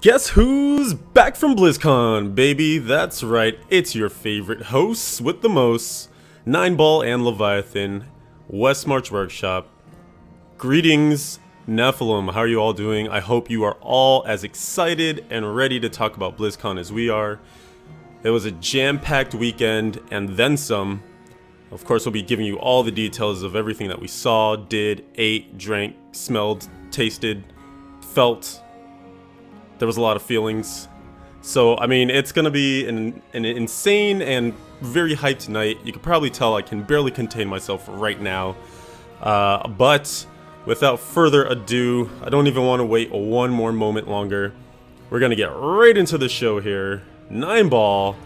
Guess who's back from BlizzCon, baby? That's right, it's your favorite hosts with the most, Neinball and Leviathan, Westmarch Workshop. Greetings, Nephilim. How are you all doing? I hope you are all as excited and ready to talk about BlizzCon as we are. It was a jam-packed weekend and then some. Of course, we'll be giving you all the details of everything that we saw, did, ate, drank, smelled, tasted, felt. There was a lot of feelings. So, I mean, it's going to be an insane and very hyped night. You can probably tell I can barely contain myself right now. But without further ado, I don't even want to wait one more moment longer. We're going to get right into the show here. Nineball,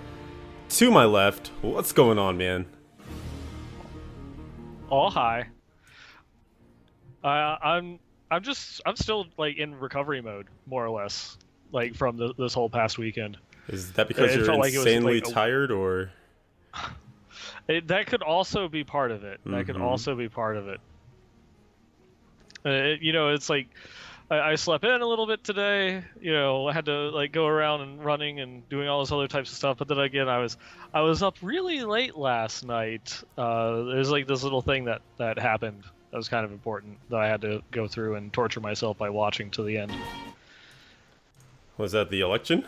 to my left. What's going on, man? Oh hi. I'm still like in recovery mode, more or less, like from this whole past weekend. Is that because It you're felt like it was insanely like tired, or? that could also be part of it. That could Mm-hmm. also be part of it. It's like I slept in a little bit today. I had to like go around and running and doing all those other types of stuff. But then again, I was up really late last night. There's like this little thing that happened that was kind of important that I had to go through and torture myself by watching to the end. Was that the election?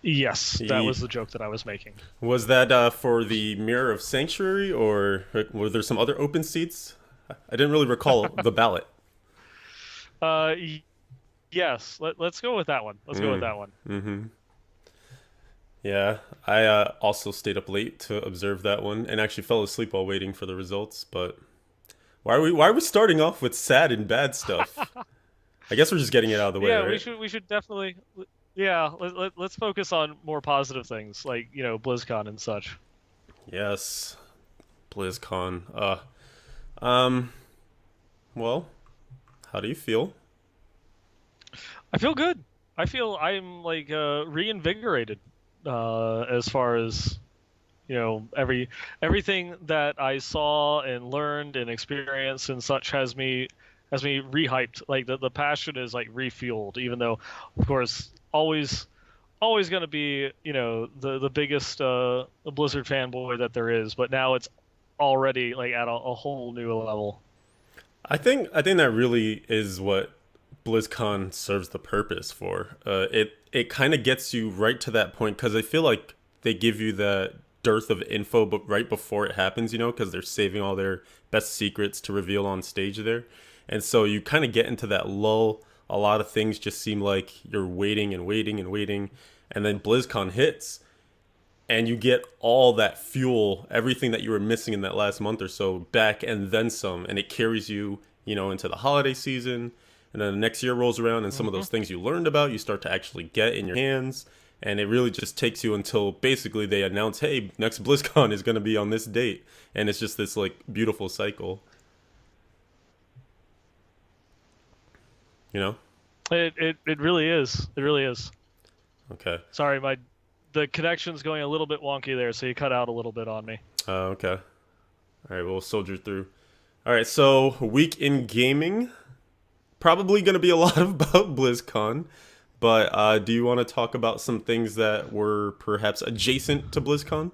Yes, that was Ye- the joke that I was making. Was that for the Mirror of Sanctuary, or were there some other open seats? I didn't really recall the ballot. Uh, y- yes, let's go with that one. Let's go with that one. Mm-hmm. Yeah, I also stayed up late to observe that one, and actually fell asleep while waiting for the results. But why are we starting off with sad and bad stuff? I guess we're just getting it out of the way, Yeah, we right? should we should definitely. Yeah, let's focus on more positive things like BlizzCon and such. Yes, BlizzCon. Um, well, how do you feel? I feel good. I feel I'm like reinvigorated as far as everything that I saw and learned and experienced and such has me rehyped. Like the passion is like refueled, even though, of course, always going to be the biggest Blizzard fanboy that there is. But now it's already like at a whole new level. I think that really is what BlizzCon serves the purpose for. It kind of gets you right to that point because I feel like they give you the dearth of info, but right before it happens, because they're saving all their best secrets to reveal on stage there, and so you kind of get into that lull. A lot of things just seem like you're waiting and waiting and waiting, and then BlizzCon hits, and you get all that fuel, everything that you were missing in that last month or so back and then some, and it carries you, into the holiday season. And then the next year rolls around and some of Hmm. those things you learned about, you start to actually get in your hands. And it really just takes you until basically they announce, hey, next BlizzCon is going to be on this date. And it's just this like beautiful cycle, you know? It really is. It really is. Okay. Sorry, the connection's going a little bit wonky there, so you cut out a little bit on me. Okay. All right, we'll soldier through. All right, so week in gaming. Probably going to be a lot about BlizzCon, but do you want to talk about some things that were perhaps adjacent to BlizzCon?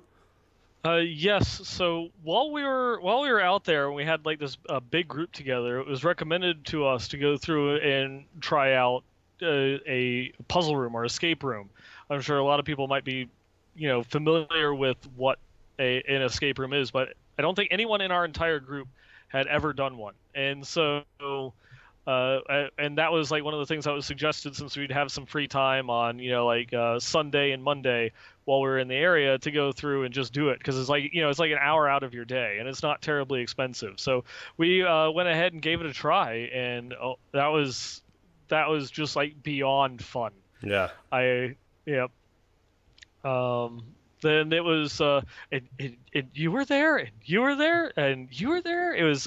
Yes. So while we were out there, and we had like this big group together. It was recommended to us to go through and try out a puzzle room or escape room. I'm sure a lot of people might be, familiar with what an escape room is, but I don't think anyone in our entire group had ever done one. And so and that was like one of the things that was suggested since we'd have some free time on like Sunday and Monday while we were in the area to go through and just do it because it's like it's like an hour out of your day and it's not terribly expensive. So we went ahead and gave it a try, and that was just like beyond fun. Yeah. I Yeah. Um, then it was and you were there, and you were there, and you were there. It was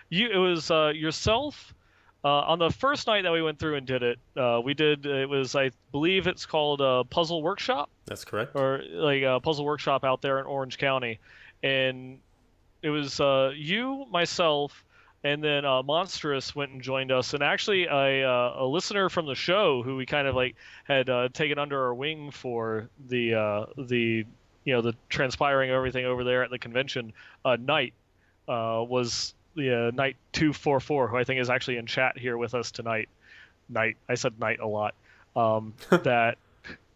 yourself. On the first night that we went through and did it, it was, I believe it's called a Puzzle Workshop, That's correct. or like a Puzzle Workshop out there in Orange County, and it was you, myself, and then Monstrous went and joined us, and actually a listener from the show who we kind of like had taken under our wing for the the transpiring of everything over there at the convention. Knight was the Knight 244, who I think is actually in chat here with us tonight. Knight, I said Knight a lot. That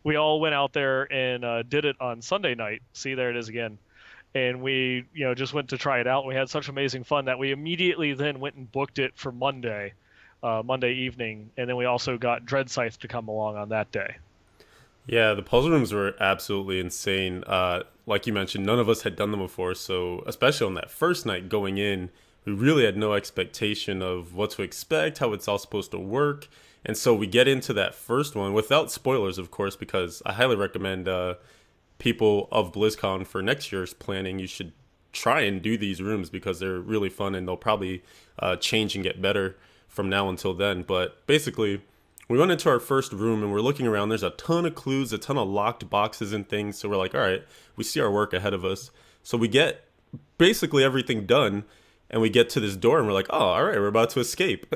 we all went out there and did it on Sunday night. See, there it is again. And we, just went to try it out. We had such amazing fun that we immediately then went and booked it for Monday evening, and then we also got Dreadscythe to come along on that day. Yeah, the puzzle rooms were absolutely insane. Like you mentioned, none of us had done them before, so especially on that first night going in, we really had no expectation of what to expect, how it's all supposed to work. And so we get into that first one without spoilers, of course, because I highly recommend people of BlizzCon for next year's planning, you should try and do these rooms because they're really fun and they'll probably change and get better from now until then. But basically, we went into our first room and we're looking around. There's a ton of clues, a ton of locked boxes and things. So we're like, all right, we see our work ahead of us. So we get basically everything done and we get to this door and we're like, oh, all right, we're about to escape.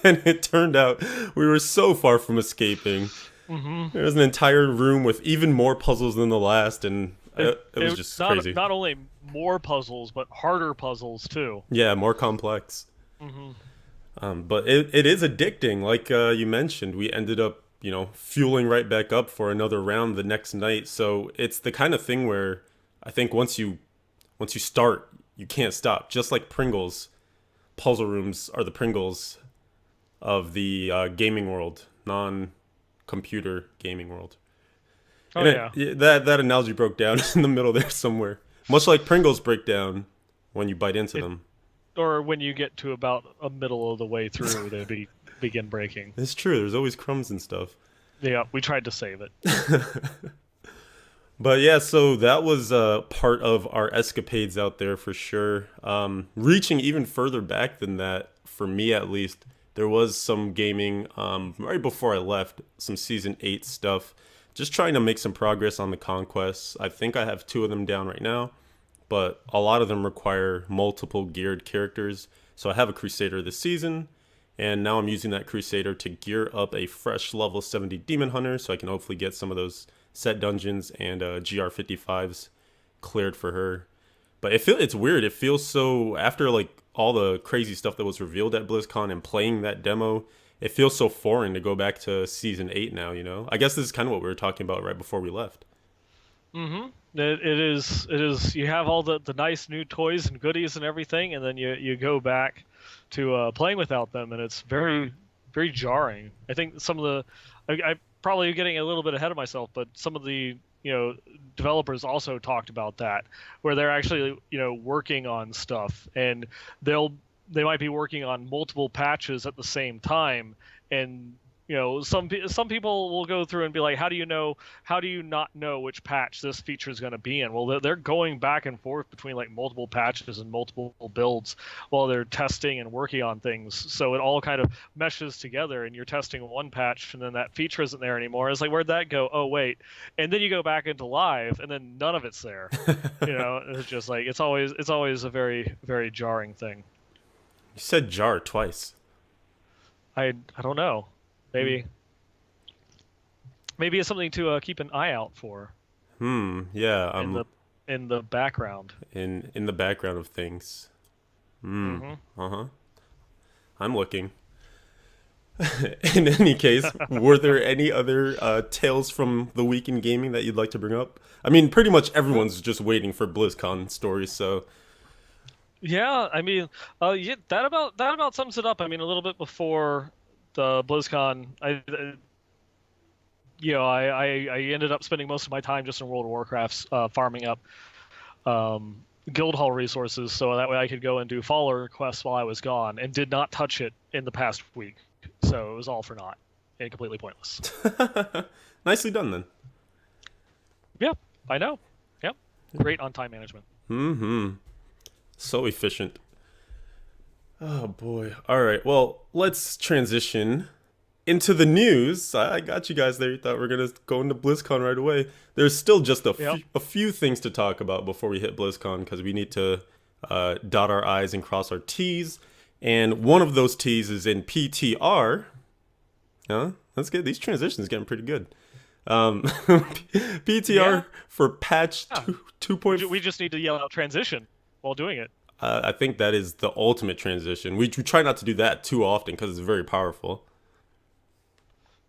And it turned out we were so far from escaping. Mm-hmm. There was an entire room with even more puzzles than the last, and it was just crazy. Not only more puzzles, but harder puzzles too. Yeah, more complex. Mm-hmm. But it is addicting. Like you mentioned, we ended up, fueling right back up for another round the next night. So it's the kind of thing where I think once you start, you can't stop. Just like Pringles, puzzle rooms are the Pringles of the gaming world, non-computer gaming world. Oh, and yeah. That analogy broke down in the middle there somewhere. Much like Pringles break down when you bite into them. Or when you get to about a middle of the way through, they begin breaking. It's true. There's always crumbs and stuff. Yeah, we tried to save it. But yeah, so that was part of our escapades out there for sure. Reaching even further back than that, for me at least, there was some gaming right before I left, some Season 8 stuff. Just trying to make some progress on the conquests. I think I have 2 of them down right now, but a lot of them require multiple geared characters. So I have a Crusader this season, and now I'm using that Crusader to gear up a fresh level 70 Demon Hunter so I can hopefully get some of those set dungeons and GR55s cleared for her. But it's weird. It feels so, after like all the crazy stuff that was revealed at BlizzCon and playing that demo, it feels so foreign to go back to Season 8 now, I guess this is kind of what we were talking about right before we left. Mm-hmm. It is. You have all the nice new toys and goodies and everything, and then you go back to playing without them, and it's very, very jarring. I think some of I probably getting a little bit ahead of myself, but some of the developers also talked about that, where they're actually working on stuff, and they might be working on multiple patches at the same time, and some people will go through and be like, how do you not know which patch this feature is going to be in? Well, they're going back and forth between like multiple patches and multiple builds while they're testing and working on things, so it all kind of meshes together, and you're testing one patch and then that feature isn't there anymore. It's like, where'd that go? Oh wait. And then you go back into live and then none of it's there. It's just like it's always a very, very jarring thing. You said jar twice. I don't know. Maybe it's something to keep an eye out for. Yeah. In the background. In the background of things. I'm looking. In any case, were there any other tales from the week in gaming that you'd like to bring up? I mean, pretty much everyone's just waiting for BlizzCon stories, so. Yeah, I mean, that about sums it up. I mean, a little bit before the BlizzCon, I ended up spending most of my time just in World of Warcraft, farming up guild hall resources, so that way I could go and do follower quests while I was gone, and did not touch it in the past week. So it was all for naught and completely pointless. Nicely done then. Yeah, I know. Yep, great on time management. So efficient. Oh boy. All right. Well, let's transition into the news. I got you guys there. You thought we were gonna go into BlizzCon right away. There's still just a few things to talk about before we hit BlizzCon, because we need to dot our I's and cross our T's. And one of those T's is in PTR. Huh? That's good. These transitions getting pretty good. PTR Yeah. for patch 2. We just need to yell out transition while doing it. I think that is the ultimate transition. We try not to do that too often because it's very powerful.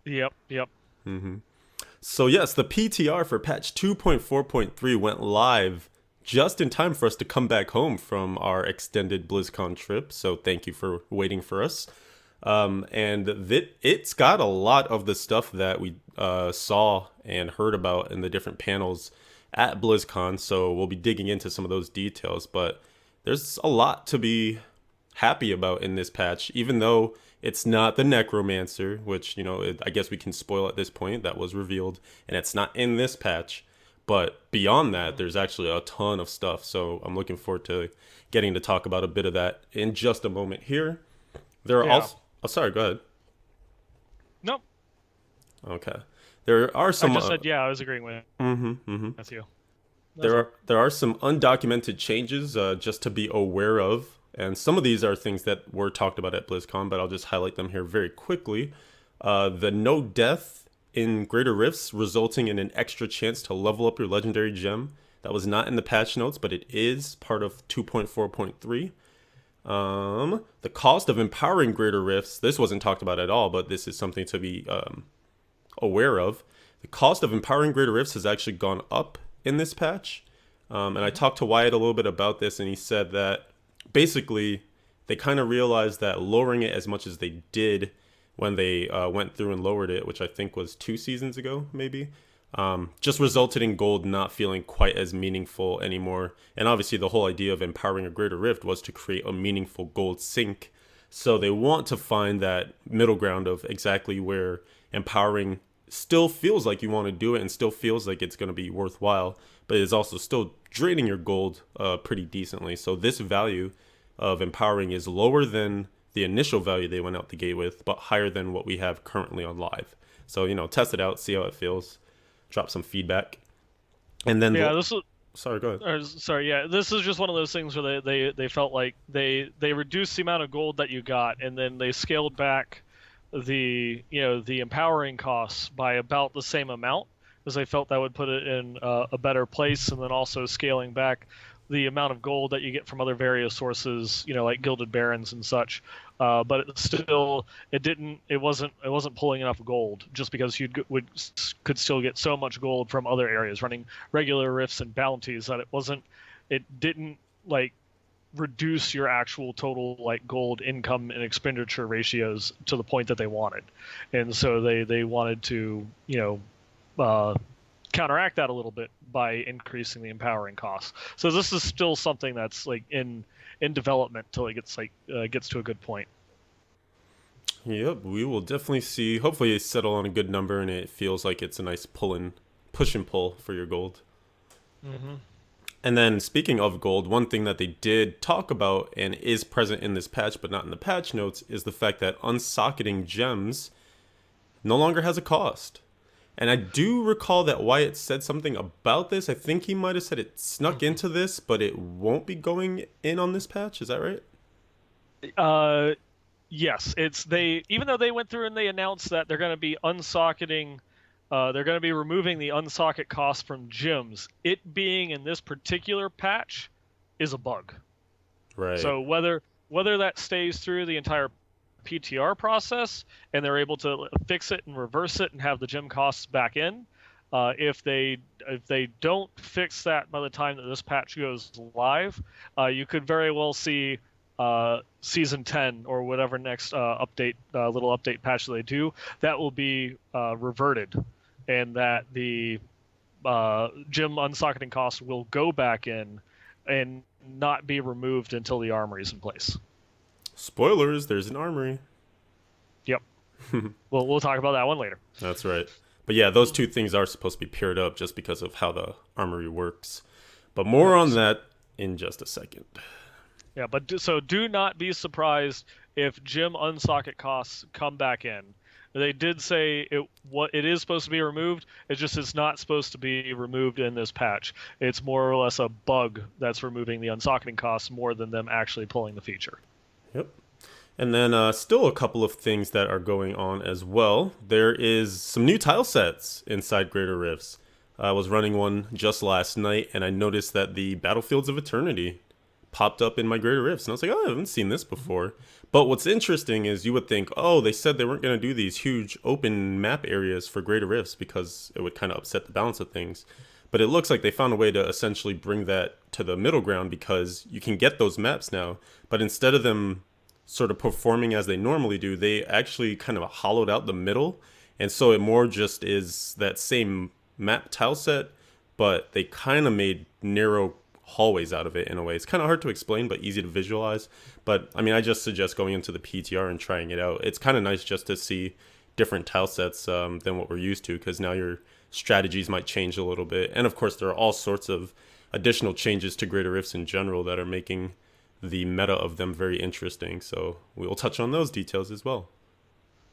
Yep, yep. So yes, the PTR for patch 2.4.3 went live just in time for us to come back home from our extended BlizzCon trip. So thank you for waiting for us. It's got a lot of the stuff that we saw and heard about in the different panels at BlizzCon. So we'll be digging into some of those details. But there's a lot to be happy about in this patch, even though it's not the Necromancer, which, I guess we can spoil at this point. That was revealed, and it's not in this patch. But beyond that, there's actually a ton of stuff. So I'm looking forward to getting to talk about a bit of that in just a moment here. There are also... Oh, sorry, go ahead. Nope. Okay. There are some... I just said, I was agreeing with That's you. There are some undocumented changes just to be aware of. And some of these are things that were talked about at BlizzCon, but I'll just highlight them here very quickly. The no death in Greater Rifts, resulting in an extra chance to level up your legendary gem. That was not in the patch notes, but it is part of 2.4.3. The cost of empowering Greater Rifts, this wasn't talked about at all, but this is something to be aware of. The cost of empowering Greater Rifts has actually gone up in this patch. And I talked to Wyatt a little bit about this, and he said that basically they kind of realized that lowering it as much as they did when they went through and lowered it, which I think was 2 seasons ago, maybe, just resulted in gold not feeling quite as meaningful anymore. And obviously the whole idea of empowering a Greater Rift was to create a meaningful gold sink. So they want to find that middle ground of exactly where empowering still feels like you want to do it and still feels like it's going to be worthwhile, but it's also still draining your gold pretty decently. So this value of empowering is lower than the initial value they went out the gate with, but higher than what we have currently on live. So, test it out, see how it feels, drop some feedback. And then this is... Sorry, go ahead. This is just one of those things where they felt like they reduced the amount of gold that you got, and then they scaled back the empowering costs by about the same amount, because they felt that would put it in a better place, and then also scaling back the amount of gold that you get from other various sources, like Gilded Barons and such. But it wasn't pulling enough gold, just because could still get so much gold from other areas running regular rifts and bounties that it didn't reduce your actual total gold income and expenditure ratios to the point that they wanted. And so they wanted to counteract that a little bit by increasing the empowering costs. So this is still something that's in development till it gets to a good point. Yep, we will definitely see. Hopefully it settle on a good number and it feels like it's a nice push and pull for your gold. And then speaking of gold, one thing that they did talk about and is present in this patch but not in the patch notes is the fact that unsocketing gems no longer has a cost. And I do recall that Wyatt said something about this. I think he might have said it snuck into this, but it won't be going in on this patch. Is that right? Yes. Even though they went through and they announced that they're going to be unsocketing, they're going to be removing the unsocket cost from gems. It being in this particular patch is a bug. Right. So whether that stays through the entire PTR process and they're able to fix it and reverse it and have the gem costs back in, if they don't fix that by the time that this patch goes live, you could very well see season 10 or whatever next little update patch that they do, that will be reverted, and that the gem unsocketing cost will go back in and not be removed until the armory is in place. Spoilers, there's an armory. Yep. We'll talk about that one later. That's right. But yeah, those two things are supposed to be paired up just because of how the armory works. But more on that in just a second. Yeah, but do not be surprised if gem unsocket costs come back in. They did say it is supposed to be removed. It's not supposed to be removed in this patch. It's more or less a bug that's removing the unsocketing costs more than them actually pulling the feature. Yep. And then still a couple of things that are going on as well. There is some new tile sets inside Greater Rifts. I was running one just last night, and I noticed that the Battlefields of Eternity popped up in my Greater Rifts. And I was like, oh, I haven't seen this before. But what's interesting is you would think, oh, they said they weren't going to do these huge open map areas for Greater Rifts because it would kind of upset the balance of things. But it looks like they found a way to essentially bring that to the middle ground because you can get those maps now. But instead of them sort of performing as they normally do, they actually kind of hollowed out the middle. And so it more just is that same map tile set, but they kind of made narrow hallways out of it in a way. It's kind of hard to explain, but easy to visualize. But I mean, I just suggest going into the PTR and trying it out. It's kind of nice just to see different tile sets than what we're used to, because now your strategies might change a little bit. And of course, there are all sorts of additional changes to Greater Rifts in general that are making the meta of them very interesting. So we will touch on those details as well.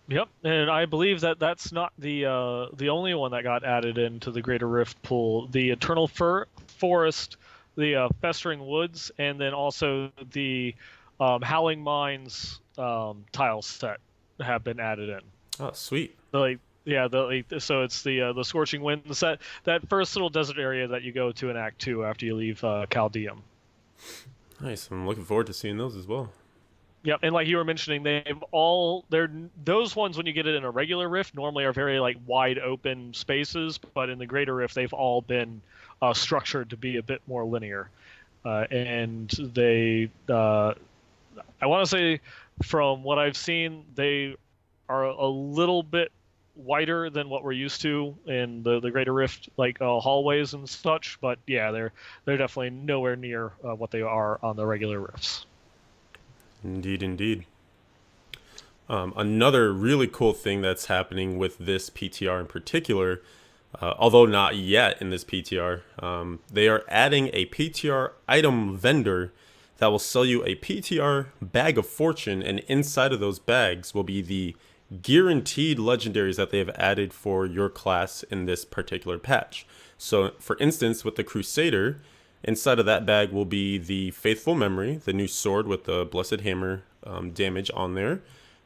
Yep, and I believe that that's not the only one that got added into the Greater Rift pool. The Eternal Forest, the Festering Woods, and then also the Howling Mines tile set have been added in. Oh, sweet. So it's the Scorching Winds, that first little desert area that you go to in Act 2 after you leave Chaldeum. Nice. I'm looking forward to seeing those as well. Yep, and like you were mentioning, those ones when you get it in a regular rift normally are very like wide open spaces, but in the Greater Rift they've all been structured to be a bit more linear, and they I want to say from what I've seen they are a little bit wider than what we're used to in the Greater Rift, like hallways and such. But yeah, they're definitely nowhere near what they are on the regular rifts. Indeed, indeed. Another really cool thing that's happening with this PTR in particular, although not yet in this PTR, they are adding a PTR item vendor that will sell you a PTR bag of fortune, and inside of those bags will be the guaranteed legendaries that they have added for your class in this particular patch. So for instance, with the Crusader, inside of that bag will be the Faithful Memory, the new sword with the Blessed Hammer damage on there,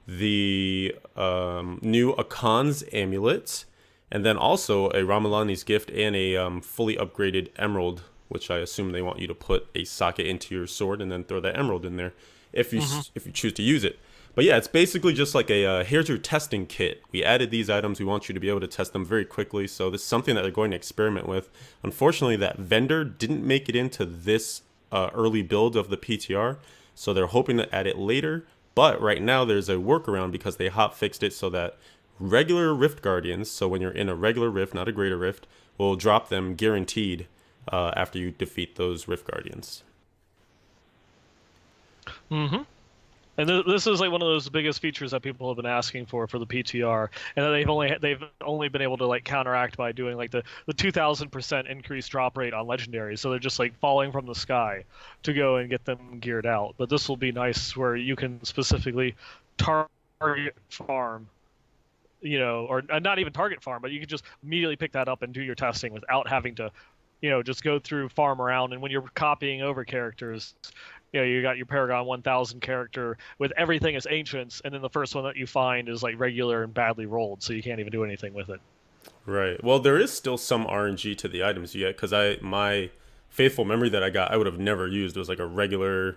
the new Akan's Amulet, and then also a Ramalani's Gift and a fully upgraded Emerald, which I assume they want you to put a socket into your sword and then throw that Emerald in there if you choose to use it. But yeah, it's basically just like a here's your testing kit. We added these items. We want you to be able to test them very quickly. So this is something that they're going to experiment with. Unfortunately, that vendor didn't make it into this early build of the PTR. So they're hoping to add it later. But right now there's a workaround because they hot fixed it so that regular Rift Guardians, so when you're in a regular Rift, not a Greater Rift, will drop them guaranteed after you defeat those Rift Guardians. Mm-hmm. And this is like one of those biggest features that people have been asking for the PTR, and that they've only been able to like counteract by doing like the 2,000% increased drop rate on legendaries. So they're just like falling from the sky to go and get them geared out. But this will be nice where you can specifically target farm, or not even target farm, but you can just immediately pick that up and do your testing without having to, just go through farm around. And when you're copying over characters, you got your Paragon 1000 character with everything as ancients, and then the first one that you find is like regular and badly rolled, so you can't even do anything with it. Right. Well, there is still some RNG to the items you get, because my Faithful Memory that I got, I would have never used. It was like a regular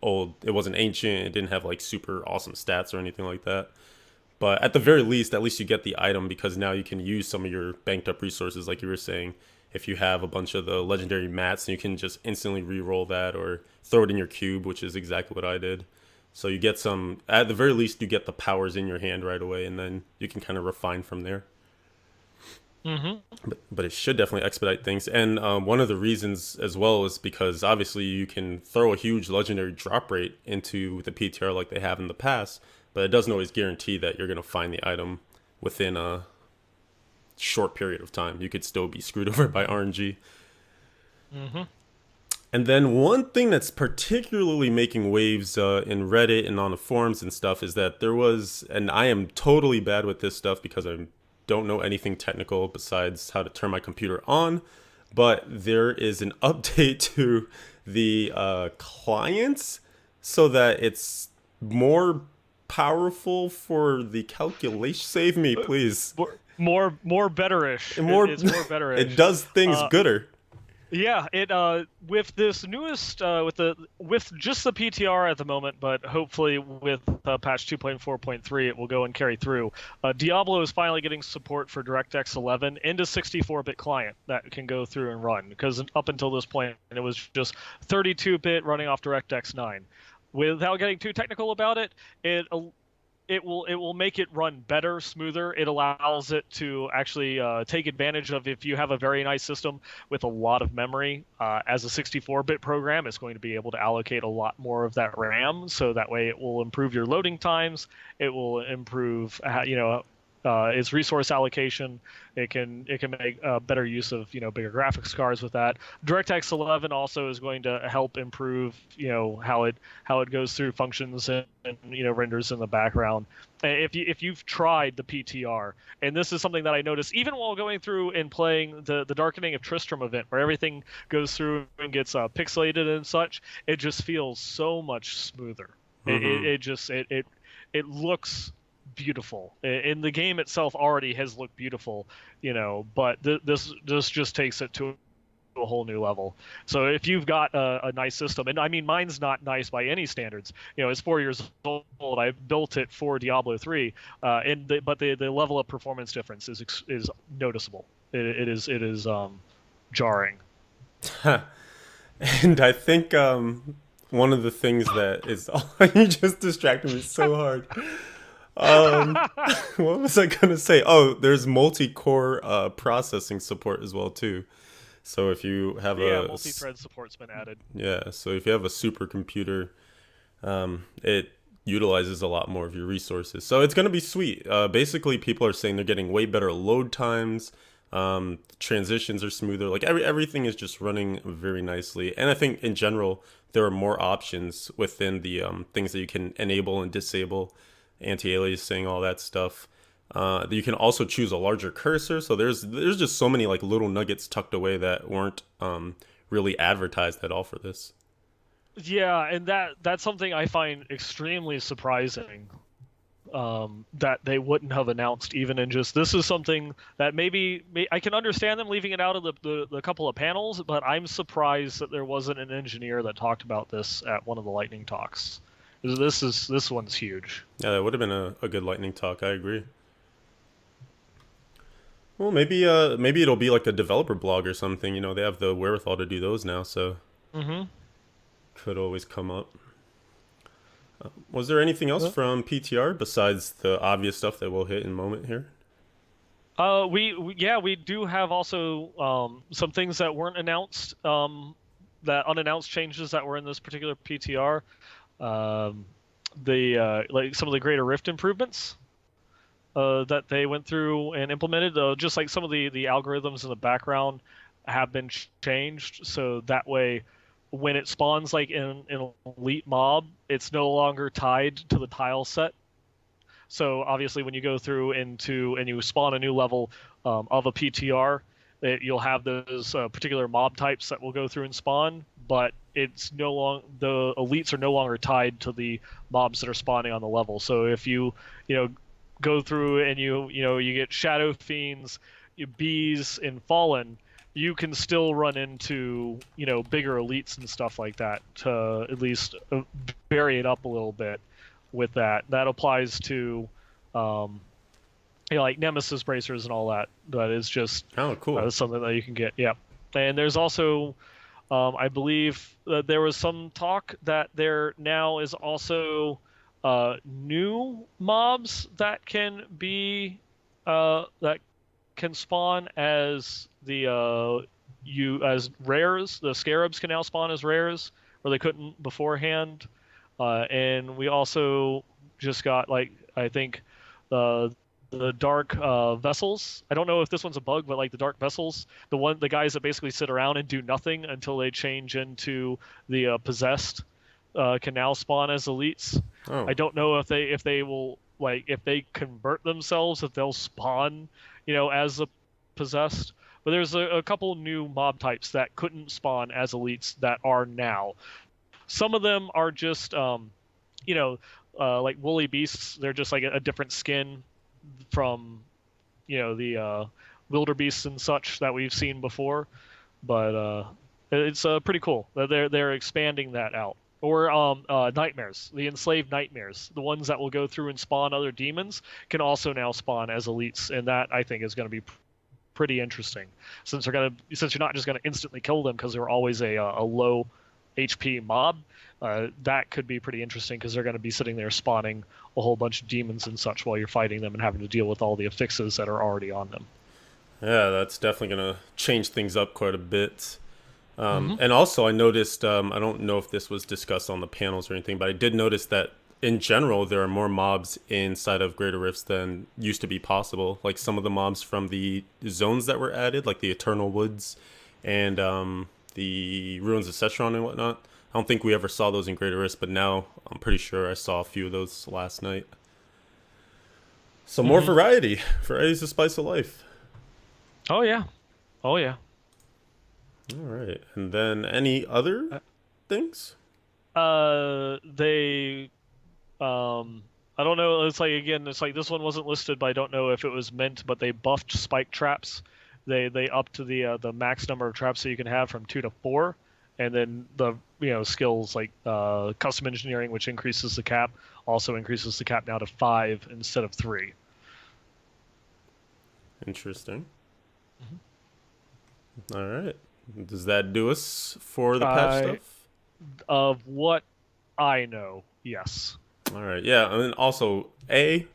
old, it wasn't ancient, it didn't have like super awesome stats or anything like that. But at the very least, at least you get the item, because now you can use some of your banked up resources, like you were saying. If you have a bunch of the legendary mats, and you can just instantly re-roll that or throw it in your cube, which is exactly what I did. So you get some, at the very least, you get the powers in your hand right away, and then you can kind of refine from there. But it should definitely expedite things. And one of the reasons as well is because obviously you can throw a huge legendary drop rate into the PTR like they have in the past, but it doesn't always guarantee that you're going to find the item within a short period of time. You could still be screwed over by RNG. And then one thing that's particularly making waves in Reddit and on the forums and stuff is that there was, and I am totally bad with this stuff because I don't know anything technical besides how to turn my computer on, but there is an update to the clients so that it's more powerful for the calculation. Save me, please. More betterish. And more, It's more it betterish. does things Uh, gooder. Yeah, it with this newest with just the PTR at the moment, but hopefully with patch 2.4.3 it will go and carry through. Diablo is finally getting support for DirectX 11 into 64-bit client that can go through and run, because up until this point it was just 32-bit running off DirectX 9. Without getting too technical about it, it will make it run better, smoother. It allows it to actually take advantage of, if you have a very nice system with a lot of memory. As a 64-bit program, it's going to be able to allocate a lot more of that RAM, so that way it will improve your loading times. It will improve, its resource allocation. It can make better use of bigger graphics cards with that. DirectX 11 also is going to help improve how it goes through functions and renders in the background. If you've tried the PTR, and this is something that I noticed even while going through and playing the Darkening of Tristram event, where everything goes through and gets pixelated and such, it just feels so much smoother. It looks beautiful, and the game itself already has looked beautiful, but this just takes it to a whole new level. So if you've got a nice system, and I mean mine's not nice by any standards, it's 4 years old. I built it for Diablo 3, but the level of performance difference is noticeable. It is jarring. And I think one of the things that is you just distracted me so hard. Um, what was I gonna say? Oh, there's multi-core processing support as well too. So if you have Yeah, a multi-thread support's been added. yeah, so if you have a supercomputer, it utilizes a lot more of your resources. So it's gonna be sweet. Basically, people are saying they're getting way better load times. Transitions are smoother. Like everything is just running very nicely. And I think in general there are more options within the things that you can enable and disable, anti-aliasing, all that stuff. You can also choose a larger cursor. So there's just so many like little nuggets tucked away that weren't really advertised at all for this. Yeah, and that's something I find extremely surprising, that they wouldn't have announced, even in just, this is something that maybe I can understand them leaving it out of the couple of panels, but I'm surprised that there wasn't an engineer that talked about this at one of the lightning talks. This one's huge. Yeah, that would have been a good lightning talk. I agree. Well, maybe it'll be like a developer blog or something. They have the wherewithal to do those now, so Mm-hmm. could always come up. Was there anything else from PTR besides the obvious stuff that we'll hit in a moment here? We do have also some things that weren't announced, that unannounced changes that were in this particular PTR. Um, the like some of the greater Rift improvements that they went through and implemented, just like some of the algorithms in the background have been changed, so that way when it spawns like in an elite mob, it's no longer tied to the tile set. So obviously, when you go through and you spawn a new level of a PTR, you'll have those particular mob types that will go through and spawn, but it's no long the elites are no longer tied to the mobs that are spawning on the level. So if you know go through and you get shadow fiends, bees, and fallen, you can still run into bigger elites and stuff like that to at least vary it up a little bit with that. That applies to like Nemesis bracers and all that. That is just Oh, cool. something that you can get. Yeah, and there's also I believe that there was some talk that there now is also new mobs that can be that can spawn as as rares. The scarabs can now spawn as rares, where they couldn't beforehand. And we also just got, like, I think the dark vessels. I don't know if this one's a bug, but like the dark vessels, the guys that basically sit around and do nothing until they change into the possessed, can now spawn as elites. Oh, I don't know if they will, like, if they convert themselves, if they'll spawn as a possessed. But there's a couple new mob types that couldn't spawn as elites that are now. Some of them are just, you know, like woolly beasts. They're just like a different skin from the wildebeests and such that we've seen before. But it's pretty cool. They're expanding that out. Or nightmares, the enslaved nightmares, the ones that will go through and spawn other demons, can also now spawn as elites, and that I think is going to be pretty interesting, since you're not just gonna instantly kill them because they're always a low HP mob. That could be pretty interesting because they're going to be sitting there spawning a whole bunch of demons and such while you're fighting them and having to deal with all the affixes that are already on them. Yeah, that's definitely going to change things up quite a bit. Mm-hmm. And also, I noticed, I don't know if this was discussed on the panels or anything, but I did notice that in general, there are more mobs inside of Greater Rifts than used to be possible. Like some of the mobs from the zones that were added, like the Eternal Woods and the Ruins of Setron and whatnot. I don't think we ever saw those in Greater Rifts, but now I'm pretty sure I saw a few of those last night. So more variety. Variety's the spice of life. Oh yeah. Oh yeah. All right. And then any other things? They I don't know. It's like this one wasn't listed, but I don't know if it was meant. But they buffed spike traps. They upped to the max number of traps that you can have from 2 to 4, and then the skills like custom engineering, which increases the cap, also increases the cap now to 5 instead of 3. Interesting. All right. Does that do us for the patch stuff? Of what I know, yes. All right. Yeah. And then also, A,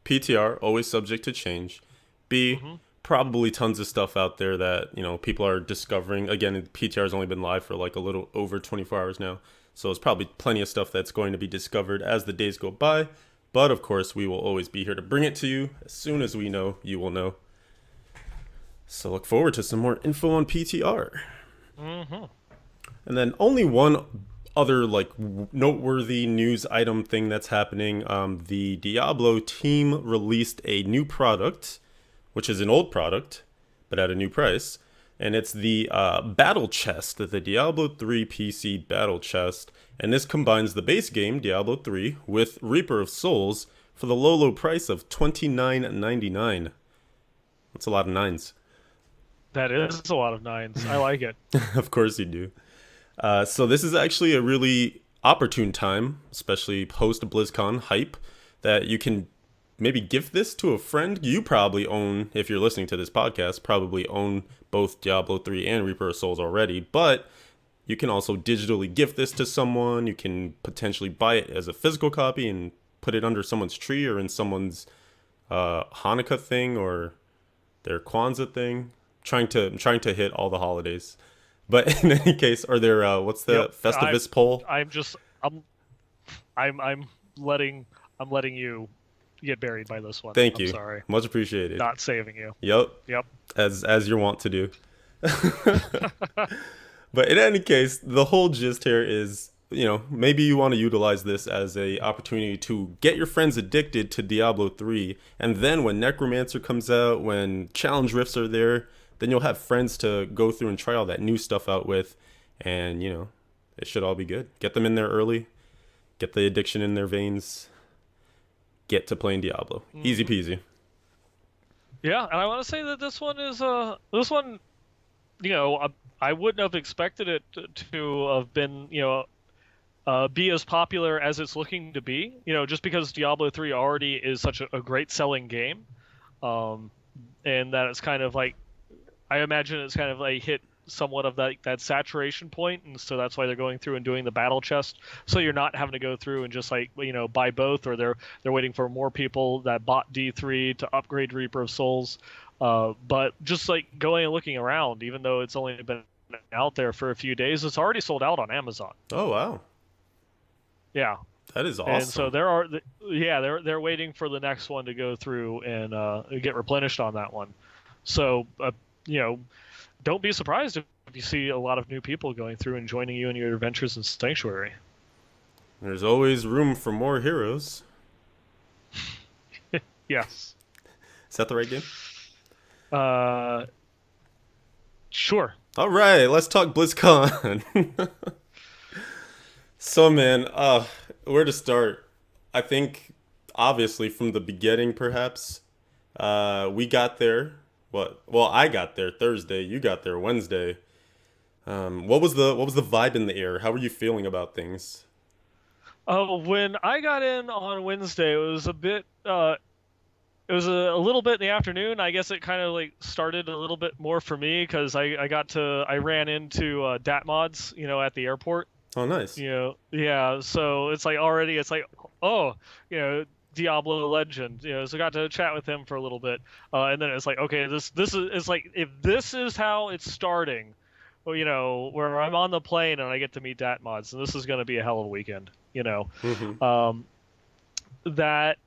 PTR, always subject to change. B, probably tons of stuff out there that, people are discovering. Again, PTR has only been live for like a little over 24 hours now. So it's probably plenty of stuff that's going to be discovered as the days go by. But of course, we will always be here to bring it to you. As soon as we know, you will know. So look forward to some more info on PTR. And then only one other noteworthy news item thing that's happening. The Diablo team released a new product, which is an old product, but at a new price. And it's the Battle Chest, the Diablo 3 PC Battle Chest. And this combines the base game, Diablo 3, with Reaper of Souls for the low price of $29.99. That's a lot of nines. That is a lot of 9s. I like it. Of course you do. So this is actually a really opportune time, especially post BlizzCon hype, that you can maybe gift this to a friend. You probably own, if you're listening to this podcast, probably own both Diablo 3 and Reaper of Souls already, but you can also digitally gift this to someone. You can potentially buy it as a physical copy and put it under someone's tree or in someone's Hanukkah thing or their Kwanzaa thing. I'm trying to hit all the holidays. But in any case, are there what's the Festivus poll? I'm letting you get buried by this one. Thank you. Sorry. Much appreciated. Not saving you. Yep. As you're wont to do. But in any case, the whole gist here is, maybe you want to utilize this as a opportunity to get your friends addicted to Diablo 3, and then when Necromancer comes out, when Challenge Rifts are there, then you'll have friends to go through and try all that new stuff out with, and, it should all be good. Get them in there early, get the addiction in their veins, get to playing Diablo. Easy peasy. Yeah, and I want to say that this one, I wouldn't have expected it to have been, be as popular as it's looking to be, just because Diablo 3 already is such a great selling game, and that it's kind of like, I imagine it's kind of like hit somewhat of that saturation point, and so that's why they're going through and doing the battle chest, so you're not having to go through and just buy both, or they're waiting for more people that bought D3 to upgrade Reaper of Souls. But just going and looking around, even though it's only been out there for a few days, it's already sold out on Amazon. Oh wow. Yeah. That is awesome. And so they're waiting for the next one to go through and get replenished on that one. So don't be surprised if you see a lot of new people going through and joining you in your adventures in Sanctuary. There's always room for more heroes. Yes. Is that the right game? Sure. All right, let's talk BlizzCon. So, man, where to start? I think obviously from the beginning, perhaps we got there. What? Well, I got there Thursday. You got there Wednesday. What was the vibe in the air? How were you feeling about things? Oh, when I got in on Wednesday, it was a bit. It was a little bit in the afternoon. I guess it kind of like started a little bit more for me because I ran into Dat Mods, at the airport. Oh, nice. Yeah. So it's like already it's like, oh, you know Diablo legend. So I got to chat with him for a little bit, and then it's like, okay, this is it's like if this is how it's starting, well, where I'm on the plane and I get to meet Dat Mods, and this is going to be a hell of a weekend. Hmm. Um, that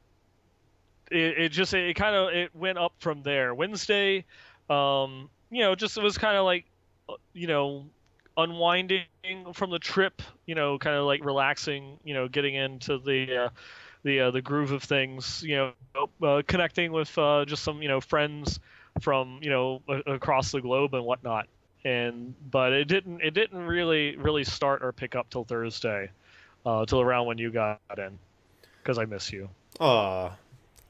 it just it kind of it went up from there. Wednesday, just it was kind of like, you know, unwinding from the trip, kind of like relaxing, getting into the groove of things, connecting with just some, friends from, across the globe and whatnot. But it didn't really start or pick up till Thursday, till around when you got in, because I miss you. Ah,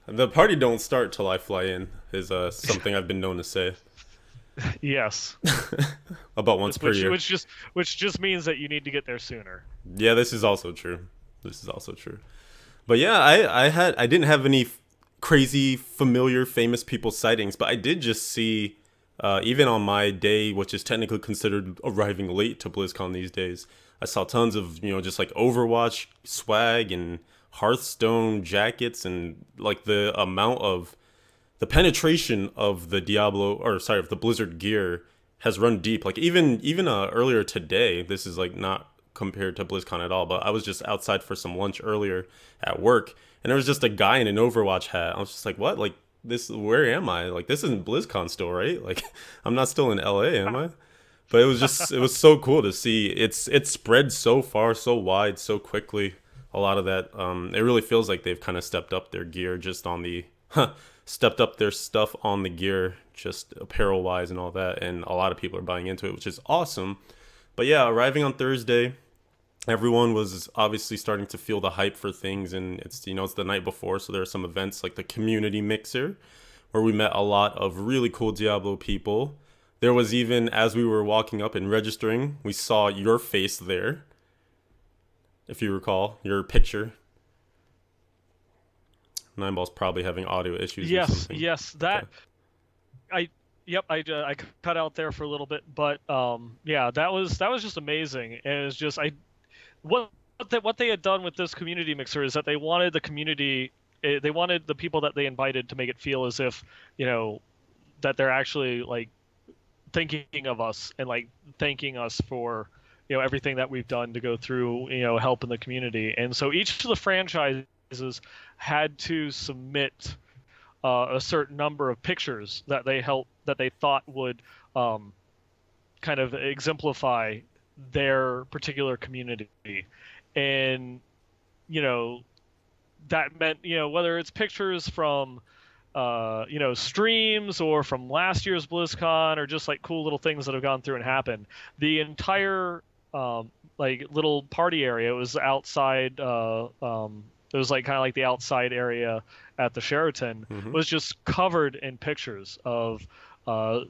the party don't start till I fly in is something I've been known to say Yes. about once per which year. which just which just means that you need to get there sooner. Yeah, this is also true. This is also true. But yeah, I didn't have any crazy familiar famous people sightings, but I did just see even on my day, which is technically considered arriving late to BlizzCon these days, I saw tons of just like Overwatch swag and Hearthstone jackets and like the penetration of the Diablo or sorry of the Blizzard gear has run deep. Like even earlier today, this is like not compared to BlizzCon at all, but I was just outside for some lunch earlier at work, and there was just a guy in an Overwatch hat. I was just like, what? Like this? Where am I? Like this isn't BlizzCon still, right? Like I'm not still in LA, am I? But it was so cool to see. It spread so far, so wide, so quickly. A lot of that, it really feels like they've kind of stepped up their gear just on the, stepped up their stuff on the gear, just apparel wise and all that. And a lot of people are buying into it, which is awesome. But yeah, arriving on Thursday, everyone was obviously starting to feel the hype for things, and it's the night before, so there are some events like the community mixer where we met a lot of really cool Diablo people. There was even, as we were walking up and registering, we saw your face there, if you recall your picture. Nineball's probably having audio issues or Yes, something. yes, Okay. I yep, I cut out there for a little bit, but yeah, that was just amazing. And it's just what what they had done with this community mixer is that they wanted the community, they wanted the people that they invited to make it feel as if, you know that they're actually like thinking of us and like thanking us for, everything that we've done to go through, helping the community. And so each of the franchises had to submit a certain number of pictures that they thought would, kind of exemplify their particular community. And you know that meant, whether it's pictures from, streams or from last year's BlizzCon or just like cool little things that have gone through and happened. The entire, like little party area was outside. It was like kind of like the outside area at the Sheraton Hmm. was just covered in pictures of,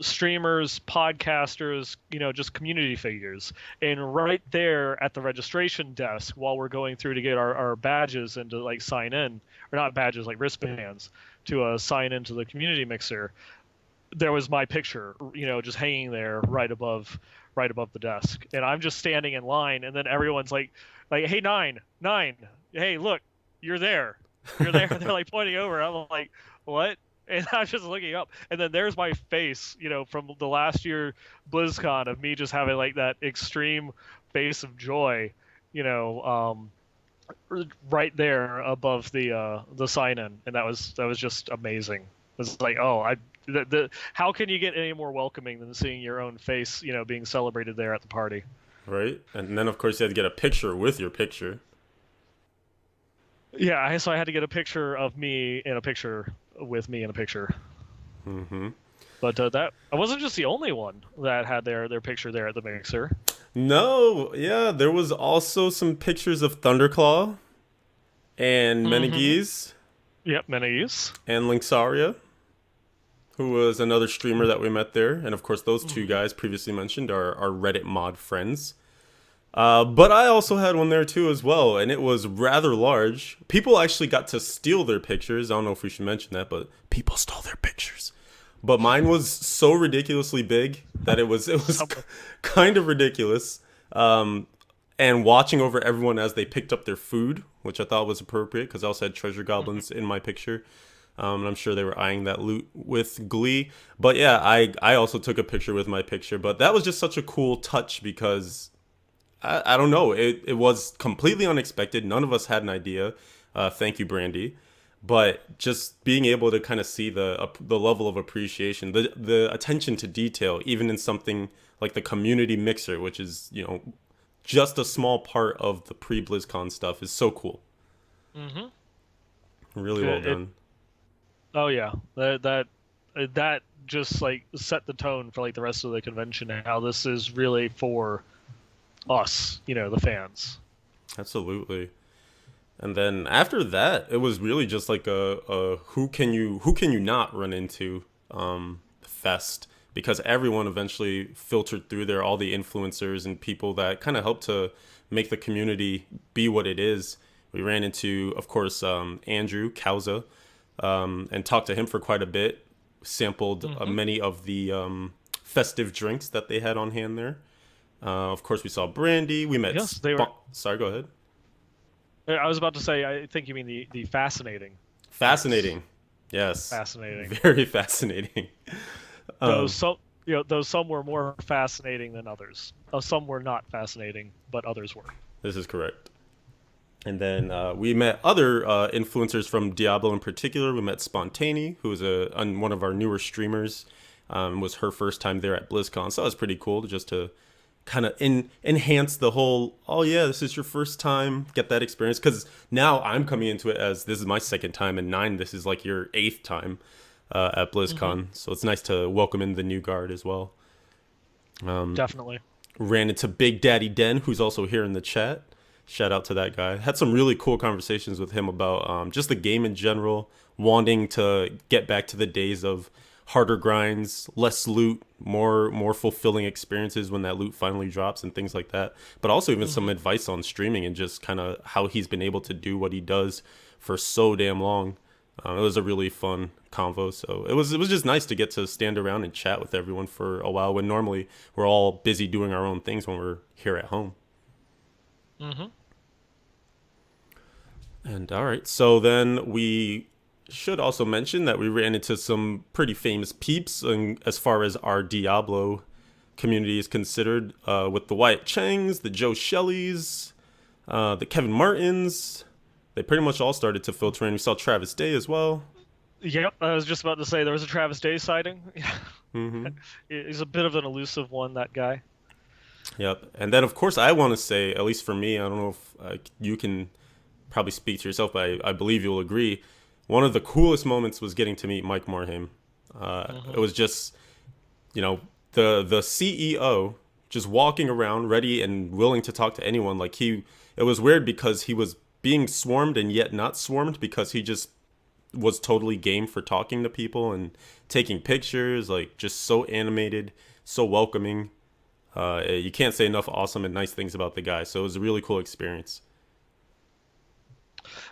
streamers, podcasters, just community figures. And right there at the registration desk, while we're going through to get our badges and to like sign in, or not badges, like wristbands, to sign into the community mixer, there was my picture, just hanging there right above the desk. And I'm just standing in line, and then everyone's like, hey, nine, hey, look, you're there, you're there. They're like pointing over. I'm like, what? And I'm just looking up, and then there's my face, from the last year BlizzCon, of me just having like that extreme face of joy, you know, right there above the sign in. And that was just amazing. It was like, oh, how can you get any more welcoming than seeing your own face, being celebrated there at the party? Right, and then of course you had to get a picture with your picture. Yeah, so I had to get a picture of me in a picture with me in a picture. Hmm. But that I wasn't just the only one that had their picture there at the mixer. No, yeah, there was also some pictures of Thunderclaw and Mm-hmm. Meneghese, Yep, Menegis. and Linksaria, who was another streamer that we met there. And of course, those two Mm-hmm. guys previously mentioned are our Reddit mod friends. But I also had one there too as well, and it was rather large. People actually got to steal their pictures. I don't know if we should mention that, but people stole their pictures. But mine was so ridiculously big that it was Someone. kind of ridiculous. And watching over everyone as they picked up their food, which I thought was appropriate because I also had treasure Mhm. goblins in my picture. And I'm sure they were eyeing that loot with glee. But yeah, I also took a picture with my picture. But that was just such a cool touch because I don't know. It was completely unexpected. None of us had an idea. Thank you, Brandy. But just being able to kind of see the level of appreciation, the attention to detail, even in something like the community mixer, which is just a small part of the pre BlizzCon stuff, is so cool. Mhm. Really well It. done. Oh yeah. That just like set the tone for like the rest of the convention and how this is really for us, the fans. Absolutely. And then after that, it was really just like a who can you not run into fest because everyone eventually filtered through there, all the influencers and people that kind of helped to make the community be what it is. We ran into, of course, Andrew Kauza, and talked to him for quite a bit. Sampled Hmm. many of the festive drinks that they had on hand there. Of course, we saw Brandy. We met. Yes, they were. Sorry, go ahead. I was about to say. I think you mean the fascinating drinks. Fascinating. Yes. Fascinating. Very fascinating. Though Um, some, though some were more fascinating than others. Some were not fascinating, but others were. this is correct. And then we met other influencers from Diablo in particular. We met Spontaney, who was one of our newer streamers. Was her first time there at BlizzCon, so that was pretty cool just to kind of enhance the whole. Oh yeah, this is your first time, get that experience. Because now I'm coming into it as this is my second time, and Nine, this is like your eighth time at Hmm. BlizzCon. So it's nice to welcome in the new guard as well. Definitely. Ran into Big Daddy Den, who's also here in the chat. Shout out to that guy. Had some really cool conversations with him about just the game in general, wanting to get back to the days of harder grinds, less loot, more fulfilling experiences when that loot finally drops and things like that. But also even some Hmm. advice on streaming and just kind of how he's been able to do what he does for so damn long. It was a really fun convo. So it was just nice to get to stand around and chat with everyone for a while when normally we're all busy doing our own things when we're here at home. Hmm. And all right, so then we should also mention that we ran into some pretty famous peeps as far as our Diablo community is considered, with the Wyatt Changs, the Joe Shelleys, the Kevin Martins. They pretty much all started to filter in. We saw Travis Day as well. Yep, I was just about to say there was a Travis Day sighting. Hmm. He's a bit of an elusive one, that guy. Yep. And then, of course, I want to say, at least for me, I don't know if you can probably speak to yourself, but I believe you'll agree. One of the coolest moments was getting to meet Mike Morhaime. It Hmm. was just, the CEO just walking around, ready and willing to talk to anyone. Like it was weird because he was being swarmed and yet not swarmed because he just was totally game for talking to people and taking pictures. Like just so animated, so welcoming. You can't say enough awesome and nice things about the guy. So it was a really cool experience.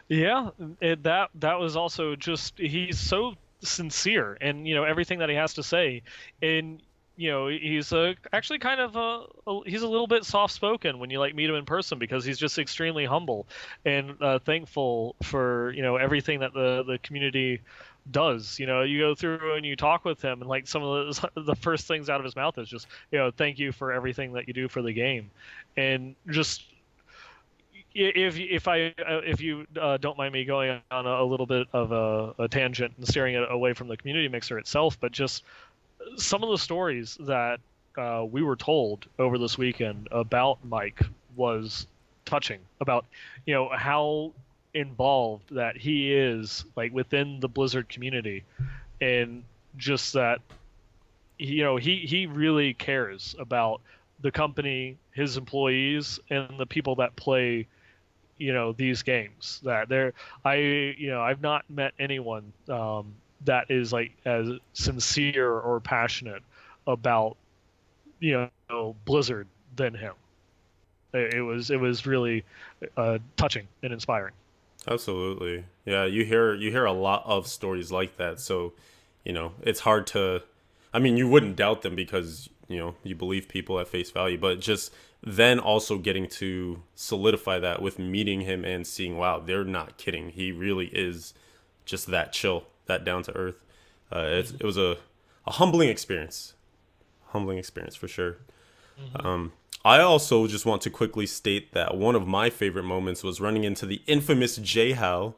Yeah, that was also just he's so sincere, and everything that he has to say, and he's actually kind of he's a little bit soft spoken when you like meet him in person because he's just extremely humble and thankful for everything that the community does. You go through and you talk with him, and like some of the first things out of his mouth is just thank you for everything that you do for the game, and just if you don't mind me going on a little bit of a tangent and steering it away from the community mixer itself, but just some of the stories that we were told over this weekend about Mike was touching. About how involved that he is like within the Blizzard community, and just that he really cares about the company, his employees, and the people that play these games. I've not met anyone that is like as sincere or passionate about Blizzard than him. It was really touching and inspiring. Absolutely. Yeah, you hear a lot of stories like that. So, it's hard to I mean, you wouldn't doubt them because, you believe people at face value, but just then also getting to solidify that with meeting him and seeing, wow, they're not kidding. He really is just that chill, that down to earth. It was a humbling experience. Humbling experience for sure. Mm-hmm. I also just want to quickly state that one of my favorite moments was running into the infamous J Hal,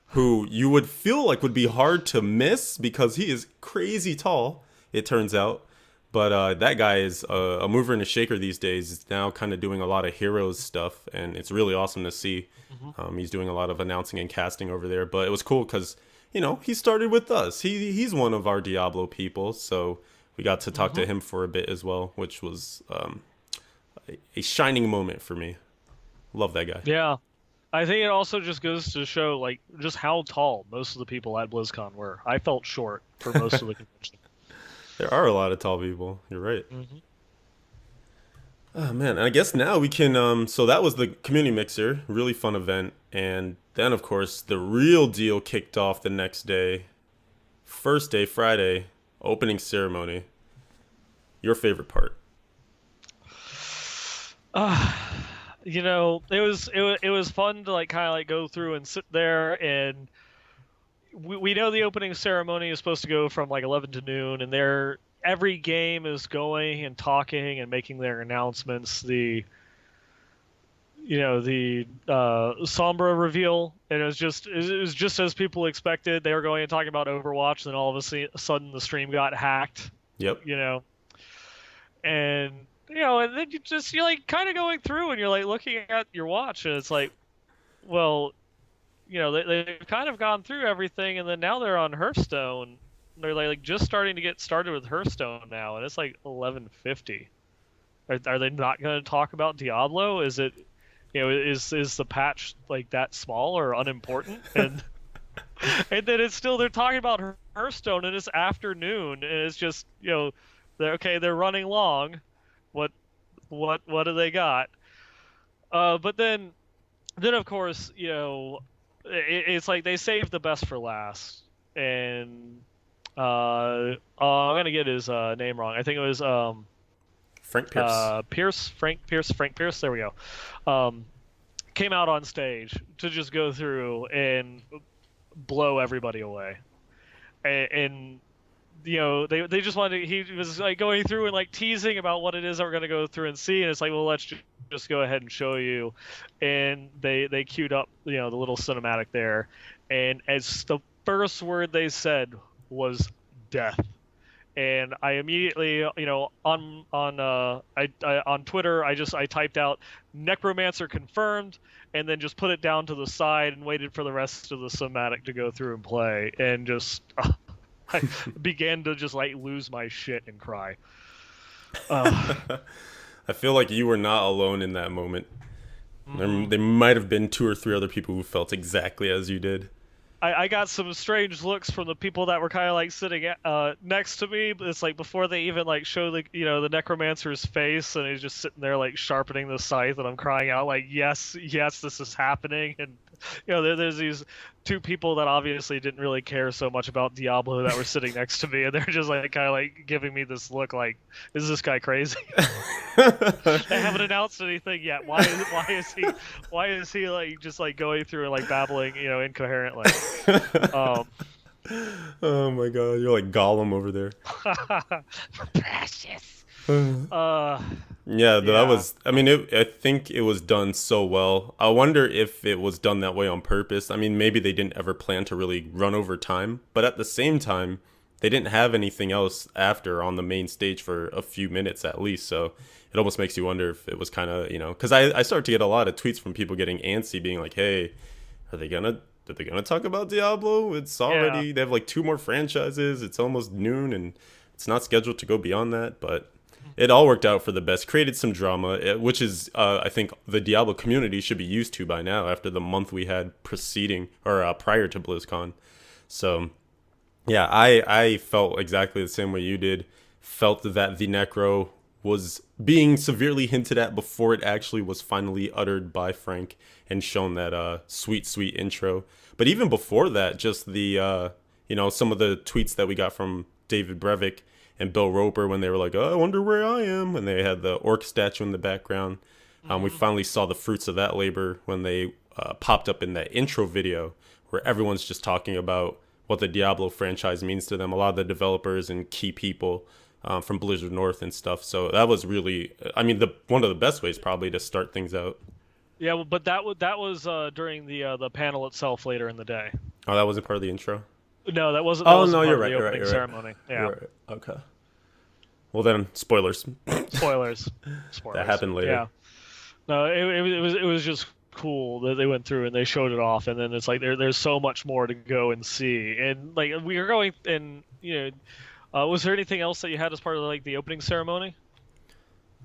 who you would feel like would be hard to miss because he is crazy tall, it turns out. But that guy is a mover and a shaker these days. He's now kind of doing a lot of Heroes stuff, and it's really awesome to see. He's doing a lot of announcing and casting over there. But it was cool because, he started with us. He's one of our Diablo people, so we got to talk to him for a bit as well, which was a shining moment for me. Love that guy. Yeah. I think it also just goes to show like just how tall most of the people at BlizzCon were. I felt short for most of the convention. There are a lot of tall people. You're right. Hmm. Oh man, I guess now we can. So that was the community mixer, really fun event, and then of course the real deal kicked off the next day. First day, Friday, opening ceremony. Your favorite part? It was fun to like kind of like go through and sit there, and we know the opening ceremony is supposed to go from like 11 to noon, and every game is going and talking and making their announcements. The Sombra reveal, and it was just as people expected. They were going and talking about Overwatch, and then all of a sudden the stream got hacked. Yep. And and then you're like kind of going through, and you're like looking at your watch, and it's like, well, they've kind of gone through everything, and then now they're on Hearthstone. They're like just starting to get started with Hearthstone now, and it's like 11:50. Are they not going to talk about Diablo? Is it, is the patch like that small or unimportant? And then it's still they're talking about Hearthstone, and it's afternoon, and it's just they're running long. What do they got? But then of course it's like they saved the best for last, and I'm gonna get his name wrong. I think it was Frank Pierce. Frank Pierce. There we go. Came out on stage to just go through and blow everybody away, and they just wanted he was like going through and like teasing about what it is that we're going to go through and see, and it's like, well, let's just go ahead and show you. And they queued up the little cinematic there, and as the first word they said was death, and I immediately on Twitter I typed out necromancer confirmed, and then just put it down to the side and waited for the rest of the cinematic to go through and play, and just I began to just like lose my shit and cry. I feel like you were not alone in that moment. Mm-hmm. There might have been 2 or 3 other people who felt exactly as you did. I got some strange looks from the people that were kind of like sitting next to me. But it's like before they even like show the necromancer's face, and he's just sitting there like sharpening the scythe, and I'm crying out like, yes, this is happening. And there's these 2 people that obviously didn't really care so much about Diablo that were sitting next to me, and they're just like kind of like giving me this look like, is this guy crazy? They haven't announced anything yet. Why is he like just like going through and like babbling incoherently? Oh my god, you're like Gollum over there. Precious. Yeah, that was. I mean, I think it was done so well. I wonder if it was done that way on purpose. I mean, maybe they didn't ever plan to really run over time, but at the same time, they didn't have anything else after on the main stage for a few minutes at least. So it almost makes you wonder if it was kind of because I start to get a lot of tweets from people getting antsy, being like, "Hey, are they gonna talk about Diablo? It's already they have like 2 more franchises. It's almost noon, and it's not scheduled to go beyond that." But it all worked out for the best. Created some drama, which is I think the Diablo community should be used to by now after the month we had preceding or prior to BlizzCon. So yeah, I felt exactly the same way you did. Felt that the Necro was being severely hinted at before it actually was finally uttered by Frank and shown that sweet intro. But even before that, just the some of the tweets that we got from David Brevik and Bill Roper when they were like, "Oh, I wonder where I am," when they had the orc statue in the background. We finally saw the fruits of that labor when they popped up in that intro video where everyone's just talking about what the Diablo franchise means to them. A lot of the developers and key people from Blizzard North and stuff. So that was really, I mean, one of the best ways probably to start things out. Yeah, well, but that was during the panel itself later in the day. Oh, that wasn't part of the intro? No, that wasn't. That wasn't no, part you're of right. the You're opening right. ceremony. Yeah. You're right. Okay. Well then, spoilers. Spoilers. That happened later. Yeah. No, it was just cool that they went through and they showed it off, and then it's like there's so much more to go and see, and like we were going, and was there anything else that you had as part of like the opening ceremony?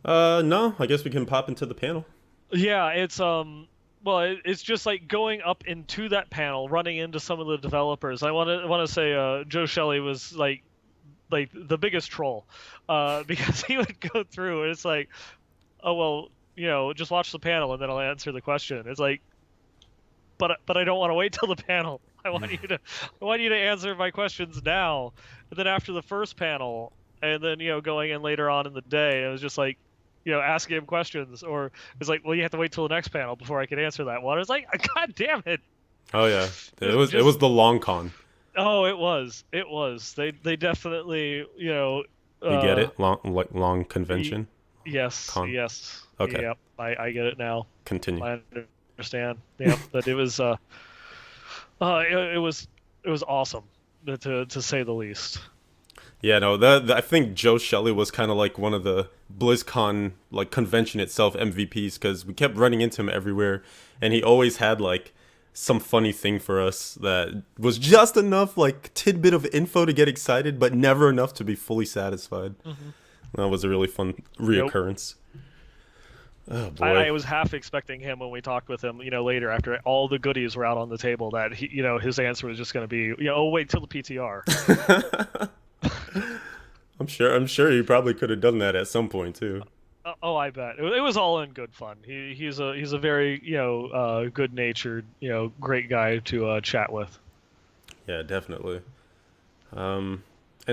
No, I guess we can pop into the panel. Yeah, it's it's just like going up into that panel, running into some of the developers. I want to say Joe Shelley was like the biggest troll, because he would go through and it's like, oh well, just watch the panel and then I'll answer the question. It's like, but I don't want to wait till the panel. I want you to answer my questions now. And then after the first panel, and then going in later on in the day, it was just like, asking him questions, or it's like, well, you have to wait till the next panel before I can answer that one. It's like, God damn it. Oh yeah, it was the long con. Oh, it was. They definitely, You get it? Long convention? Yes. Con? Yes. Okay. Yep. I get it now. Continue. I understand. Yep. But it was it was awesome, to say the least. Yeah, no, I think Joe Shelley was kind of like one of the BlizzCon like convention itself MVPs, because we kept running into him everywhere, and he always had like some funny thing for us that was just enough like tidbit of info to get excited, but never enough to be fully satisfied. That was a really fun reoccurrence. Oh boy. I was half expecting him when we talked with him, later after all the goodies were out on the table, that he, his answer was just going to be, oh, wait till the PTR. I'm sure he probably could have done that at some point too. Oh, I bet it was all in good fun. He's a very good-natured, great guy to chat with. Yeah, definitely. And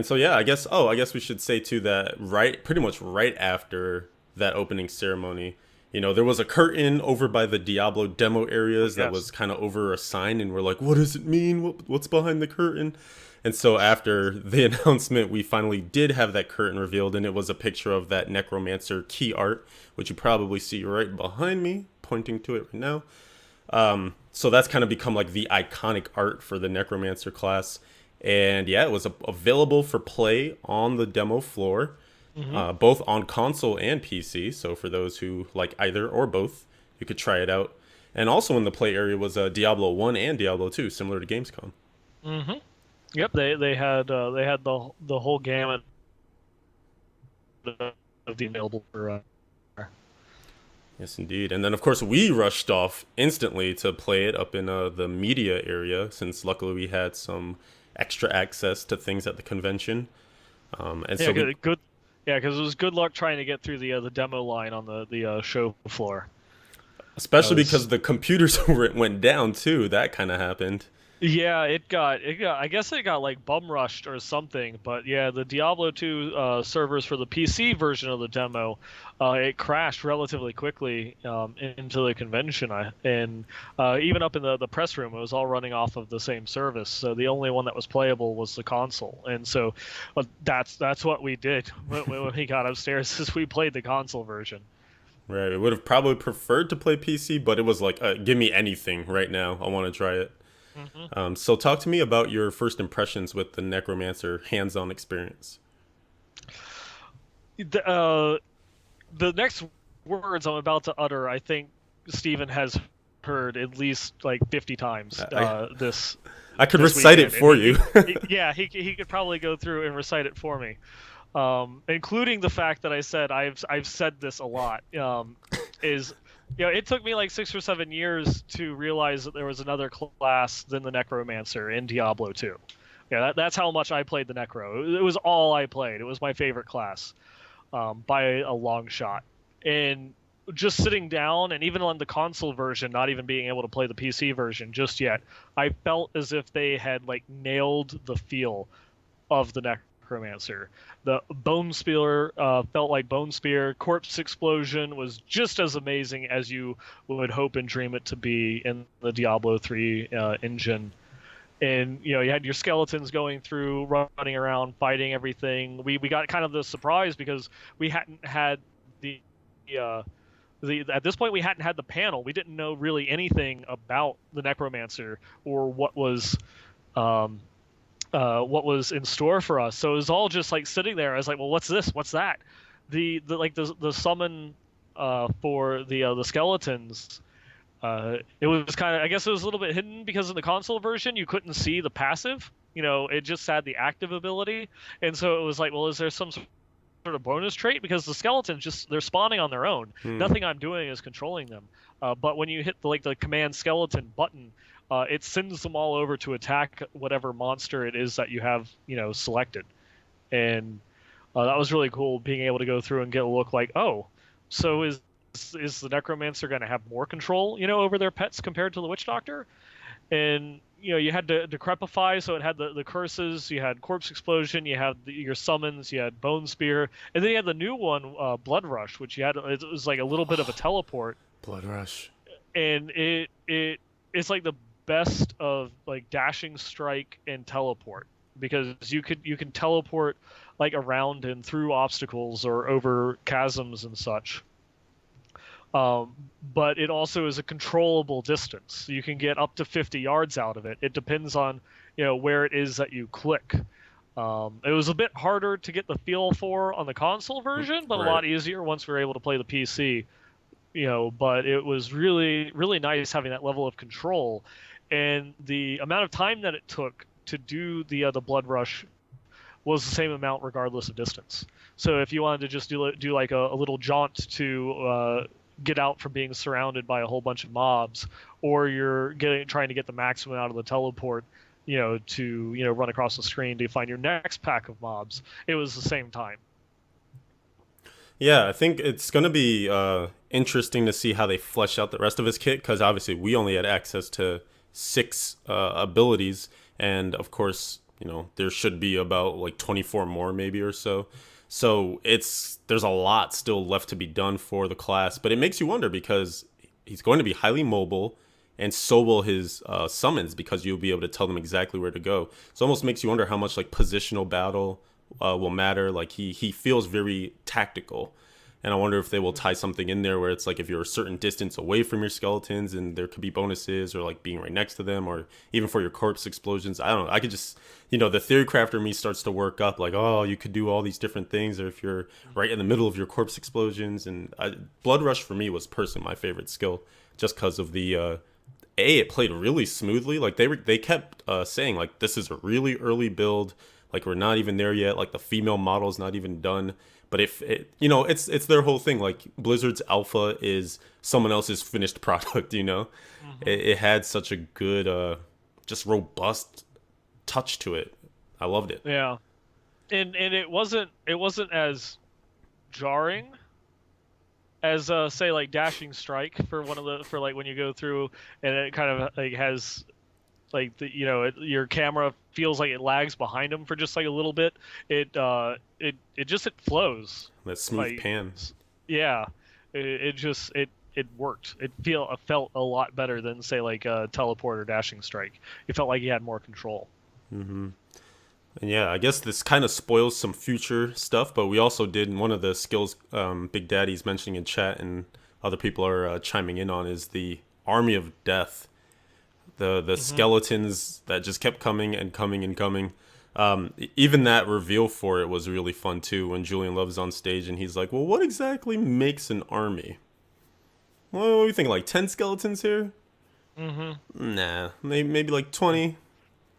so yeah, I guess we should say too that pretty much right after that opening ceremony, there was a curtain over by the Diablo demo areas that was kind of over a sign, and we're like, what does it mean? What's behind the curtain? And so after the announcement, we finally did have that curtain revealed, and it was a picture of that Necromancer key art, which you probably see right behind me, pointing to it right now. So that's kind of become like the iconic art for the Necromancer class. And yeah, it was available for play on the demo floor, both on console and PC. So for those who like either or both, you could try it out. And also in the play area was Diablo 1 and Diablo 2, similar to Gamescom. Yep, they had the whole gamut of the available for. Yes, indeed. And then, of course, we rushed off instantly to play it up in the media area, since luckily we had some extra access to things at the convention. And so good. Yeah, because it was good luck trying to get through the demo line on the show floor. Especially because the computers went down too. That kind of happened. Yeah, it got. I guess it got like bum rushed or something. But yeah, the Diablo 2 servers for the PC version of the demo, it crashed relatively quickly into the convention. And even up in the press room, it was all running off of the same service. So the only one that was playable was the console. And so that's what we did when we got upstairs, is we played the console version. Right. We would have probably preferred to play PC, but it was like, give me anything right now. I want to try it. So talk to me about your first impressions with the Necromancer hands-on experience. The next words I'm about to utter, I think Steven has heard at least like 50 times. I could recite it for you. Yeah, he could probably go through and recite it for me. including the fact that I said I've said this a lot. Is it took me like 6 or 7 years to realize that there was another class than the Necromancer in Diablo 2. Yeah, that's how much I played the Necro. It was all I played. It was my favorite class, by a long shot. And just sitting down, and even on the console version, not even being able to play the PC version just yet, I felt as if they had like nailed the feel of the Necromancer. The Bone Spear felt like Bone Spear. Corpse Explosion was just as amazing as you would hope and dream it to be in the Diablo 3 engine. And you had your skeletons going through, running around, fighting everything. We got kind of the surprise because we hadn't had the uh, at this point we hadn't had the panel. We didn't know really anything about the Necromancer or um, what was in store for us. So it was all just like sitting there. I was like, well, what's this? What's that? The summon for the skeletons. It was kind of, I guess it was a little bit hidden because in the console version you couldn't see the passive. It just had the active ability, and so it was like, well, is there some sort of bonus trait? Because the skeletons they're spawning on their own. Nothing I'm doing is controlling them. But when you hit the command skeleton button, it sends them all over to attack whatever monster it is that you have selected, and that was really cool being able to go through and get a look like, oh, so is the necromancer going to have more control over their pets compared to the witch doctor? And you had to decrepify, so it had the curses, you had corpse explosion, you had your summons, you had bone spear, and then you had the new one, blood rush, which it was like a little bit of a teleport. Blood rush. And it's like the best of like dashing strike and teleport, because you can teleport like around and through obstacles or over chasms and such. But it also is a controllable distance. You can get up to 50 yards out of it. It depends on where it is that you click. It was a bit harder to get the feel for on the console version, but Right. a lot easier once we were able to play the PC. But it was really, really nice having that level of control, and the amount of time that it took to do the blood rush was the same amount regardless of distance. So if you wanted to just do like a little jaunt to get out from being surrounded by a whole bunch of mobs, or you're trying to get the maximum out of the teleport, to run across the screen to find your next pack of mobs, it was the same time. Yeah, I think it's going to be interesting to see how they flesh out the rest of his kit, because obviously we only had access to 6 abilities, and of course, there should be about like 24 more maybe or so. So there's a lot still left to be done for the class, but it makes you wonder because he's going to be highly mobile, and so will his summons, because you'll be able to tell them exactly where to go. So it almost makes you wonder how much like positional battle will matter. Like he feels very tactical, and I wonder if they will tie something in there where it's like if you're a certain distance away from your skeletons and there could be bonuses, or like being right next to them, or even for your corpse explosions. I don't know. I could just, the theory crafter me starts to work up like, oh, you could do all these different things, or if you're right in the middle of your corpse explosions. And Blood Rush for me was personally my favorite skill, just because of the it played really smoothly. Like they kept saying like, this is a really early build. Like we're not even there yet. Like the female model's not even done. But if it, it's their whole thing. Like Blizzard's alpha is someone else's finished product. It had such a good, just robust touch to it. I loved it. Yeah, and it wasn't as jarring as say like dashing strike for like when you go through and it kind of like has like your camera feels like it lags behind them for just like a little bit. It flows. That smooth like, pan. Yeah, it worked. It felt a lot better than say like teleport or dashing strike. It felt like you had more control. Mm-hmm. And yeah, I guess this kind of spoils some future stuff, but we also did one of the skills Big Daddy's mentioning in chat and other people are chiming in on is the Army of Death. The skeletons that just kept coming and coming and coming. Even that reveal for it was really fun too, when Julian Love's on stage and he's like, well, what exactly makes an army? Well, what do you think, like 10 skeletons here? Mm-hmm. Nah, maybe like 20.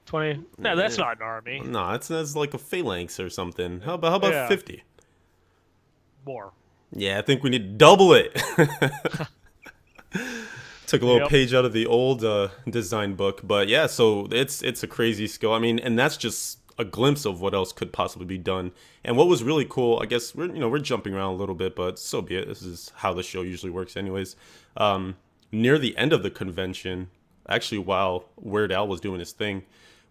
20? No, that's not an army. No, that's like a phalanx or something. How about Yeah, 50? more. Yeah, I think we need to double it. Took a little Yep. page out of the old design book, but yeah, so it's a crazy skill. I mean, and that's just a glimpse of what else could possibly be done. And what was really cool, I guess we're jumping around a little bit, but so be it. This is how the show usually works, anyways. Near the end of the convention, actually, while Weird Al was doing his thing,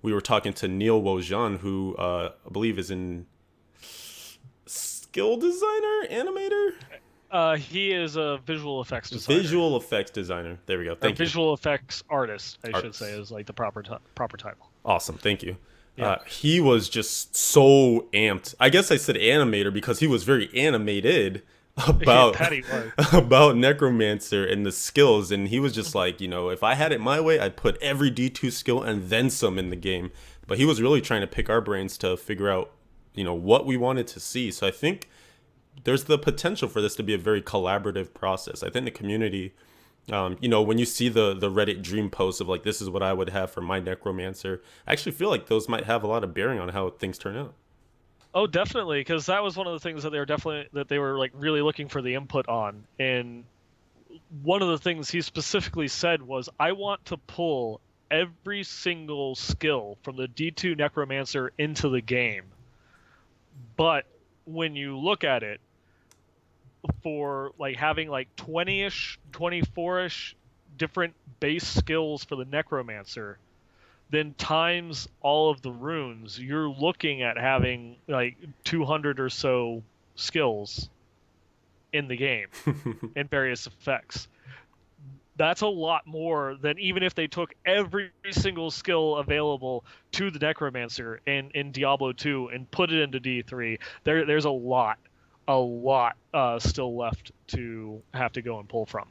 we were talking to Neil Wojan, who I believe is in skill designer, animator. He is a visual effects designer. Visual effects designer. There we go. Thank you. Visual effects artist, I should Artist. say, is like the proper title. Awesome. Thank you. Yeah. He was just so amped. I guess I said animator because he was very animated about Yeah, Patty was. about Necromancer and the skills, and he was just like, if I had it my way, I'd put every D2 skill and then some in the game. But he was really trying to pick our brains to figure out, what we wanted to see. So I think there's the potential for this to be a very collaborative process. I think the community, when you see the Reddit dream posts of like, this is what I would have for my Necromancer, I actually feel like those might have a lot of bearing on how things turn out. Oh, definitely, because that was one of the things that they were like really looking for the input on. And one of the things he specifically said was, I want to pull every single skill from the D2 Necromancer into the game. But when you look at it, for like having like 20-ish, 24-ish different base skills for the Necromancer, then times all of the runes, you're looking at having like 200 or so skills in the game and various effects. That's a lot more than even if they took every single skill available to the Necromancer in Diablo 2 and put it into D3. There's a lot still left to have to go and pull from.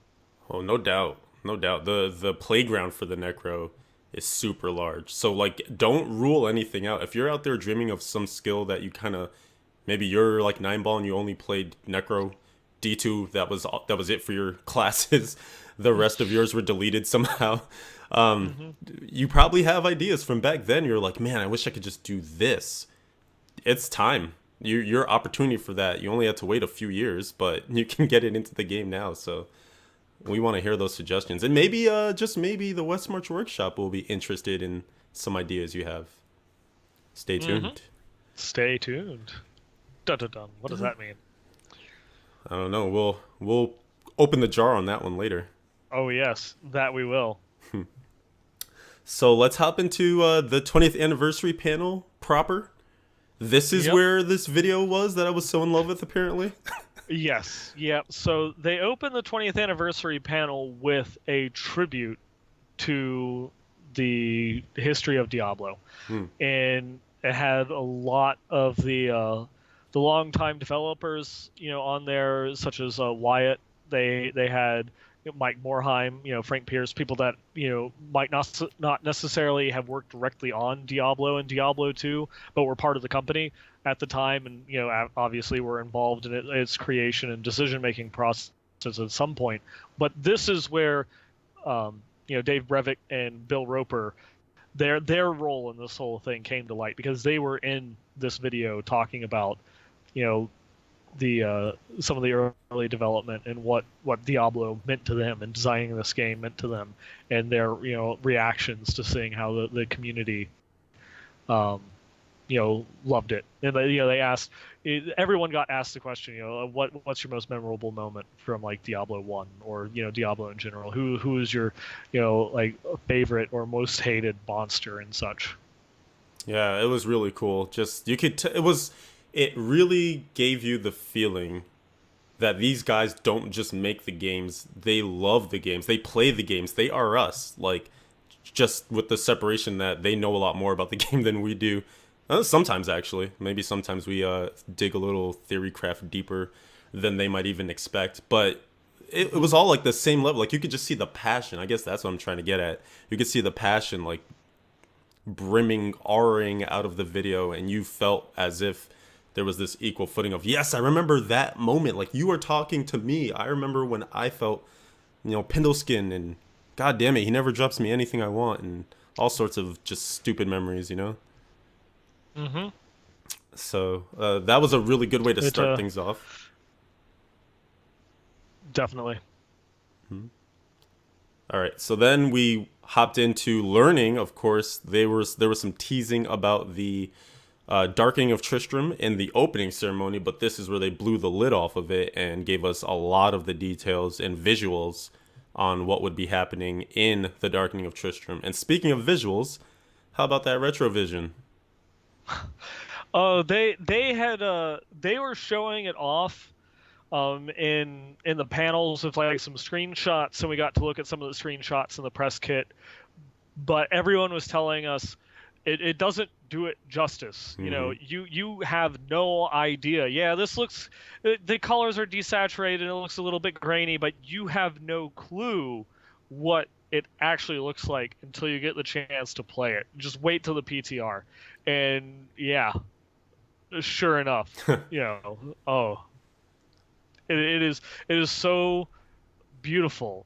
Oh, no doubt. No doubt. The playground for the Necro is super large. So like, don't rule anything out. If you're out there dreaming of some skill that you kind of, maybe you're like Neinball and you only played Necro D2, that was it for your classes. The rest of yours were deleted somehow. You probably have ideas from back then. You're like, man, I wish I could just do this. It's time. Your opportunity for that. You only have to wait a few years, but you can get it into the game now. So we want to hear those suggestions, and maybe just maybe the Westmarch workshop will be interested in some ideas you have. Stay tuned. Stay tuned. Dun dun dun. What does that mean? I don't know. We'll open the jar on that one later. Oh yes, that we will. So let's hop into the 20th anniversary panel proper. This is where this video was that I was so in love with, apparently. Yes, yep. So they opened the 20th anniversary panel with a tribute to the history of Diablo, and it had a lot of the longtime developers, on there, such as Wyatt. They had Mike Morheim, Frank Pierce, people that might not necessarily have worked directly on Diablo and Diablo 2, but were part of the company at the time, and obviously were involved in its creation and decision-making process at some point. But this is where Dave Brevik and Bill Roper, their role in this whole thing came to light, because they were in this video talking about the some of the early development and what Diablo meant to them and designing this game meant to them, and their reactions to seeing how the community loved it. And they asked, everyone got asked the question, what's your most memorable moment from like Diablo 1 or Diablo in general? Who is your like favorite or most hated monster and such? Yeah, it was really cool. Just you could it really gave you the feeling that these guys don't just make the games, they love the games, they play the games, they are us. Like, just with the separation that they know a lot more about the game than we do. Sometimes, actually. Maybe sometimes we dig a little theory craft deeper than they might even expect. But it was all like the same level. Like, you could just see the passion. I guess that's what I'm trying to get at. You could see the passion, like, brimming, auraing out of the video, and you felt as if there was this equal footing of, yes, I remember that moment. Like, you were talking to me. I remember when I felt, Pindleskin, and God damn it, he never drops me anything I want, and all sorts of just stupid memories, you know. Mm-hmm. So that was a really good way to It start things off. definitely. All right, so then we hopped into learning. Of course, there was some teasing about the Darkening of Tristram in the opening ceremony, but this is where they blew the lid off of it and gave us a lot of the details and visuals on what would be happening in the Darkening of Tristram. And speaking of visuals, how about that retrovision? Oh, they were showing it off in the panels with like some screenshots, and we got to look at some of the screenshots in the press kit. But everyone was telling us it doesn't do it justice. You know, Hmm. you have no idea. Yeah, this looks the colors are desaturated and it looks a little bit grainy, but you have no clue what it actually looks like until you get the chance to play it. Just wait till the PTR. And yeah, sure enough, you know, oh, it is so beautiful.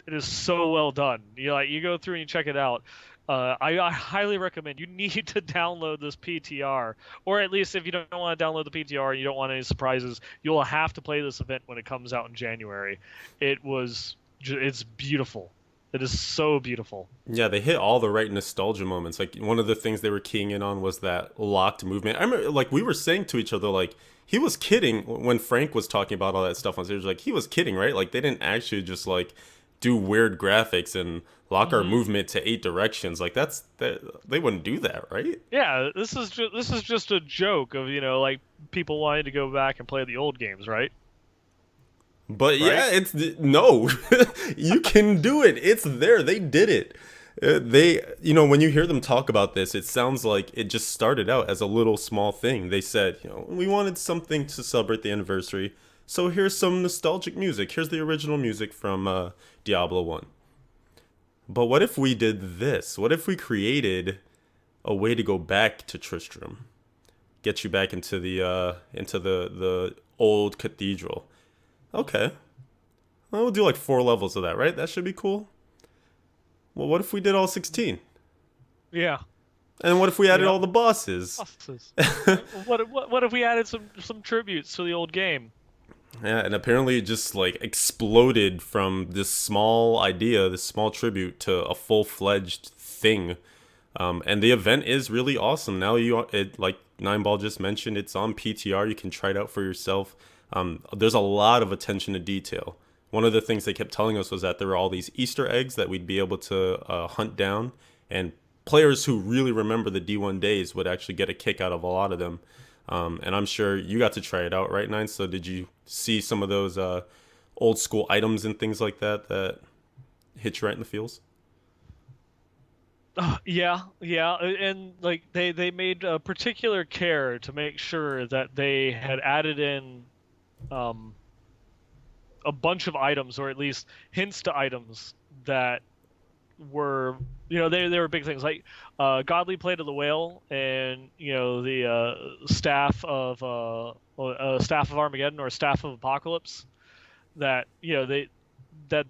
It is so well done. You go through and you check it out. I highly recommend you need to download this PTR, or at least if you don't want to download the PTR and you don't want any surprises, you'll have to play this event when it comes out in January. It's beautiful. It is so beautiful. Yeah, they hit all the right nostalgia moments. Like one of the things they were keying in on was that locked movement. I remember, like we were saying to each other, like he was kidding when Frank was talking about all that stuff on stage. Like he was kidding, right? Like they didn't actually just like do weird graphics and lock our Hmm. movement to 8 directions. Like they wouldn't do that, right? Yeah, this is just a joke of like people wanting to go back and play the old games, right? But Right? yeah, it's no, you can do it. It's there. They did it. When you hear them talk about this, it sounds like it just started out as a little small thing. They said, we wanted something to celebrate the anniversary, so here's some nostalgic music. Here's the original music from Diablo 1. But what if we did this? What if we created a way to go back to Tristram, get you back into the old cathedral? Okay, well, we'll do like 4 levels of that, right? That should be cool. Well, what if we did all 16? Yeah. And what if we added Yeah. all the bosses? Bosses. What if we added some tributes to the old game? Yeah, and apparently it just like exploded from this small idea, this small tribute to a full-fledged thing. And the event is really awesome. Now like Nineball just mentioned, it's on PTR. You can try it out for yourself. There's a lot of attention to detail. One of the things they kept telling us was that there were all these Easter eggs that we'd be able to hunt down, and players who really remember the D1 days would actually get a kick out of a lot of them. And I'm sure you got to try it out, right, Nine? So did you see some of those old school items and things like that hit you right in the feels? Yeah, yeah, and like they made a particular care to make sure that they had added in um, a bunch of items, or at least hints to items that were they were big things like godly plate of the whale, and the staff of Armageddon, or staff of Apocalypse, that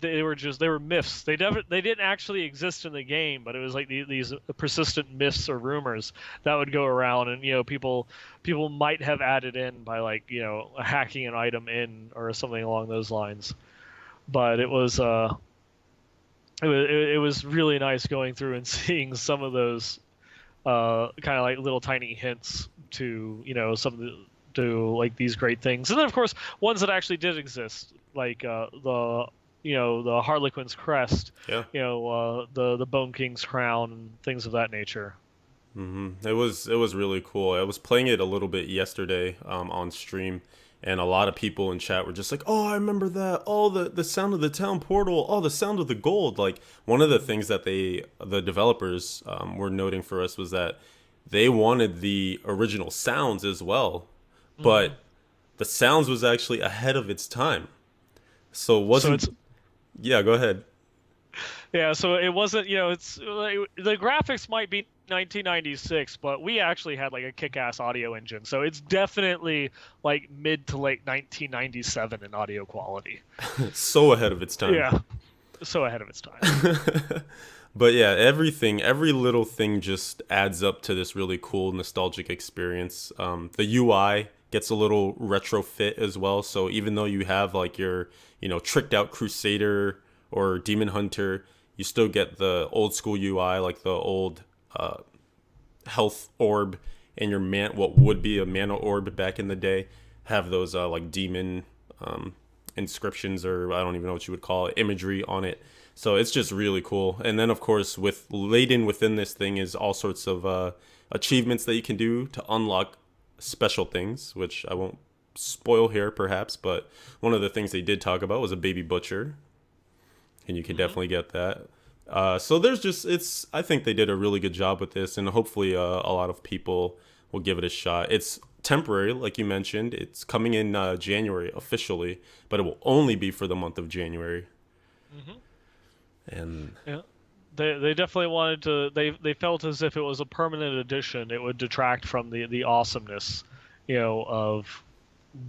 they were myths. They didn't actually exist in the game, but it was like these persistent myths or rumors that would go around, and people might have added in by like hacking an item in or something along those lines. But it was really nice going through and seeing some of those kind of like little tiny hints to some of to like these great things, and then of course ones that actually did exist, like the Harlequin's crest, Yeah. the Bone King's crown, and things of that nature. It was really cool. I was playing it a little bit yesterday on stream, and a lot of people in chat were just like, "Oh, I remember that. Oh, the sound of the town portal. Oh, the sound of the gold." Like one of the things that the developers were noting for us was that they wanted the original sounds as well, Hmm. but the sounds was actually ahead of its time. So it So wasn't. it's Yeah, go ahead. Yeah, so it wasn't, it's like, the graphics might be 1996, but we actually had like a kick-ass audio engine. So it's definitely like mid to late 1997 in audio quality. So ahead of its time. Yeah, so ahead of its time. But yeah, every little thing just adds up to this really cool nostalgic experience. The UI gets a little retrofit as well. So even though you have like your, tricked out Crusader or Demon Hunter, you still get the old school UI, like the old health orb and your what would be a mana orb back in the day. Have those like demon inscriptions, or I don't even know what you would call it, imagery on it. So it's just really cool. And then of course, with laden within this thing is all sorts of achievements that you can do to unlock special things, which I won't spoil here perhaps, but one of the things they did talk about was a baby butcher, and you can definitely get that. So there's I think they did a really good job with this, and hopefully a lot of people will give it a shot. It's temporary, like you mentioned. It's coming in January officially, but it will only be for the month of January. And Yeah. They definitely wanted to. They felt as if it was a permanent addition, it would detract from the awesomeness, of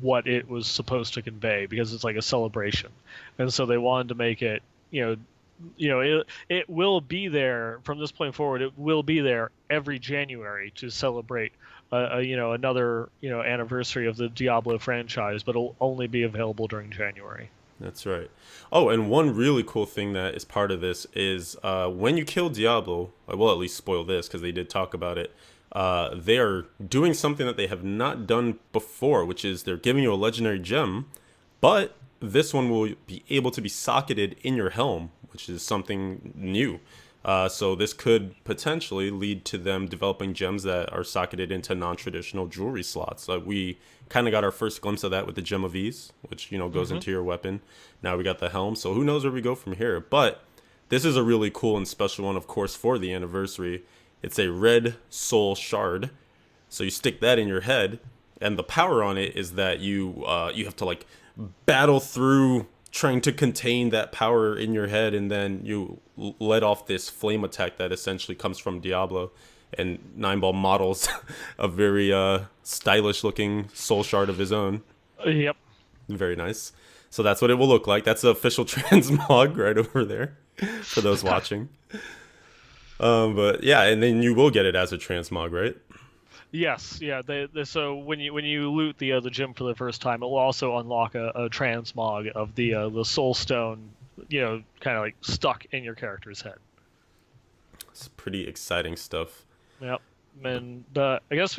what it was supposed to convey, because it's like a celebration, and so they wanted to make it, it will be there from this point forward. It will be there every January to celebrate, another anniversary of the Diablo franchise, but it'll only be available during January. that's right. Oh, and one really cool thing that is part of this is when you kill Diablo, I will at least spoil this because they did talk about it. They are doing something that they have not done before, which is they're giving you a legendary gem, but this one will be able to be socketed in your helm, which is something new. So this could potentially lead to them developing gems that are socketed into non-traditional jewelry slots. We kind of got our first glimpse of that with the Gem of Ease, which goes into your weapon. Now we got the helm, so who knows where we go from here. But this is a really cool and special one, of course, for the anniversary. It's a red soul shard, so you stick that in your head, and the power on it is that you have to like battle through trying to contain that power in your head, and then you let off this flame attack that essentially comes from Diablo. And Neinball models a very stylish looking soul shard of his own. Yep. Very nice. So that's what it will look like. That's the official transmog right over there for those watching. But yeah, and then you will get it as a transmog, right? Yes, yeah. So when you loot the gym for the first time, it will also unlock a transmog of the soul stone, kind of like stuck in your character's head. It's pretty exciting stuff. Yep. And I guess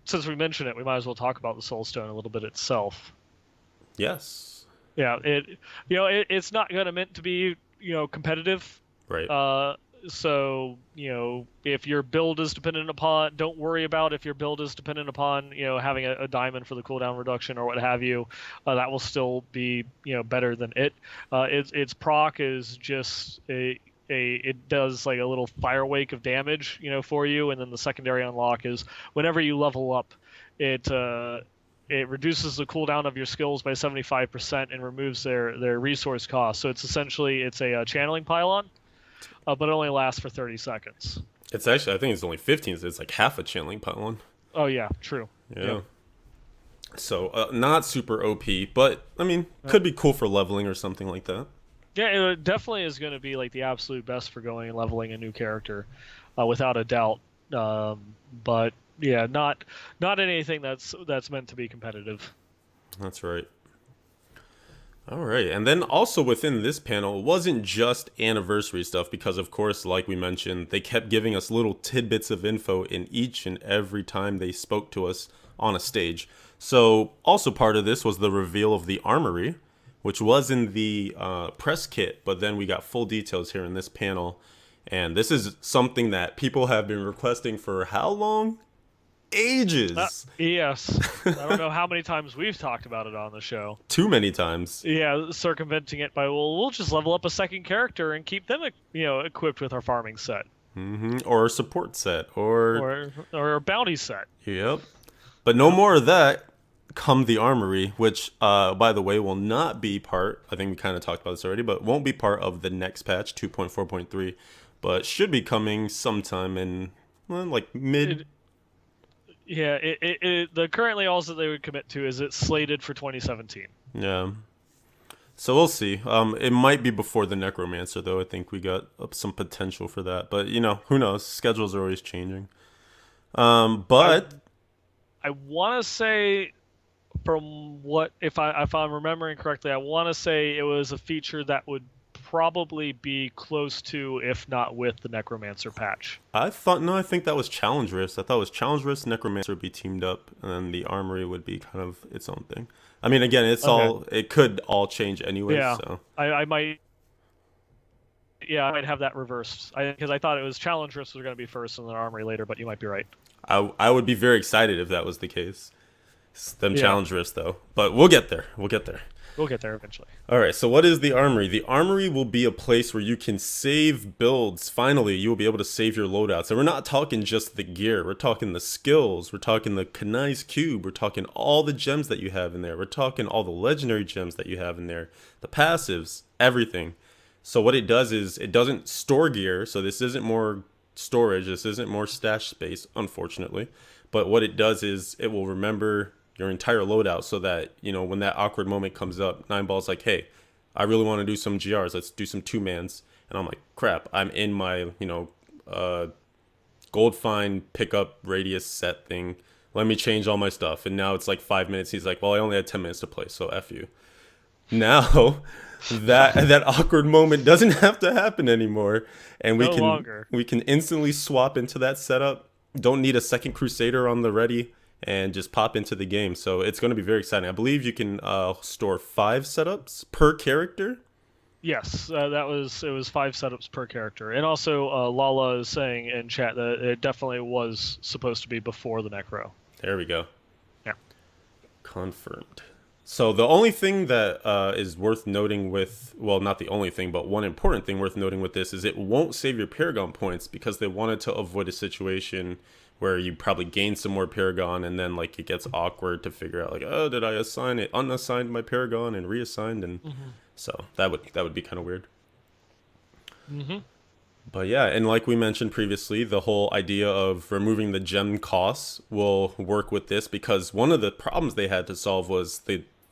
since we mentioned it, we might as well talk about the soul stone a little bit itself. Yes. Yeah. It's not gonna meant to be competitive. Right. So if your build is dependent upon, don't worry about if your build is dependent upon having a diamond for the cooldown reduction or what have you. That will still be better than it. Its proc is just it does like a little fire wake of damage for you, and then the secondary unlock is whenever you level up, it reduces the cooldown of your skills by 75% and removes their resource cost. So it's a channeling pylon. But it only lasts for 30 seconds. It's actually, I think it's only 15, so it's like half a channeling pylon. Oh, yeah, true. Yeah. So, not super OP, but, I mean, could be cool for leveling or something like that. Yeah, it definitely is going to be like the absolute best for going and leveling a new character, without a doubt. But, yeah, not anything that's meant to be competitive. That's right. All right, and then also within this panel, it wasn't just anniversary stuff because, of course, like we mentioned, they kept giving us little tidbits of info in each and every time they spoke to us on a stage. So also part of this was the reveal of the armory, which was in the press kit, but then we got full details here in this panel. And this is something that people have been requesting for how long? Ages. Yes. I don't know how many times we've talked about it on the show. Too many times. Yeah, circumventing it by, we'll just level up a second character and keep them, equipped with our farming set. Or a support set, or a bounty set. Yep. But no more of that. Come the armory, which, by the way, will not be part. I think we kind of talked about this already, but won't be part of the next patch, 2.4.3, but should be coming sometime in like mid. Yeah, the currently all that they would commit to is it's slated for 2017. Yeah. So we'll see. It might be before the Necromancer, though. I think we got some potential for that. But who knows? Schedules are always changing. I But I want to say from what if I'm remembering correctly, I want to say it was a feature that would probably be close to, if not with, the Necromancer patch. I thought no, I think that was Challenge Risk. I thought it was Challenge Risk, Necromancer would be teamed up, and then the Armory would be kind of its own thing. I mean, again, Okay. it could all change anyways. Yeah, So I might. Yeah, I might have that reversed. Because I thought it was Challenge Risks was going to be first and then Armory later, but you might be right. I would be very excited if that was the case. It's them Yeah, Challenge Risk though, but we'll get there. We'll get there. we'll get there eventually. All right, so what is the Armory? The Armory will be a place where you can save builds. Finally, you will be able to save your loadouts. And we're not talking just the gear. We're talking the skills. We're talking the Kanai's Cube. We're talking all the gems that you have in there. We're talking all the legendary gems that you have in there. The passives, everything. So what it does is it doesn't store gear. So this isn't more storage. This isn't more stash space, unfortunately. But what it does is it will remember your entire loadout so that, when that awkward moment comes up, Neinball's like, hey, I really want to do some GRs. Let's do some two-mans. And I'm like, crap, I'm in my, gold find pickup radius set thing. Let me change all my stuff. And now it's like 5 minutes. He's like, well, I only had 10 minutes to play, so F you. Now that awkward moment doesn't have to happen anymore. And No longer. we can instantly swap into that setup. Don't need a second Crusader on the ready and just pop into the game. So it's going to be very exciting. I believe you can store 5 setups per character. Yes, it was 5 setups per character, and also Lala is saying in chat that it definitely was supposed to be before the Necro. There we go. Yeah. Confirmed. So the only thing that is worth noting with, well, not the only thing, but one important thing worth noting with this is it won't save your Paragon points because they wanted to avoid a situation where you probably gain some more Paragon and then like it gets awkward to figure out like, oh, did I assign it, unassigned my Paragon and reassigned, and so that would be kind of weird. Mm-hmm. But yeah, and like we mentioned previously, the whole idea of removing the gem costs will work with this because one of the problems they had to solve was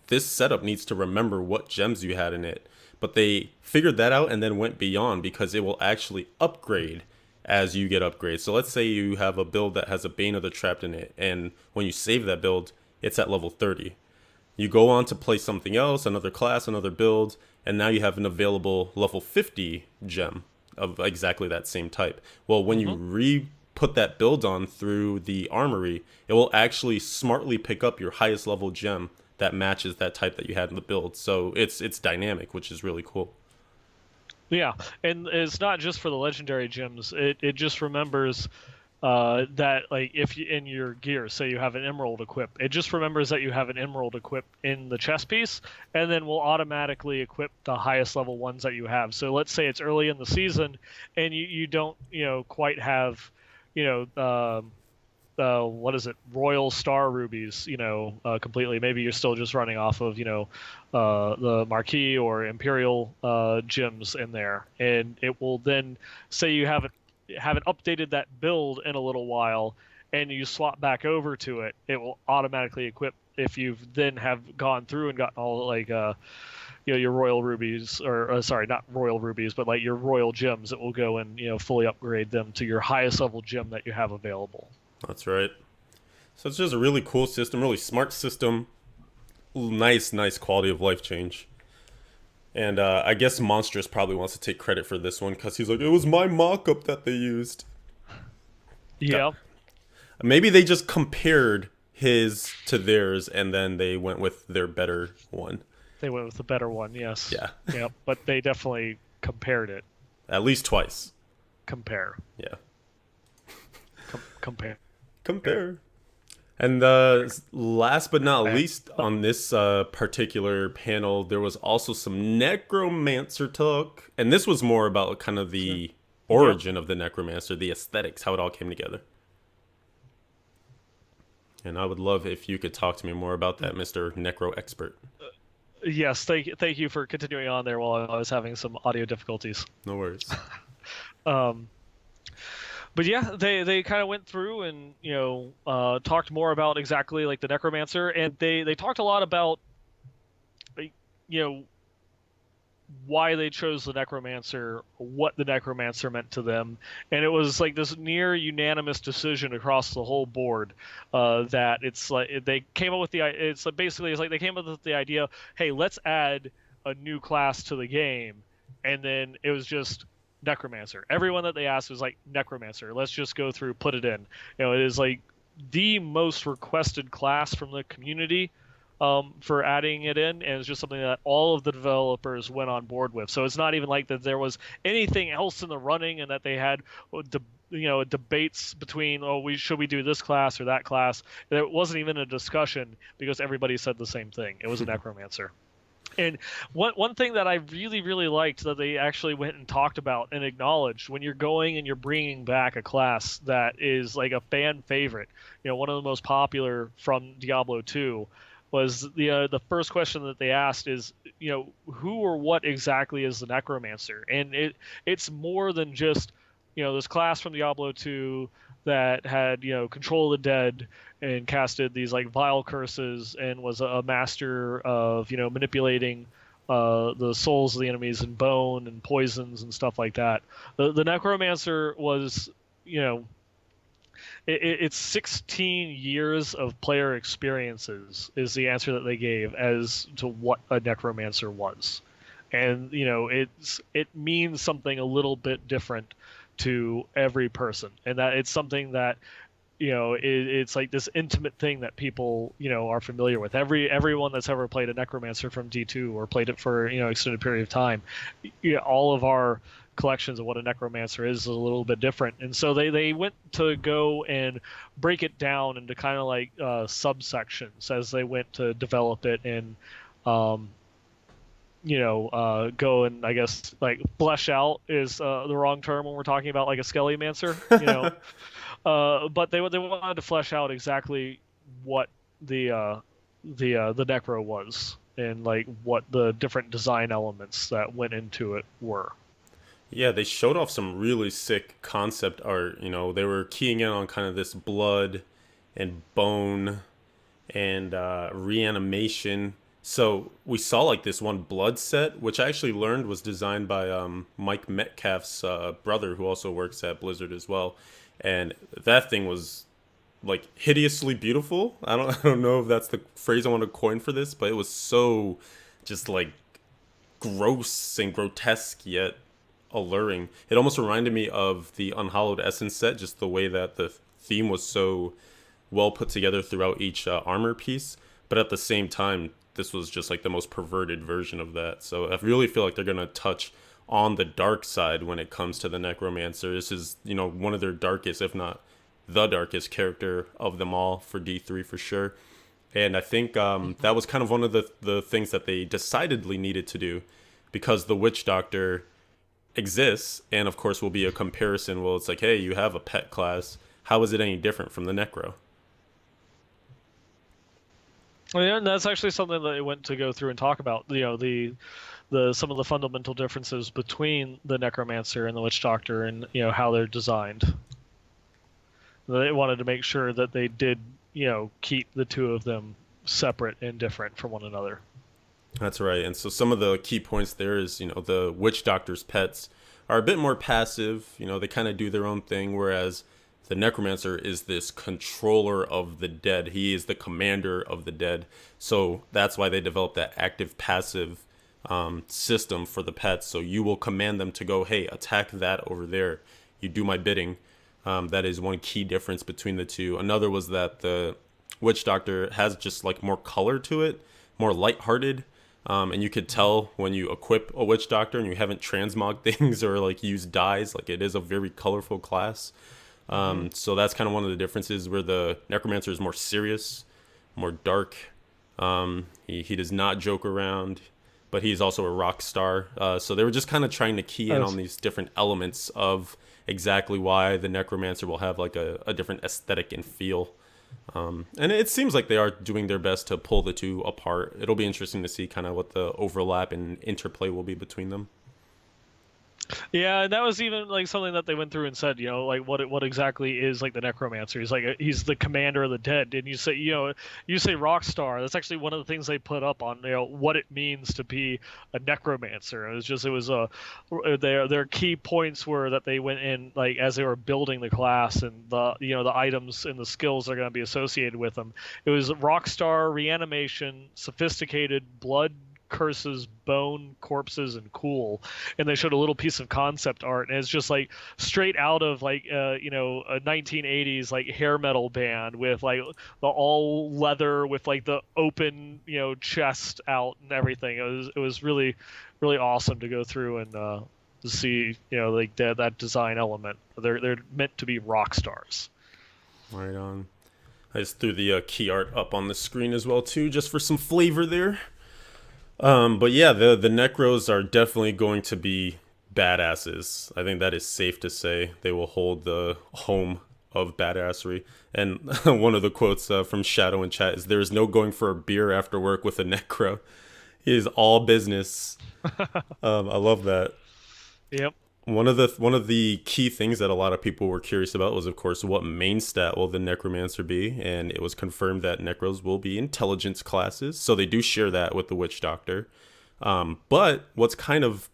this setup needs to remember what gems you had in it. But they figured that out and then went beyond because it will actually upgrade as you get upgrades. So let's say you have a build that has a Bane of the Trapped in it, and when you save that build, it's at level 30. You go on to play something else, another class, another build, and now you have an available level 50 gem of exactly that same type. Well, when you re-put that build on through the armory, it will actually smartly pick up your highest level gem that matches that type that you had in the build. So it's dynamic, which is really cool. Yeah, and it's not just for the legendary gems. It just remembers that like if you in your gear, say you have an emerald equip, it just remembers that you have an emerald equip in the chest piece, and then will automatically equip the highest level ones that you have. So let's say it's early in the season, and you don't quite have what is it, Royal Star rubies, completely. Maybe you're still just running off of, the Marquis or Imperial gems in there, and it will then say you haven't updated that build in a little while, and you swap back over to it. It will automatically equip if you've then have gone through and gotten all like your royal rubies, or sorry, not royal rubies, but like your royal gems. It will go and fully upgrade them to your highest level gem that you have available. That's right. So it's just a really cool system, really smart system. Nice quality of life change. And I guess Monstrous probably wants to take credit for this one because he's like, it was my mock-up that they used. Yeah. Maybe they just compared his to theirs and then they went with their better one. They went with the better one, yes. Yeah. Yeah, but they definitely compared it. At least twice. Compare. Yeah. Compare. Compare. And last but not least on this particular panel, there was also some Necromancer talk. And this was more about kind of the origin of the Necromancer, the aesthetics, how it all came together. And I would love if you could talk to me more about that, Mr. Necro Expert. Yes, thank you for continuing on there while I was having some audio difficulties. No worries. But yeah, they kind of went through and talked more about exactly like the Necromancer, and they talked a lot about why they chose the necromancer, what the necromancer meant to them, and it was like this near unanimous decision across the whole board, that it's like they came up with it's like basically it's like they came up with the idea, hey, let's add a new class to the game, and then it was just necromancer. Everyone that they asked was like necromancer. Let's just go through, put it in. It is like the most requested class from the community, for adding it in, and it's just something that all of the developers went on board with. So it's not even like that there was anything else in the running, and that they had, debates between, oh, should we do this class or that class. There wasn't even a discussion because everybody said the same thing. It was a necromancer. And one thing that I really, really liked that they actually went and talked about and acknowledged, when you're going and you're bringing back a class that is like a fan favorite, one of the most popular from Diablo 2, was the first question that they asked is, who or what exactly is the necromancer? And it's more than just, this class from Diablo 2 that had, control of the dead and casted these like vile curses and was a master of, manipulating the souls of the enemies and bone and poisons and stuff like that. The necromancer was, it's 16 years of player experiences is the answer that they gave as to what a necromancer was. And it means something a little bit different to every person, and that it's something that it's like this intimate thing that people are familiar with. Everyone that's ever played a necromancer from D2 or played it for extended period of time, all of our collections of what a necromancer is a little bit different. And so they went to go and break it down into kind of like subsections as they went to develop it, and go and, I guess, like, flesh out is the wrong term when we're talking about like a Skellymancer, but they wanted to flesh out exactly what the necro was, and like what the different design elements that went into it were. Yeah, they showed off some really sick concept art. They were keying in on kind of this blood and bone and reanimation. So we saw like this one blood set, which I actually learned was designed by Mike Metcalf's brother, who also works at Blizzard as well. And that thing was like hideously beautiful. I don't know if that's the phrase I want to coin for this, but it was so just like gross and grotesque yet alluring. It almost reminded me of the Unhallowed Essence set, just the way that the theme was so well put together throughout each armor piece. But at the same time, this was just like the most perverted version of that. So I really feel like they're going to touch on the dark side when it comes to the Necromancer. This is, one of their darkest, if not the darkest character of them all for D3 for sure. And I think that was kind of one of the things that they decidedly needed to do, because the Witch Doctor exists, and of course will be a comparison. Well, it's like, hey, you have a pet class. How is it any different from the Necro? Well, yeah, and that's actually something that they went to go through and talk about. The some of the fundamental differences between the Necromancer and the Witch Doctor, and how they're designed. They wanted to make sure that they did keep the two of them separate and different from one another. That's right. And so some of the key points there is, the Witch Doctor's pets are a bit more passive. They kind of do their own thing, whereas the Necromancer is this controller of the dead. He is the commander of the dead. So that's why they developed that active-passive system for the pets. So you will command them to go, hey, attack that over there. You do my bidding. That is one key difference between the two. Another was that the Witch Doctor has just like more color to it, more lighthearted. And you could tell when you equip a Witch Doctor and you haven't transmogged things or like used dyes, like it is a very colorful class. So that's kind of one of the differences, where the Necromancer is more serious, more dark. He does not joke around, but he's also a rock star. So they were just kind of trying to key in on these different elements of exactly why the Necromancer will have like a different aesthetic and feel. And it seems like they are doing their best to pull the two apart. It'll be interesting to see kind of what the overlap and interplay will be between them. Yeah, and that was even like something that they went through and said, like what exactly is like the necromancer? He's like he's the commander of the dead, and you say rock star. That's actually one of the things they put up on what it means to be a necromancer. It was their key points were that they went in like as they were building the class and the items and the skills that are going to be associated with them. It was rock star, reanimation, sophisticated, blood curses, bone, corpses, and cool. And they showed a little piece of concept art, and it's just like straight out of like a 1980s like hair metal band with like the all leather with like the open chest out and everything. It was really really awesome to go through and to see like that design element. They're meant to be rock stars. Right on. I just threw the key art up on the screen as well too, just for some flavor there. But yeah, the Necros are definitely going to be badasses. I think that is safe to say. They will hold the home of badassery. And one of the quotes from Shadow in chat is, "There is no going for a beer after work with a Necro. He is all business." I love that. Yep. One of the key things that a lot of people were curious about was, of course, what main stat will the Necromancer be, and it was confirmed that Necros will be intelligence classes, so they do share that with the Witch Doctor. But what's kind of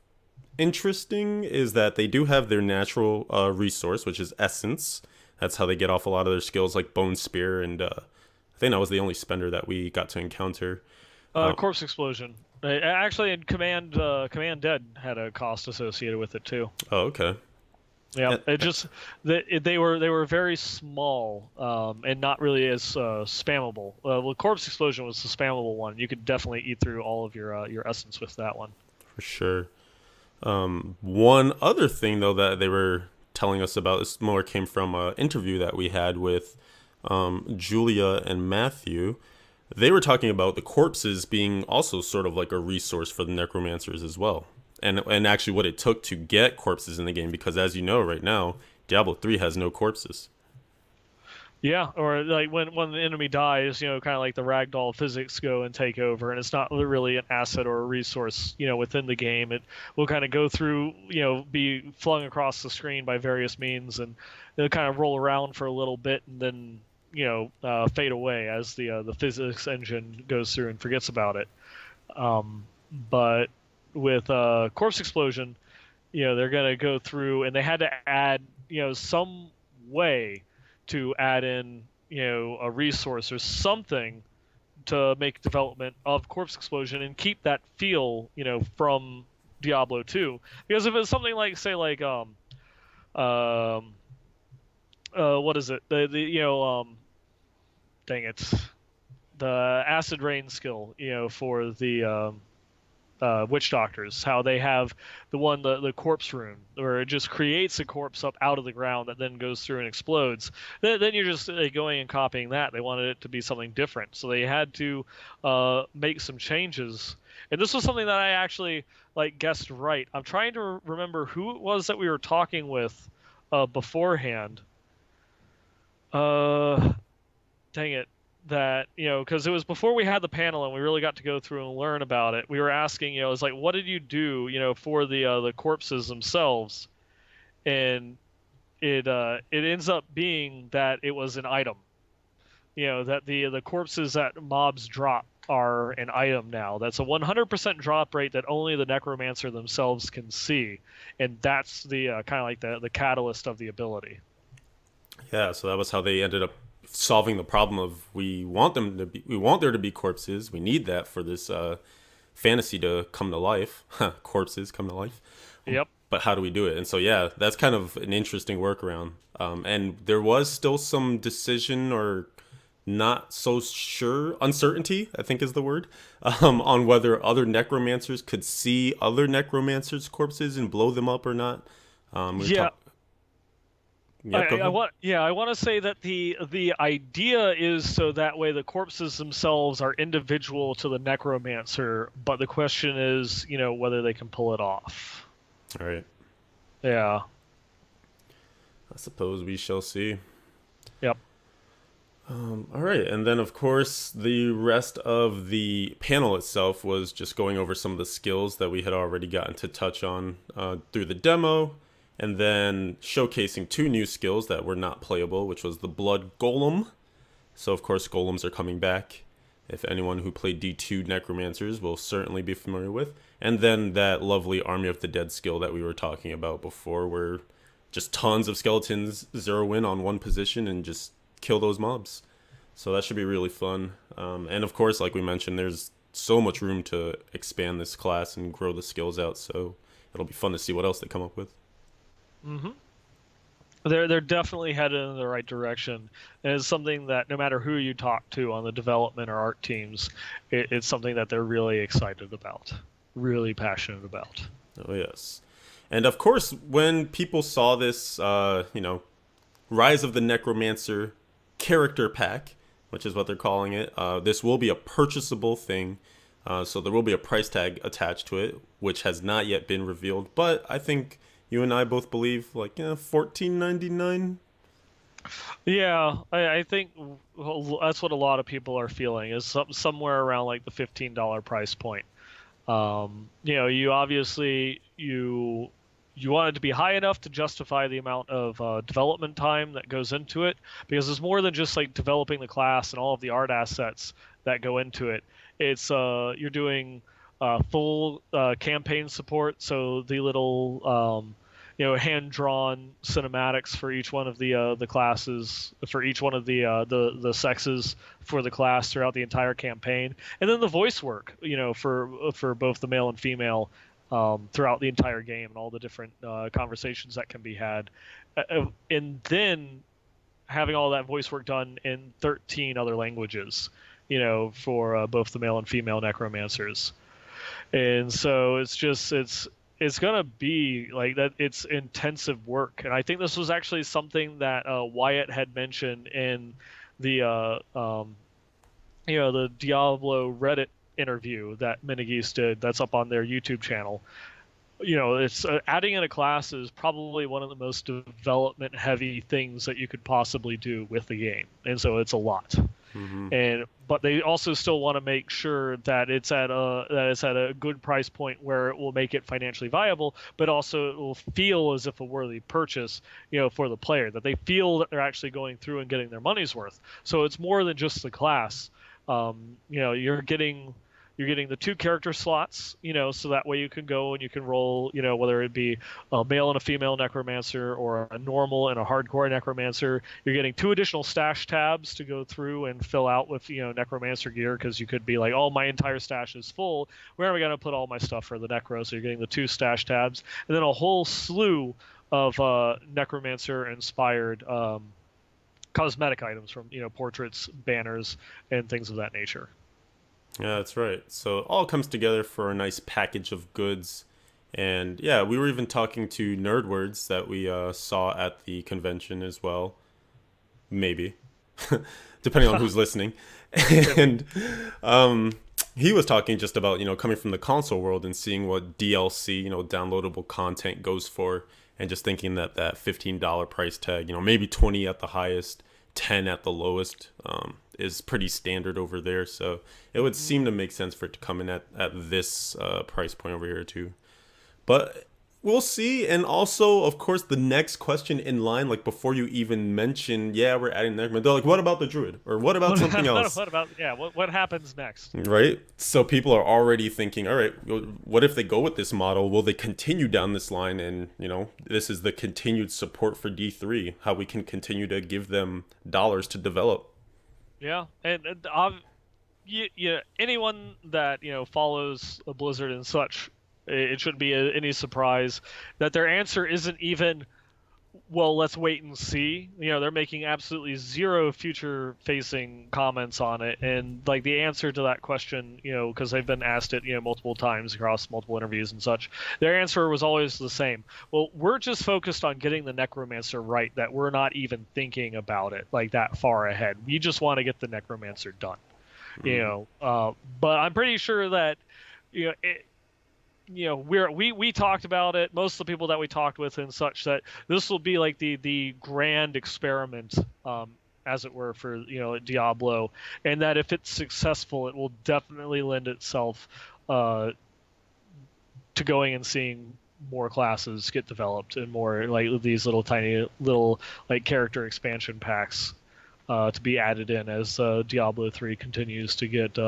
interesting is that they do have their natural resource, which is Essence. That's how they get off a lot of their skills, like Bone Spear, and I think that was the only spender that we got to encounter. Corpse explosion. Actually, in Command Dead had a cost associated with it too. Oh, okay. Yeah, Uh, it just they were very small and not really as spammable. Well, Corpse Explosion was the spammable one. You could definitely eat through all of your essence with that one. for sure. One other thing though that they were telling us about, this more came from an interview that we had with Julia and Matthew. They were talking about the corpses being also sort of like a resource for the necromancers as well, and actually what it took to get corpses in the game, because as you know right now, Diablo 3 has no corpses. Yeah, or like when the enemy dies, kind of like the ragdoll physics go and take over, and it's not really an asset or a resource, within the game. It will kind of go through, be flung across the screen by various means, and it'll kind of roll around for a little bit, and then fade away as the physics engine goes through and forgets about it. But with Corpse Explosion, they're gonna go through, and they had to add, some way to add in, a resource or something to make development of Corpse Explosion and keep that feel, from Diablo 2. Because if it's something like, say, like um what is it? Dang it, the Acid Rain skill, for the witch doctors, how they have the corpse rune, where it just creates a corpse up out of the ground that then goes through and explodes. Then you're just going and copying that. They wanted it to be something different, so they had to make some changes. And this was something that I actually like guessed right. I'm trying to remember who it was that we were talking with beforehand. Uh, Dang it, that because it was before we had the panel and we really got to go through and learn about it. We were asking, it's like, what did you do, for the corpses themselves? And it ends up being that it was an item. That the corpses that mobs drop are an item now. That's a 100% drop rate that only the necromancer themselves can see, and that's the kind of like the catalyst of the ability. Yeah, so that was how they ended up solving the problem of, we want there to be corpses. We need that for this fantasy to come to life. Corpses come to life. Yep. But how do we do it? And so yeah, that's kind of an interesting workaround. And there was still some decision, or not so sure, uncertainty, I think is the word, on whether other necromancers could see other necromancers' corpses and blow them up or not. Yeah. Yeah, go ahead. I want to say that the idea is so that way the corpses themselves are individual to the necromancer, but the question is, whether they can pull it off. All right. Yeah. I suppose we shall see. Yep. All right, and then of course the rest of the panel itself was just going over some of the skills that we had already gotten to touch on through the demo, and then showcasing two new skills that were not playable, which was the Blood Golem. So of course golems are coming back. If anyone who played D2 Necromancers will certainly be familiar with. And then that lovely Army of the Dead skill that we were talking about before, where just tons of skeletons zero in on one position and just kill those mobs. So that should be really fun. And of course, like we mentioned, there's so much room to expand this class and grow the skills out. So it'll be fun to see what else they come up with. Mm-hmm. They're definitely headed in the right direction, and it's something that no matter who you talk to on the development or art teams, it's something that they're really excited about, really passionate about. Oh yes, and of course, when people saw this, Rise of the Necromancer character pack, which is what they're calling it, this will be a purchasable thing. So there will be a price tag attached to it, which has not yet been revealed. But I think you and I both believe like $14.99. Yeah, I think that's what a lot of people are feeling is somewhere around like the $15 price point. You obviously you want it to be high enough to justify the amount of development time that goes into it, because it's more than just like developing the class and all of the art assets that go into it. It's you're doing full campaign support, so the little hand-drawn cinematics for each one of the classes, for each one of the sexes for the class throughout the entire campaign, and then the voice work, for both the male and female throughout the entire game and all the different conversations that can be had, and then having all that voice work done in 13 other languages, for both the male and female necromancers. And so it's gonna be like that. It's intensive work, and I think this was actually something that Wyatt had mentioned in the the Diablo Reddit interview that Minigeese did. That's up on their YouTube channel. It's adding in a class is probably one of the most development heavy things that you could possibly do with the game, and so it's a lot. But they also still want to make sure that it's at a good price point where it will make it financially viable, but also it will feel as if a worthy purchase, for the player, that they feel that they're actually going through and getting their money's worth. So it's more than just the class. You're getting the two character slots, so that way you can go and you can roll, whether it be a male and a female necromancer or a normal and a hardcore necromancer. You're getting two additional stash tabs to go through and fill out with, necromancer gear, because you could be like, oh, my entire stash is full. Where am I going to put all my stuff for the necro? So you're getting the two stash tabs, and then a whole slew of necromancer-inspired cosmetic items from, portraits, banners, and things of that nature. Yeah, that's right. So it all comes together for a nice package of goods. And yeah, we were even talking to Nerdwords that we saw at the convention as well. Maybe. Depending on who's listening. And he was talking just about, coming from the console world and seeing what DLC, downloadable content goes for. And just thinking that $15 price tag, maybe 20 at the highest, 10 at the lowest, is pretty standard over there. So it would seem to make sense for it to come in at this price point over here too. But we'll see. And also, of course, the next question in line, like before you even mention, yeah, we're adding Necromancer, they're like, what about the Druid? Or what about something else? What happens next? Right? So people are already thinking, all right, what if they go with this model? Will they continue down this line? And, this is the continued support for D3, how we can continue to give them dollars to develop. Yeah, and anyone that follows a Blizzard and such, it shouldn't be any surprise that their answer isn't even, well, let's wait and see. They're making absolutely zero future-facing comments on it, and like the answer to that question, because they've been asked it, multiple times across multiple interviews and such, their answer was always the same. Well, we're just focused on getting the Necromancer right, that we're not even thinking about it like that far ahead. We just want to get the Necromancer done. But I'm pretty sure that we talked about it, most of the people that we talked with and such, that this will be like the grand experiment as it were, for Diablo, and that if it's successful, it will definitely lend itself to going and seeing more classes get developed and more like these little tiny little like character expansion packs to be added in as Diablo 3 continues to get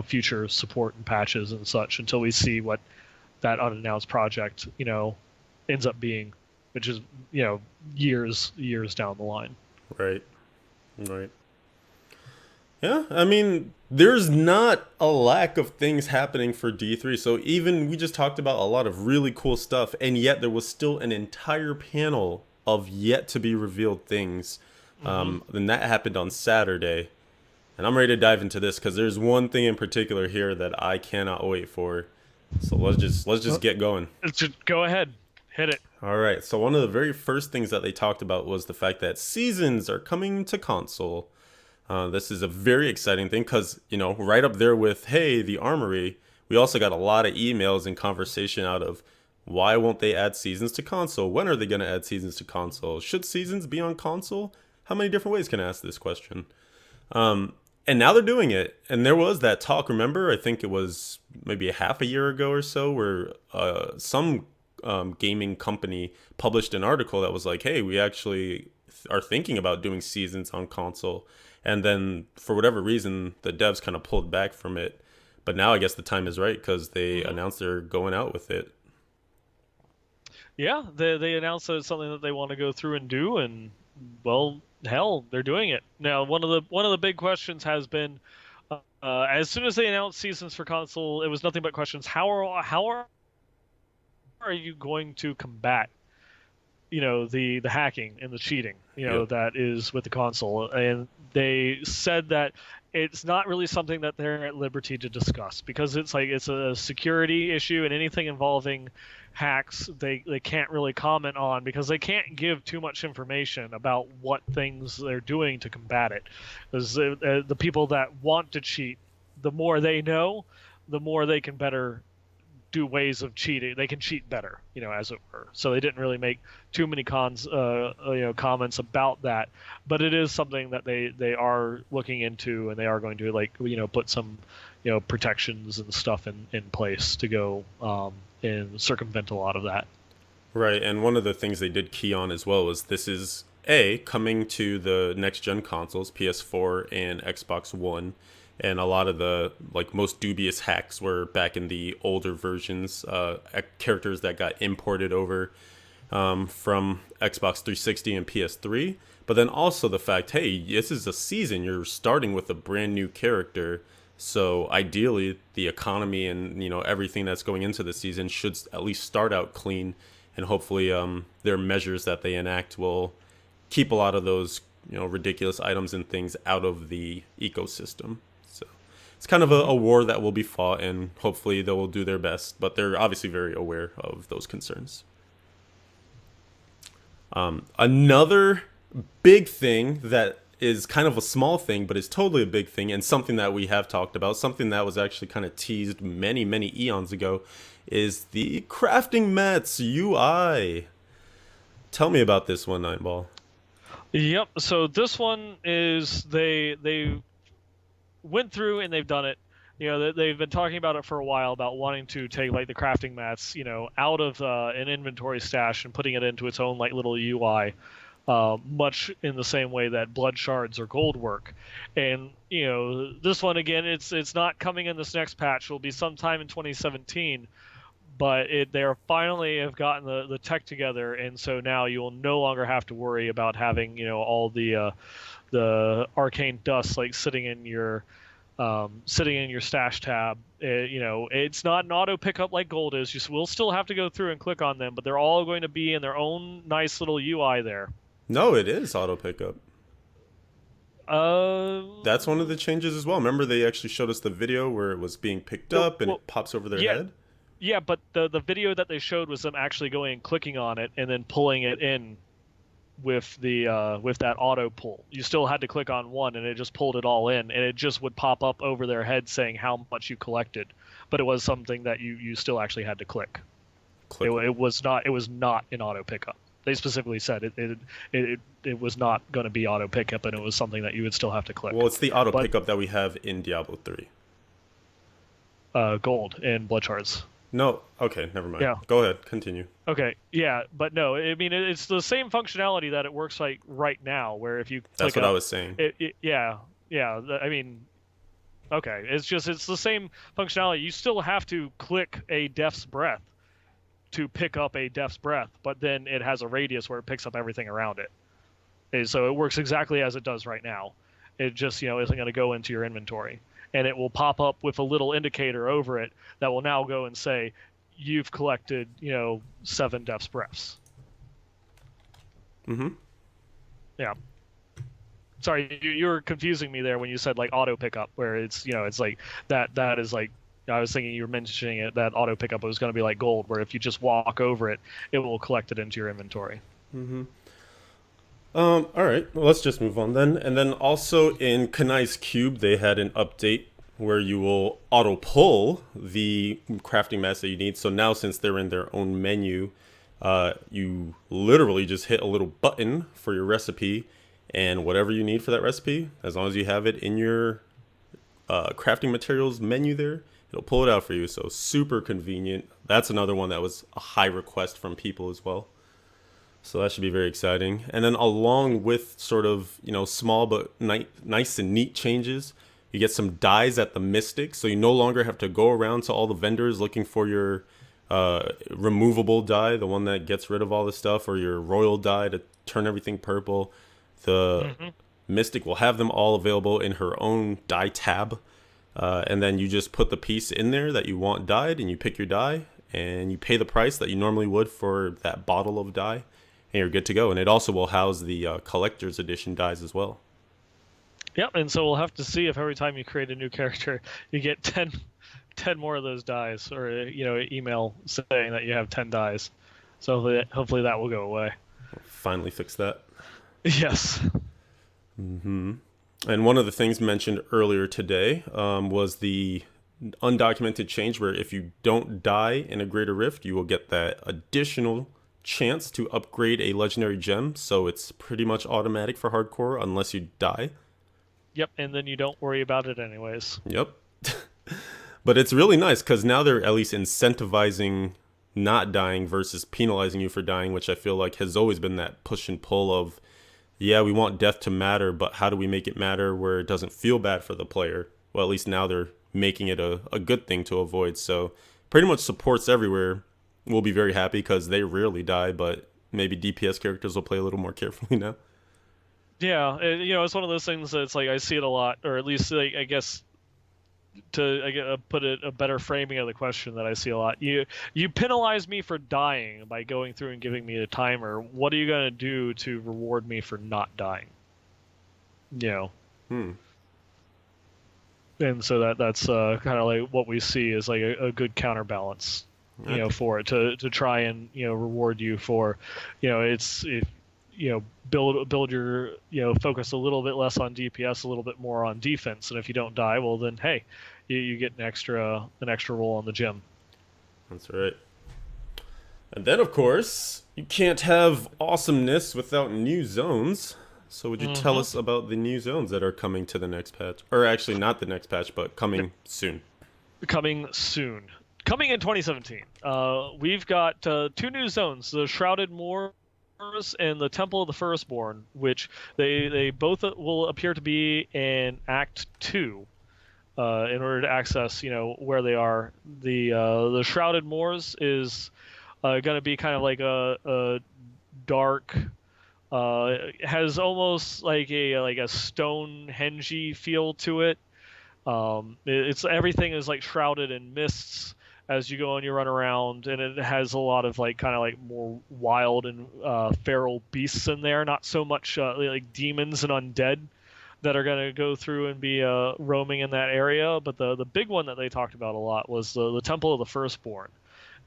future support and patches and such until we see what that unannounced project ends up being, which is years down the line. Right. Right. Yeah, I mean, there's not a lack of things happening for D3. So even we just talked about a lot of really cool stuff, and yet there was still an entire panel of yet to be revealed things. And that happened on Saturday. And I'm ready to dive into this because there's one thing in particular here that I cannot wait for. So let's just get going. Just go ahead, hit it. All right. So one of the very first things that they talked about was the fact that seasons are coming to console. This is a very exciting thing because, right up there with, hey, the Armory, we also got a lot of emails and conversation out of why won't they add seasons to console? When are they going to add seasons to console? Should seasons be on console? How many different ways can I ask this question? And now they're doing it. And there was that talk, remember? I think it was maybe a half a year ago or so where some gaming company published an article that was like, hey, we actually are thinking about doing seasons on console. And then for whatever reason, the devs kind of pulled back from it. But now I guess the time is right because they announced they're going out with it. Yeah, they announced that it's something that they want to go through and do, and well, hell, they're doing it. Now, one of the big questions has been, as soon as they announced seasons for console, it was nothing but questions. How are you going to combat the hacking and the cheating that is with the console? And they said that it's not really something that they're at liberty to discuss because it's a security issue, and anything involving hacks they can't really comment on because they can't give too much information about what things they're doing to combat it. Because the people that want to cheat, the more they know, the more they can better do ways of cheating. They can cheat better, as it were. So they didn't really make too many comments about that. But it is something that they are looking into, and they are going to put some protections and stuff in place to go and circumvent a lot of that. Right, and one of the things they did key on as well was this is coming to the next gen consoles, PS4 and Xbox One. And a lot of the most dubious hacks were back in the older versions, characters that got imported over from Xbox 360 and PS3. But then also the fact, hey, this is a season. You're starting with a brand new character. So ideally, the economy and everything that's going into the season should at least start out clean. And hopefully their measures that they enact will keep a lot of those ridiculous items and things out of the ecosystem. It's kind of a war that will be fought, and hopefully they will do their best. But they're obviously very aware of those concerns. Another big thing that is kind of a small thing, but is totally a big thing, and something that we have talked about, something that was actually kind of teased many, many eons ago, is the crafting mats UI. Tell me about this one, Neinball. Yep. So this one is they went through and they've done it. They've been talking about it for a while about wanting to take the crafting mats, out of an inventory stash and putting it into its own little UI, much in the same way that blood shards or gold work. And this one again, it's not coming in this next patch. It'll be sometime in 2017. But they finally have gotten the tech together, and so now you will no longer have to worry about having all the arcane dust sitting in your stash tab. It's not an auto pickup like gold is. You will still have to go through and click on them, but they're all going to be in their own nice little UI there. No, it is auto pickup. That's one of the changes as well. Remember, they actually showed us the video where it was being picked up and it pops over their head. Yeah, but the video that they showed was them actually going and clicking on it and then pulling it in with that auto pull. You still had to click on one, and it just pulled it all in, and it just would pop up over their head saying how much you collected. But it was something that you still actually had to click. It was not an auto pickup. They specifically said it was not going to be auto pickup, and it was something that you would still have to click. Well, it's the auto But pickup that we have in Diablo 3. gold and blood shards. No, okay, never mind. Yeah. Go ahead, continue. Okay. Yeah, but no, I mean it's the same functionality that it works like right now, where if you That's click what I a, was saying. yeah, yeah. I mean, okay, it's the same functionality. You still have to click a Death's Breath to pick up a Death's Breath, but then it has a radius where it picks up everything around it. And so it works exactly as it does right now. It just isn't going to go into your inventory, and it will pop up with a little indicator over it that will now go and say you've collected 7 Death's Breaths. Mm-hmm. Yeah. Sorry, you were confusing me there when you said like auto pickup, where it's like that is like I was thinking you were mentioning it that auto pickup was going to be like gold, where if you just walk over it, it will collect it into your inventory. Mm-hmm. All right. Well, let's just move on then. And then also in Kanai's Cube, they had an update where you will auto pull the crafting mats that you need. So now, since they're in their own menu, you literally just hit a little button for your recipe, and whatever you need for that recipe, as long as you have it in your crafting materials menu there, it'll pull it out for you. So super convenient. That's another one that was a high request from people as well. So that should be very exciting. And then along with sort of, small but nice and neat changes, you get some dyes at the Mystic. So you no longer have to go around to all the vendors looking for your removable dye, the one that gets rid of all the stuff, or your royal dye to turn everything purple. The Mystic will have them all available in her own dye tab. And then you just put the piece in there that you want dyed, and you pick your dye, and you pay the price that you normally would for that bottle of dye, and you're good to go. And it also will house the collector's edition dyes as well. Yep, and so we'll have to see if every time you create a new character, you get 10 more of those dyes, or email saying that you have 10 dyes. So hopefully that will go away. Finally fix that. Yes. Mm-hmm. And one of the things mentioned earlier today was the undocumented change where if you don't die in a Greater Rift, you will get that additional chance to upgrade a legendary gem. So it's pretty much automatic for hardcore unless you die. Yep, and then you don't worry about it anyways. Yep. But it's really nice because now they're at least incentivizing not dying versus penalizing you for dying, which I feel like has always been that push and pull of, yeah, we want death to matter, but how do we make it matter where it doesn't feel bad for the player? Well, at least now they're making it a good thing to avoid. So pretty much supports everywhere will be very happy because they rarely die, but maybe DPS characters will play a little more carefully now. Yeah, it's one of those things that's like I see it a lot, or at least like, I guess to put it a better framing of the question that I see a lot. You penalize me for dying by going through and giving me a timer. What are you going to do to reward me for not dying? And so that's kind of like what we see is like a good counterbalance, for it to try and reward you for, build your focus a little bit less on DPS, a little bit more on defense, and if you don't die, well then hey, you get an extra roll on the gym. That's right. And then of course you can't have awesomeness without new zones. So would you tell us about the new zones that are coming to the next patch? Or actually not the next patch, but coming soon. Coming soon. Coming in 2017. We've got 2 new zones, the Shrouded Moors and the Temple of the Firstborn, which they both will appear to be in Act 2 in order to access, where they are. The Shrouded Moors is going to be kind of like a dark... it has almost like a Stonehenge feel to it. It's everything is like shrouded in mists as you go and you run around, and it has a lot of like kind of like more wild and feral beasts in there. Not so much like demons and undead that are going to go through and be roaming in that area. But the big one that they talked about a lot was the Temple of the Firstborn.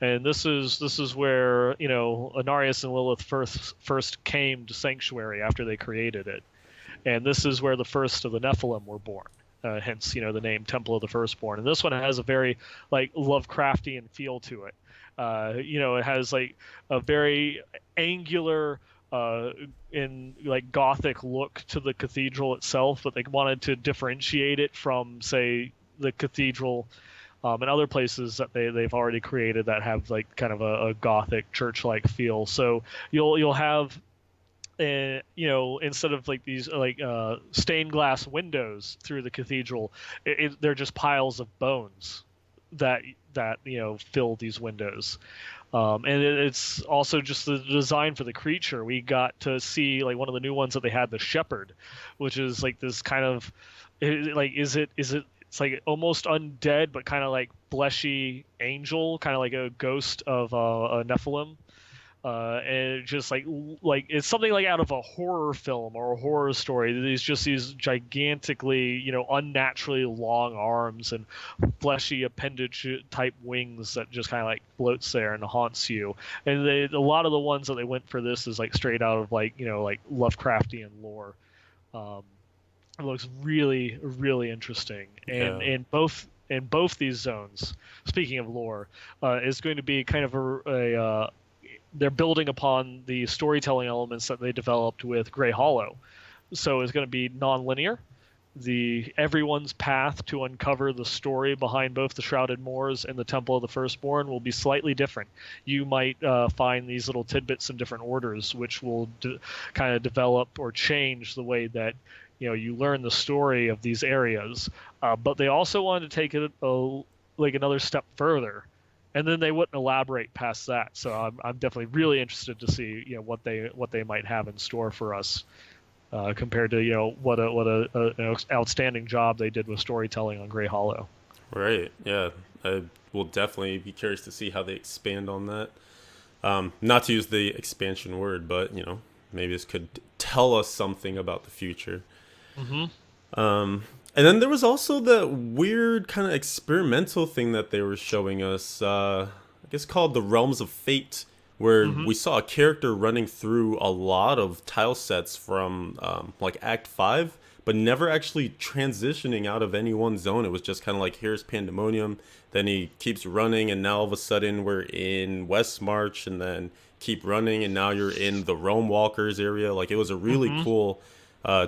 And this is where Anarius and Lilith first came to Sanctuary after they created it, and this is where the first of the Nephilim were born. Hence, the name Temple of the Firstborn. And this one has a very like Lovecraftian feel to it. It has like a very angular uh, in like Gothic look to the cathedral itself, but they wanted to differentiate it from, say, the cathedral and other places that they've already created that have like kind of a Gothic church-like feel. So you'll have instead of like these like stained glass windows through the cathedral, they're just piles of bones that fill these windows. And it's also just the design for the creature. We got to see like one of the new ones that they had, the shepherd, which is like this kind of like is it it's like almost undead but kind of like fleshy angel, kind of like a ghost of a Nephilim. And it just like it's something like out of a horror film or a horror story. There's just these gigantically, unnaturally long arms and fleshy appendage type wings that just kind of like floats there and haunts you. And a lot of the ones that they went for this is like straight out of like like Lovecraftian lore. Um, it looks really really interesting, and Yeah. in both these zones, speaking of lore, is going to be kind of a they're building upon the storytelling elements that they developed with Grey Hollow. So it's going to be non-linear. The everyone's path to uncover the story behind both the Shrouded Moors and the Temple of the Firstborn will be slightly different. You might find these little tidbits in different orders, which will kind of develop or change the way that you learn the story of these areas. But they also wanted to take it like another step further, and then they wouldn't elaborate past that. So I'm definitely really interested to see what they might have in store for us, compared to what an outstanding job they did with storytelling on Grey Hollow. Right. Yeah. I will definitely be curious to see how they expand on that. Not to use the expansion word, but maybe this could tell us something about the future. Mm-hmm. And then there was also that weird kind of experimental thing that they were showing us. I guess called the Realms of Fate, where Mm-hmm. we saw a character running through a lot of tile sets from like Act 5, but never actually transitioning out of any one zone. It was just kind of like, here's Pandemonium, then he keeps running, and now all of a sudden we're in Westmarch, and then keep running, and now you're in the Realm Walkers area. Like, it was a really Mm-hmm. cool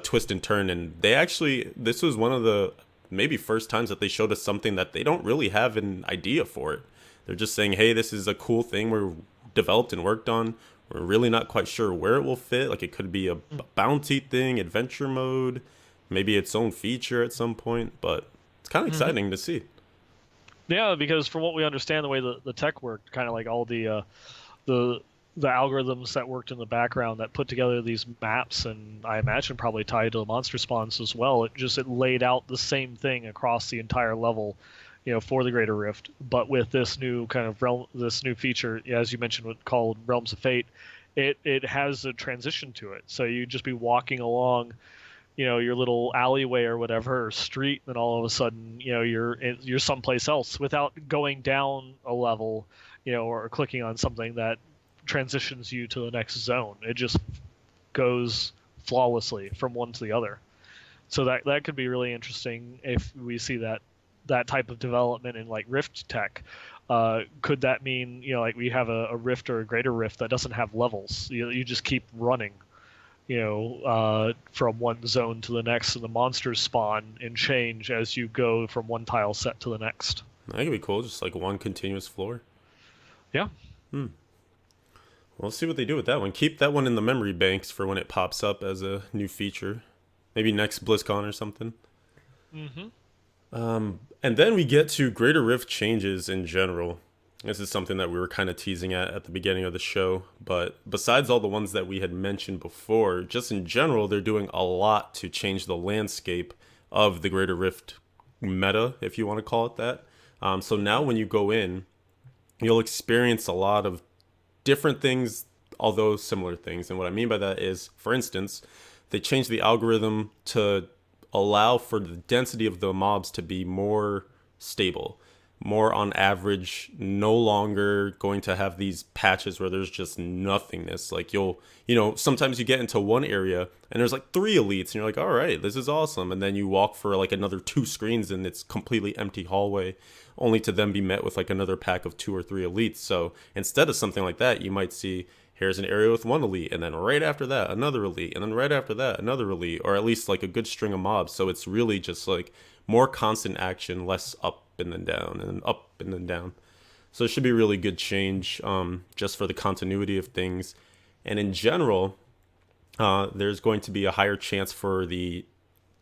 twist and turn. And they actually, this was one of the maybe first times that they showed us something that they don't really have an idea for it. They're just saying, hey, this is a cool thing we're developed and worked on. We're really not quite sure where it will fit. Like, it could be a bounty thing, adventure mode, maybe its own feature at some point, but it's kind of Mm-hmm. exciting to see. Yeah, because from what we understand, the way the tech worked, kind of like all the the algorithms that worked in the background that put together these maps, and I imagine probably tied to the monster spawns as well. It laid out the same thing across the entire level, for the Greater Rift, but with this new kind of realm, this new feature, as you mentioned, called Realms of Fate. It has a transition to it, so you just be walking along, your little alleyway or whatever, or street, and then all of a sudden, you're someplace else without going down a level, or clicking on something that transitions you to the next zone. It just goes flawlessly from one to the other. So that could be really interesting if we see that type of development in like Rift tech. Could that mean like we have a Rift or a Greater Rift that doesn't have levels? You just keep running, from one zone to the next, and the monsters spawn and change as you go from one tile set to the next. That could be cool, just like one continuous floor. Yeah. Hmm. We'll see what they do with that one. Keep that one in the memory banks for when it pops up as a new feature. Maybe next BlizzCon or something. Mm-hmm. And then we get to Greater Rift changes in general. This is something that we were kind of teasing at the beginning of the show. But besides all the ones that we had mentioned before, just in general, they're doing a lot to change the landscape of the Greater Rift meta, if you want to call it that. So now when you go in, you'll experience a lot of different things, although similar things. And what I mean by that is, for instance, they changed the algorithm to allow for the density of the mobs to be more stable, more on average, no longer going to have these patches where there's just nothingness. Like, sometimes you get into one area and there's like 3 elites and you're like, all right, this is awesome. And then you walk for like another 2 screens and it's completely empty hallway, only to then be met with like another pack of 2 or 3 elites. So instead of something like that, you might see, here's an area with one elite, and then right after that another elite, and then right after that another elite, or at least like a good string of mobs. So it's really just like more constant action, less up and then down and up and then down. So it should be a really good change, just for the continuity of things. And in general, there's going to be a higher chance for the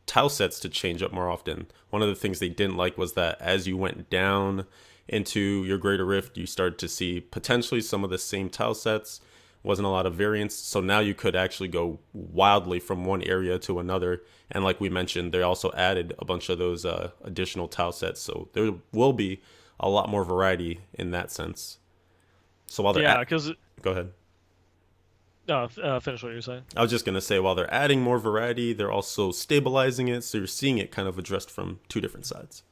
tile sets to change up more often. One of the things they didn't like was that as you went down into your greater rift, you started to see potentially some of the same tile sets. Wasn't a lot of variance, so now you could actually go wildly from one area to another. And like we mentioned, they also added a bunch of those additional tile sets, so there will be a lot more variety in that sense. So while they're because go ahead. finish what you're saying. I was just gonna say, while they're adding more variety, they're also stabilizing it, so you're seeing it kind of addressed from two different sides.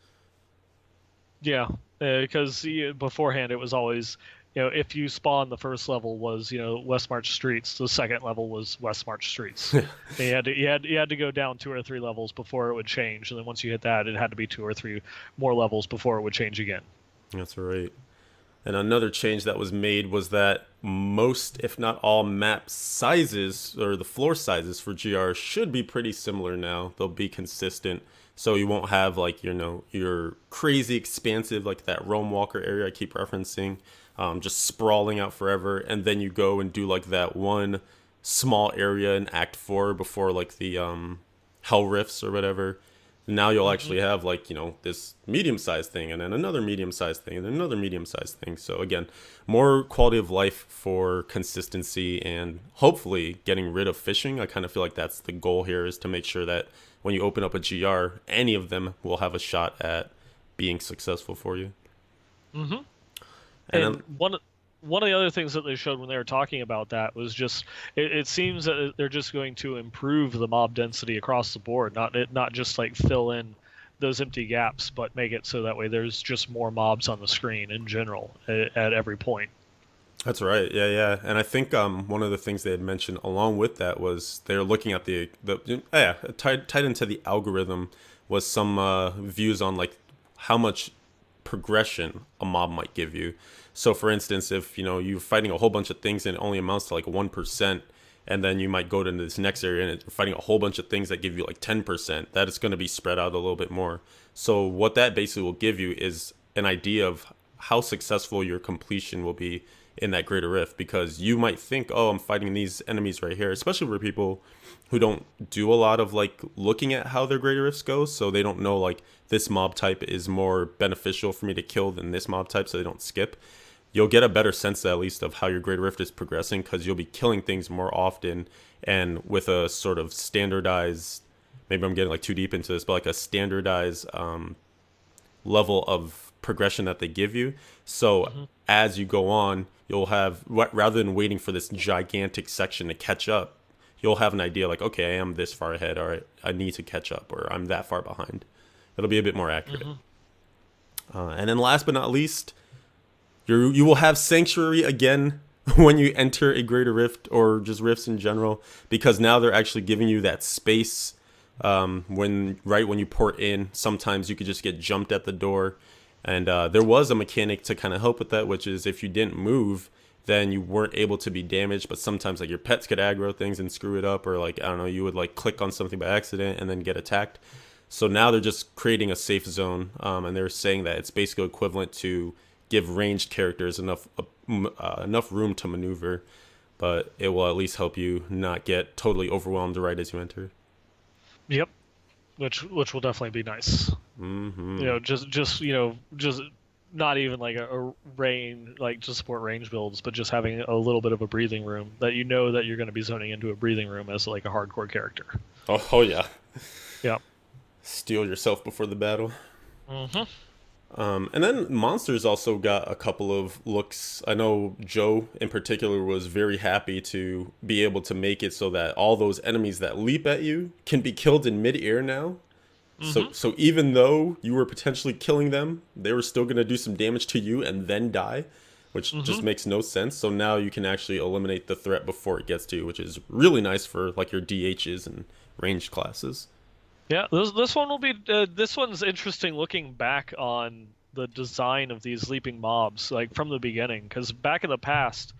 Yeah, because beforehand it was always, if you spawn, the first level was, Westmarch Streets. The second level was Westmarch Streets. And you had to go down 2 or 3 levels before it would change, and then once you hit that, it had to be 2 or 3 more levels before it would change again. That's right. And another change that was made was that most, if not all, map sizes or the floor sizes for GR should be pretty similar now. They'll be consistent. So you won't have like, your crazy expansive, like that Rome Walker area I keep referencing, just sprawling out forever. And then you go and do like that one small area in Act 4 before like the Hell Rifts or whatever. Now you'll actually have like, this medium-sized thing and then another medium-sized thing and then another medium-sized thing. So again, more quality of life for consistency and hopefully getting rid of fishing. I kind of feel like that's the goal here, is to make sure that when you open up a GR, any of them will have a shot at being successful for you. Mm-hmm. And And then, one of the other things that they showed when they were talking about that was just, it seems that they're just going to improve the mob density across the board, not just like fill in those empty gaps, but make it so that way there's just more mobs on the screen in general at every point. that's right. Yeah. And I think one of the things they had mentioned along with that was they're looking at tied into the algorithm was some views on like how much progression a mob might give you. So for instance, if you're fighting a whole bunch of things and it only amounts to like 1%, and then you might go to this next area and you're fighting a whole bunch of things that give you like 10%, that is going to be spread out a little bit more. So what that basically will give you is an idea of how successful your completion will be in that greater rift, because you might think, oh, I'm fighting these enemies right here, especially for people who don't do a lot of like looking at how their greater rifts go, so they don't know like this mob type is more beneficial for me to kill than this mob type, so they don't skip. You'll get a better sense at least of how your greater rift is progressing, because you'll be killing things more often and with a sort of standardized, maybe I'm getting like too deep into this, but like a standardized level of progression that they give you. So as you go on, you'll have, rather than waiting for this gigantic section to catch up, you'll have an idea like, okay, I am this far ahead, or I need to catch up, or I'm that far behind. It'll be a bit more accurate. And then last but not least, you will have Sanctuary again when you enter a greater rift, or just rifts in general, because now they're actually giving you that space. When you port in, sometimes you could just get jumped at the door, and there was a mechanic to kind of help with that, which is if you didn't move, then you weren't able to be damaged. But sometimes like your pets could aggro things and screw it up, or like, I don't know, you would like click on something by accident and then get attacked. So now they're just creating a safe zone, and they're saying that it's basically equivalent to give ranged characters enough room to maneuver, but it will at least help you not get totally overwhelmed right as you enter. Yep, which will definitely be nice. Just not even like a range, like to support range builds, but just having a little bit of a breathing room that that you're going to be zoning into a breathing room as like a hardcore character. Oh yeah. Yeah. Steel yourself before the battle. And then monsters also got a couple of looks. I know Joe in particular was very happy to be able to make it so that all those enemies that leap at you can be killed in mid-air now. So even though you were potentially killing them, they were still going to do some damage to you and then die, which just makes no sense. So now you can actually eliminate the threat before it gets to you, which is really nice for like your DHs and ranged classes. Yeah, this one will be. This one's interesting looking back on the design of these leaping mobs, like from the beginning, because back in the past,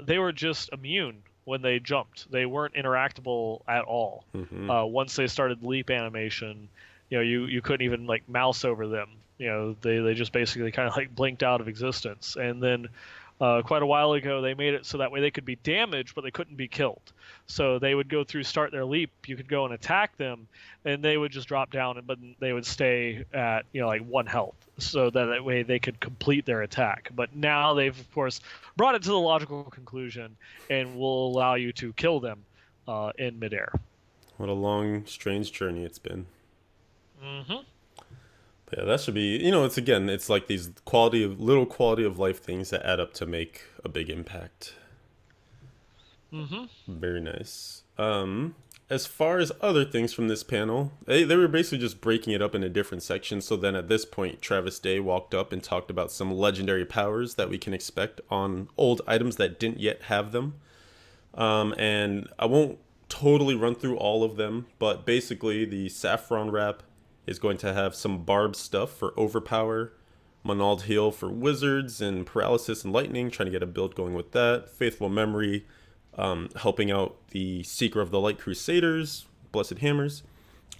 they were just immune when they jumped. They weren't interactable at all. Hmm. Once they started leap animation, you couldn't even like mouse over them. They just basically kind of like blinked out of existence. And then quite a while ago, they made it so that way they could be damaged, but they couldn't be killed. So they would go through, start their leap. You could go and attack them, and they would just drop down, but they would stay at like 1 health, so that way they could complete their attack. But now they've of course brought it to the logical conclusion and will allow you to kill them in midair. What a long, strange journey it's been. Mm-hmm. Yeah, that should be. It's like these little quality of life things that add up to make a big impact. Mm-hmm. Very nice. As far as other things from this panel, they were basically just breaking it up into different sections. So then at this point, Travis Day walked up and talked about some legendary powers that we can expect on old items that didn't yet have them. And I won't totally run through all of them, but basically the Saffron Wrap is going to have some Barb stuff for Overpower, Monald Heal for Wizards, and Paralysis and Lightning, trying to get a build going with that. Faithful Memory, helping out the Seeker of the Light Crusaders, Blessed Hammers.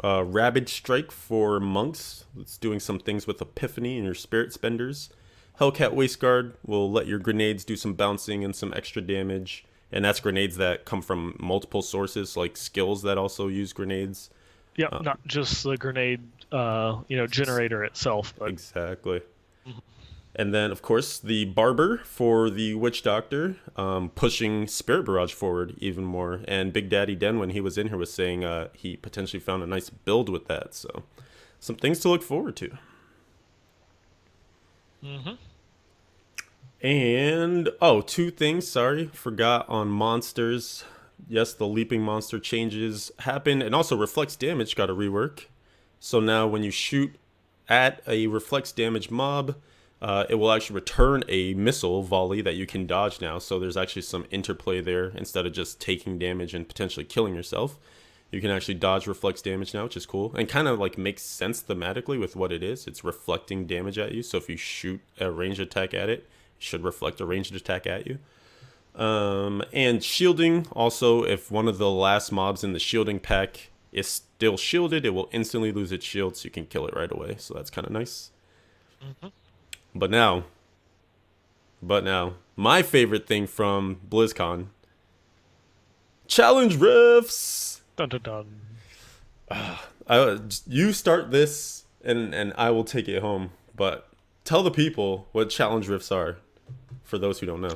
Ravage Strike for Monks, it's doing some things with Epiphany and your Spirit Spenders. Hellcat Waistguard will let your grenades do some bouncing and some extra damage. And that's grenades that come from multiple sources, like skills that also use grenades. Yep, not just the grenade, generator itself. But... Exactly. And then, of course, the Barber for the Witch Doctor, pushing Spirit Barrage forward even more. And Big Daddy Den, when he was in here, was saying he potentially found a nice build with that. So, some things to look forward to. Mm-hmm. And, two things, sorry, forgot on monsters. Yes, the leaping monster changes happened, and also reflex damage got a rework. So now when you shoot at a reflex damage mob, it will actually return a missile volley that you can dodge now. So there's actually some interplay there. Instead of just taking damage and potentially killing yourself, you can actually dodge reflex damage now, which is cool. And kind of like makes sense thematically with what it is. It's reflecting damage at you. So if you shoot a ranged attack at it, it should reflect a ranged attack at you. And shielding, also, if one of the last mobs in the shielding pack is still shielded, it will instantly lose its shield, so you can kill it right away. So that's kind of nice. Mm-hmm. But now, my favorite thing from BlizzCon, challenge riffs. Dun dun dun. You start this, and I will take it home. But tell the people what challenge riffs are, for those who don't know.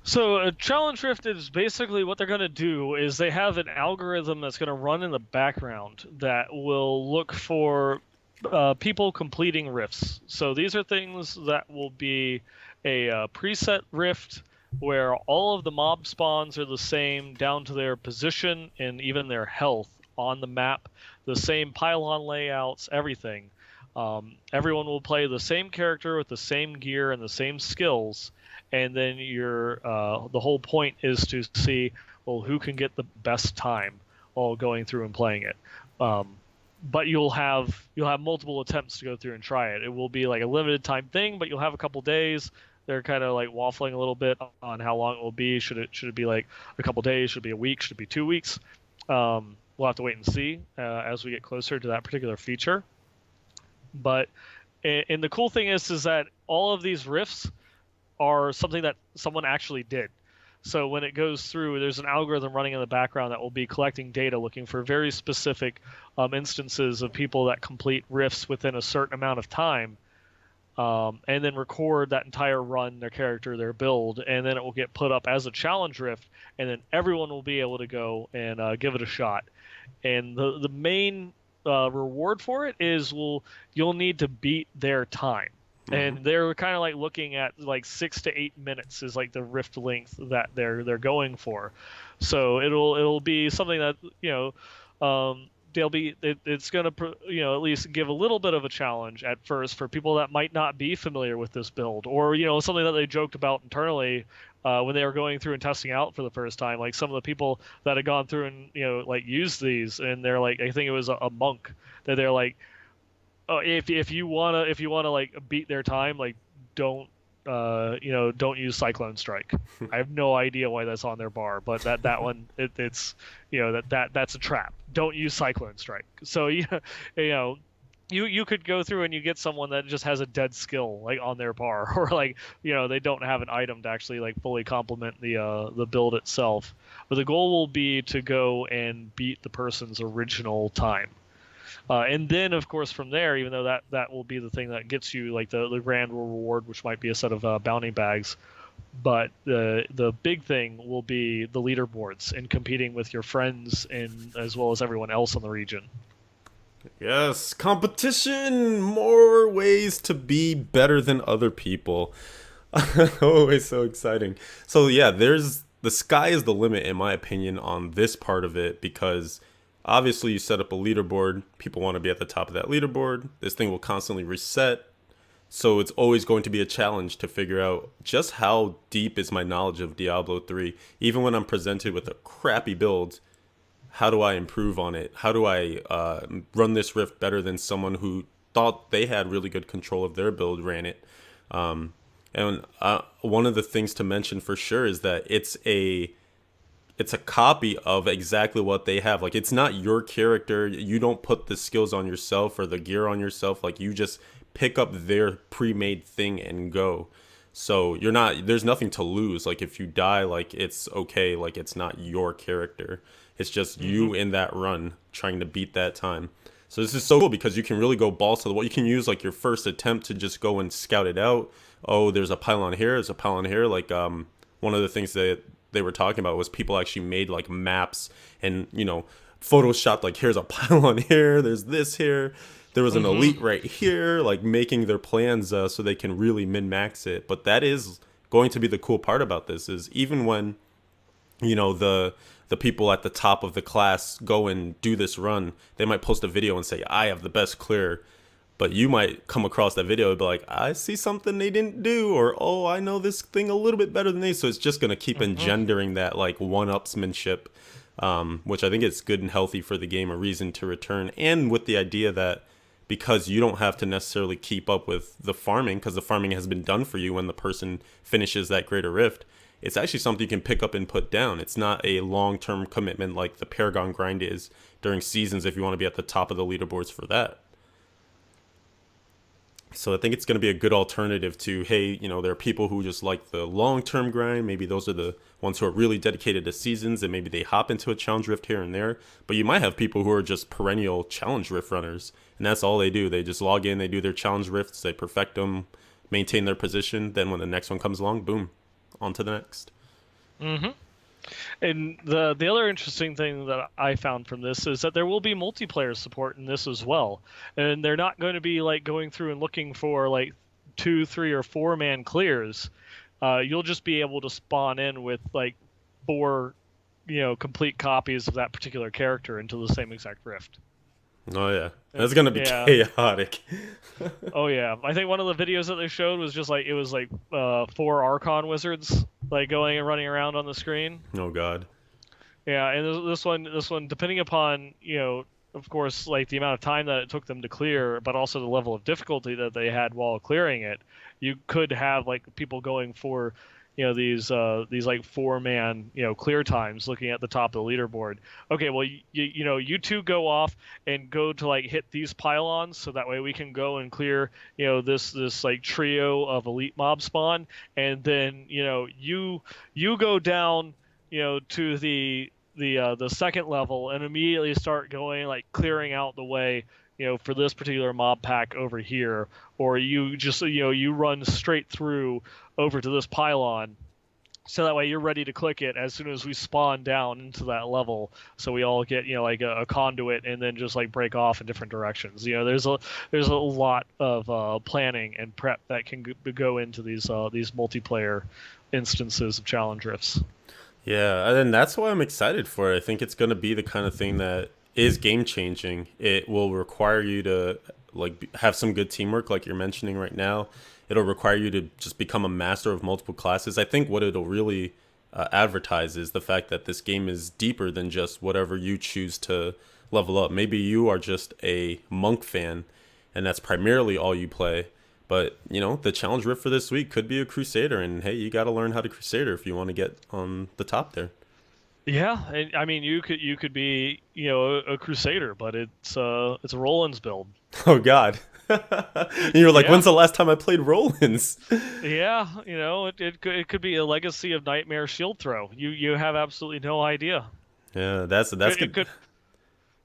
So a challenge rift is basically what they're going to do is they have an algorithm that's going to run in the background that will look for people completing rifts. So these are things that will be a preset rift where all of the mob spawns are the same down to their position and even their health on the map, the same pylon layouts, everything. Everyone will play the same character with the same gear and the same skills. And then the whole point is to see, well, who can get the best time while going through and playing it. But you'll have multiple attempts to go through and try it. It will be like a limited time thing, but you'll have a couple days. They're kind of like waffling a little bit on how long it will be. Should it be like a couple days? Should it be a week? Should it be 2 weeks? We'll have to wait and see as we get closer to that particular feature. But and the cool thing is that all of these rifts are something that someone actually did. So when it goes through, there's an algorithm running in the background that will be collecting data, looking for very specific instances of people that complete rifts within a certain amount of time, and then record that entire run, their character, their build, and then it will get put up as a challenge rift, and then everyone will be able to go and give it a shot. And the main reward for it is you'll need to beat their time. And they're kind of like looking at like 6 to 8 minutes is like the rift length that they're going for. So it'll be something that it's going to at least give a little bit of a challenge at first for people that might not be familiar with this build, or something that they joked about internally when they were going through and testing out for the first time. Like some of the people that had gone through and like used these, and they're like, I think it was a monk that they're like, oh, if you wanna like beat their time, like don't don't use Cyclone Strike. I have no idea why that's on their bar, but that one it's that's a trap. Don't use Cyclone Strike. So you know you could go through and you get someone that just has a dead skill like on their bar, or like they don't have an item to actually like fully complement the build itself. But the goal will be to go and beat the person's original time. And then, of course, from there, even though that will be the thing that gets you like the grand reward, which might be a set of bounty bags, but the big thing will be the leaderboards and competing with your friends and as well as everyone else in the region. Yes, competition, more ways to be better than other people. Always so exciting. So yeah, there's the sky is the limit in my opinion on this part of it, because obviously you set up a leaderboard, people want to be at the top of that leaderboard. This thing will constantly reset. So it's always going to be a challenge to figure out just how deep is my knowledge of Diablo 3. Even when I'm presented with a crappy build, how do I improve on it? How do I run this rift better than someone who thought they had really good control of their build ran it? And one of the things to mention for sure is that it's a copy of exactly what they have. Like, it's not your character. You don't put the skills on yourself or the gear on yourself. Like, you just pick up their pre-made thing and go. So there's nothing to lose. Like, if you die, like, it's okay. Like, it's not your character. It's just you in that run trying to beat that time. So this is so cool because you can really go balls to the wall. You can use like your first attempt to just go and scout it out. Oh, there's a pylon here. There's a pylon here. Like, one of the things that they were talking about was people actually made like maps and, photoshopped like, here's a pylon here. There's this here. There was an elite right here, like making their plans so they can really min-max it. But that is going to be the cool part about this, is even when, the people at the top of the class go and do this run, they might post a video and say, I have the best clear. But you might come across that video and be like, I see something they didn't do, or, oh, I know this thing a little bit better than they. So it's just going to keep engendering that like one-upsmanship, which I think is good and healthy for the game, a reason to return. And with the idea that because you don't have to necessarily keep up with the farming, because the farming has been done for you when the person finishes that greater rift, it's actually something you can pick up and put down. It's not a long-term commitment like the Paragon grind is during seasons if you want to be at the top of the leaderboards for that. So I think it's going to be a good alternative to, hey, there are people who just like the long-term grind. Maybe those are the ones who are really dedicated to seasons, and maybe they hop into a challenge rift here and there. But you might have people who are just perennial challenge rift runners, and that's all they do. They just log in, they do their challenge rifts, they perfect them, maintain their position. Then when the next one comes along, boom, on to the next. And the other interesting thing that I found from this is that there will be multiplayer support in this as well, and they're not going to be like going through and looking for like 2, 3, or 4-man clears. You'll just be able to spawn in with like 4, complete copies of that particular character into the same exact rift. Oh yeah, that's gonna be chaotic. Oh yeah, I think one of the videos that they showed was just like it was like 4 Archon wizards like going and running around on the screen. Oh god. Yeah, and this one, depending upon of course, like the amount of time that it took them to clear, but also the level of difficulty that they had while clearing it, you could have like people going for these like 4-man clear times, looking at the top of the leaderboard. Okay, well you two go off and go to like hit these pylons, so that way we can go and clear this like trio of elite mob spawn, and then you go down to the second level and immediately start going like clearing out the way for this particular mob pack over here, or you just you run straight through over to this pylon, so that way you're ready to click it as soon as we spawn down into that level, so we all get like a conduit and then just like break off in different directions. There's a lot of planning and prep that can go into these multiplayer instances of challenge rifts. Yeah, and that's why I'm excited for it. I think it's going to be the kind of thing that is game changing. It will require you to like have some good teamwork, like you're mentioning right now. It'll require you to just become a master of multiple classes. I think what it'll really advertise is the fact that this game is deeper than just whatever you choose to level up. Maybe you are just a monk fan, and that's primarily all you play. But the challenge rift for this week could be a Crusader, and hey, you got to learn how to Crusader if you want to get on the top there. Yeah, and I mean you could be a Crusader, but it's a Rollins build. Oh God. And you're like, Yeah, when's the last time I played Rollins? yeah, it could be a legacy of Nightmare Shield Throw. You have absolutely no idea. Yeah, that's It good. could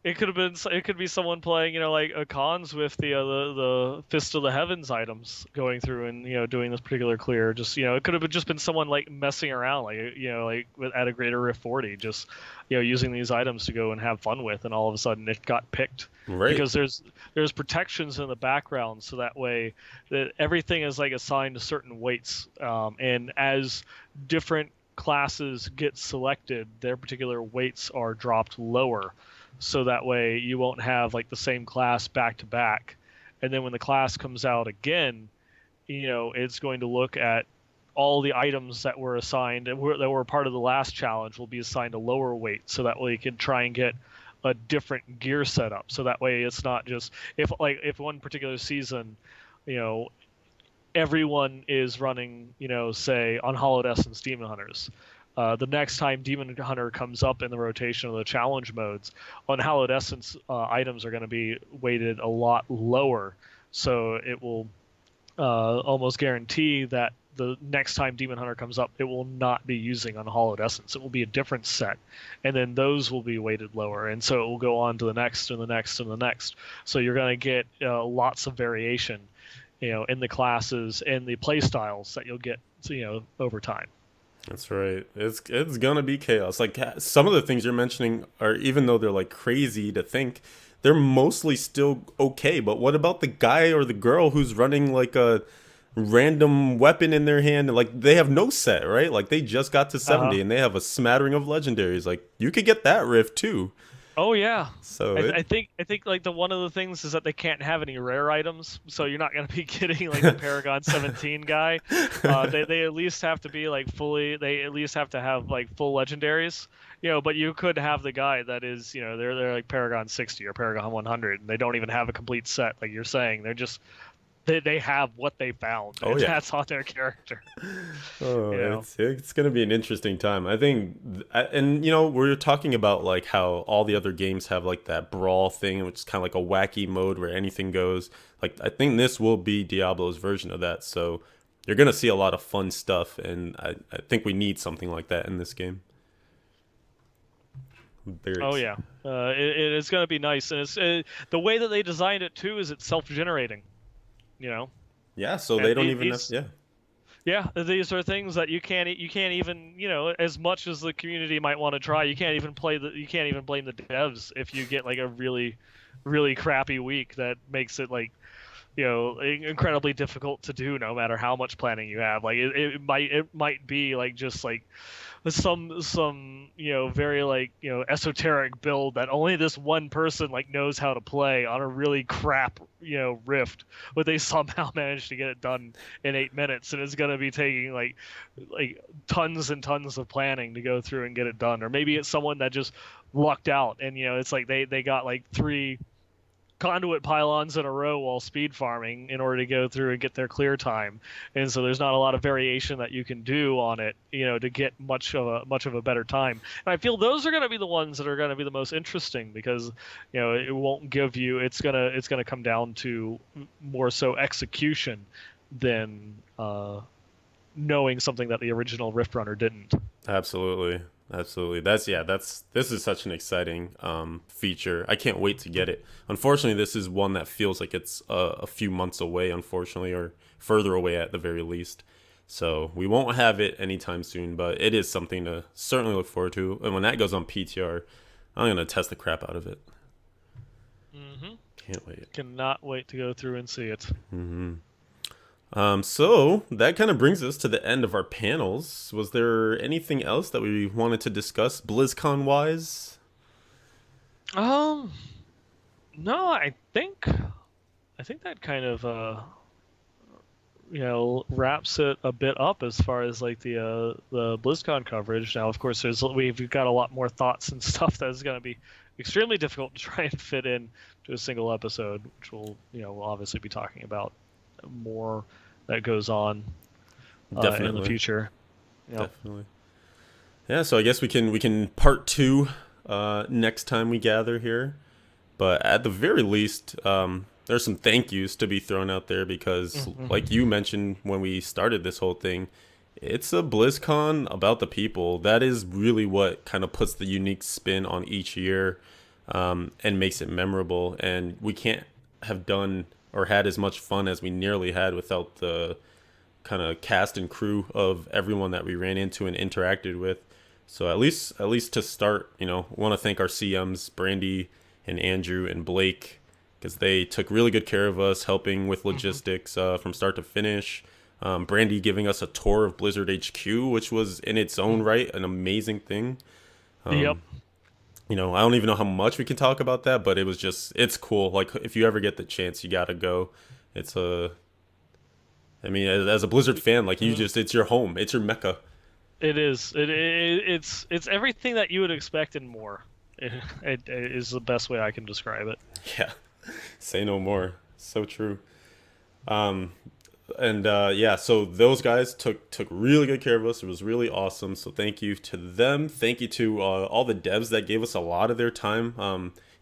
It could have been. It could be someone playing, like a cons with the Fist of the Heavens items going through and doing this particular clear. Just it could have just been someone like messing around, like at a Greater Rift 40, just using these items to go and have fun with, and all of a sudden it got picked Right. because there's protections in the background, so that way that everything is like assigned to certain weights, and as different classes get selected, their particular weights are dropped lower, so that way you won't have like the same class back to back. And then when the class comes out again, it's going to look at all the items that were assigned and that were part of the last challenge will be assigned a lower weight, so that way you can try and get a different gear setup. So that way it's not just if one particular season, you know, everyone is running, say on Hollowed Essence Demon Hunters. The next time Demon Hunter comes up in the rotation of the challenge modes, on Hallowed Essence, items are going to be weighted a lot lower. So it will almost guarantee that the next time Demon Hunter comes up, it will not be using Unhallowed Essence. It will be a different set, and then those will be weighted lower, and so it will go on to the next and the next and the next. So you're going to get lots of variation, in the classes and the play styles that you'll get, over time. That's right. It's gonna be chaos. Like some of the things you're mentioning are, even though they're like crazy to think, they're mostly still okay. But what about the guy or the girl who's running like a random weapon in their hand? Like they have no set, right? Like they just got to Uh-huh. 70 and they have a smattering of legendaries. Like you could get that rift too. Oh yeah. So I think like the one of the things is that they can't have any rare items, so you're not going to be getting like the Paragon 17 guy. They at least have to be like fully. They at least have to have like full legendaries. But you could have the guy that is, they're like Paragon 60 or Paragon 100, and they don't even have a complete set, like you're saying. They're just they have what they found, oh and yeah. that's on their character. Oh, You know. it's gonna be an interesting time. I think, and we're talking about like how all the other games have like that brawl thing, which is kind of like a wacky mode where anything goes. Like I think this will be Diablo's version of that. So you're gonna see a lot of fun stuff, and I think we need something like that in this game. Very Oh ex- yeah. It is going to be nice, and it's the way that they designed it too is it's self-generating. You know. yeah. So they And don't even have these, yeah. yeah, these are things that you can't even, as much as the community might want to try, you can't even blame the devs if you get like a really, really crappy week that makes it like, incredibly difficult to do no matter how much planning you have. Like it might be like just like some very like esoteric build that only this one person like knows how to play on a really crap rift, but they somehow managed to get it done in 8 minutes, and it's going to be taking like tons and tons of planning to go through and get it done. Or maybe it's someone that just lucked out, and it's like they got like three conduit pylons in a row while speed farming in order to go through and get their clear time, and so there's not a lot of variation that you can do on it, to get much of a better time. And I feel those are going to be the ones that are going to be the most interesting, because it won't give you, it's gonna come down to more so execution than knowing something that the original Rift Runner didn't. Absolutely. Absolutely. This is such an exciting feature. I can't wait to get it. Unfortunately, this is one that feels like it's a few months away, unfortunately, or further away at the very least. So we won't have it anytime soon, but it is something to certainly look forward to. And when that goes on PTR, I'm gonna test the crap out of it. Hmm. Can't wait. Cannot wait to go through and see it. So that kind of brings us to the end of our panels. Was there anything else that we wanted to discuss BlizzCon wise? Um, no, I think that kind of wraps it a bit up as far as like the BlizzCon coverage. Now, of course, we've got a lot more thoughts and stuff that is going to be extremely difficult to try and fit in to a single episode, which we'll obviously be talking about more that goes on in the Definitely, future. Yep. definitely. Yeah, so I guess we can part two next time we gather here. But at the very least, there's some thank yous to be thrown out there because, like you Hmm. mentioned when we started this whole thing, it's a BlizzCon about the people. That is really what kind of puts the unique spin on each year, and makes it memorable. And we can't have done or had as much fun as we nearly had without the kind of cast and crew of everyone that we ran into and interacted with. So at least to start, want to thank our CMs, Brandy and Andrew and Blake, because they took really good care of us, helping with Hmm. logistics from start to finish. Brandy giving us a tour of Blizzard HQ, which was in its own right an amazing thing. Yep. I don't even know how much we can talk about that, but it's cool. Like if you ever get the chance, you gotta go. It's a I mean, as a Blizzard fan, like Mm. it's your home, it's your mecca. It is. It's everything that you would expect and more. It is the best way I can describe it. Yeah, say no more. So true. Um, and yeah, so those guys took really good care of us. It was really awesome. So thank you to them. Thank you to all the devs that gave us a lot of their time.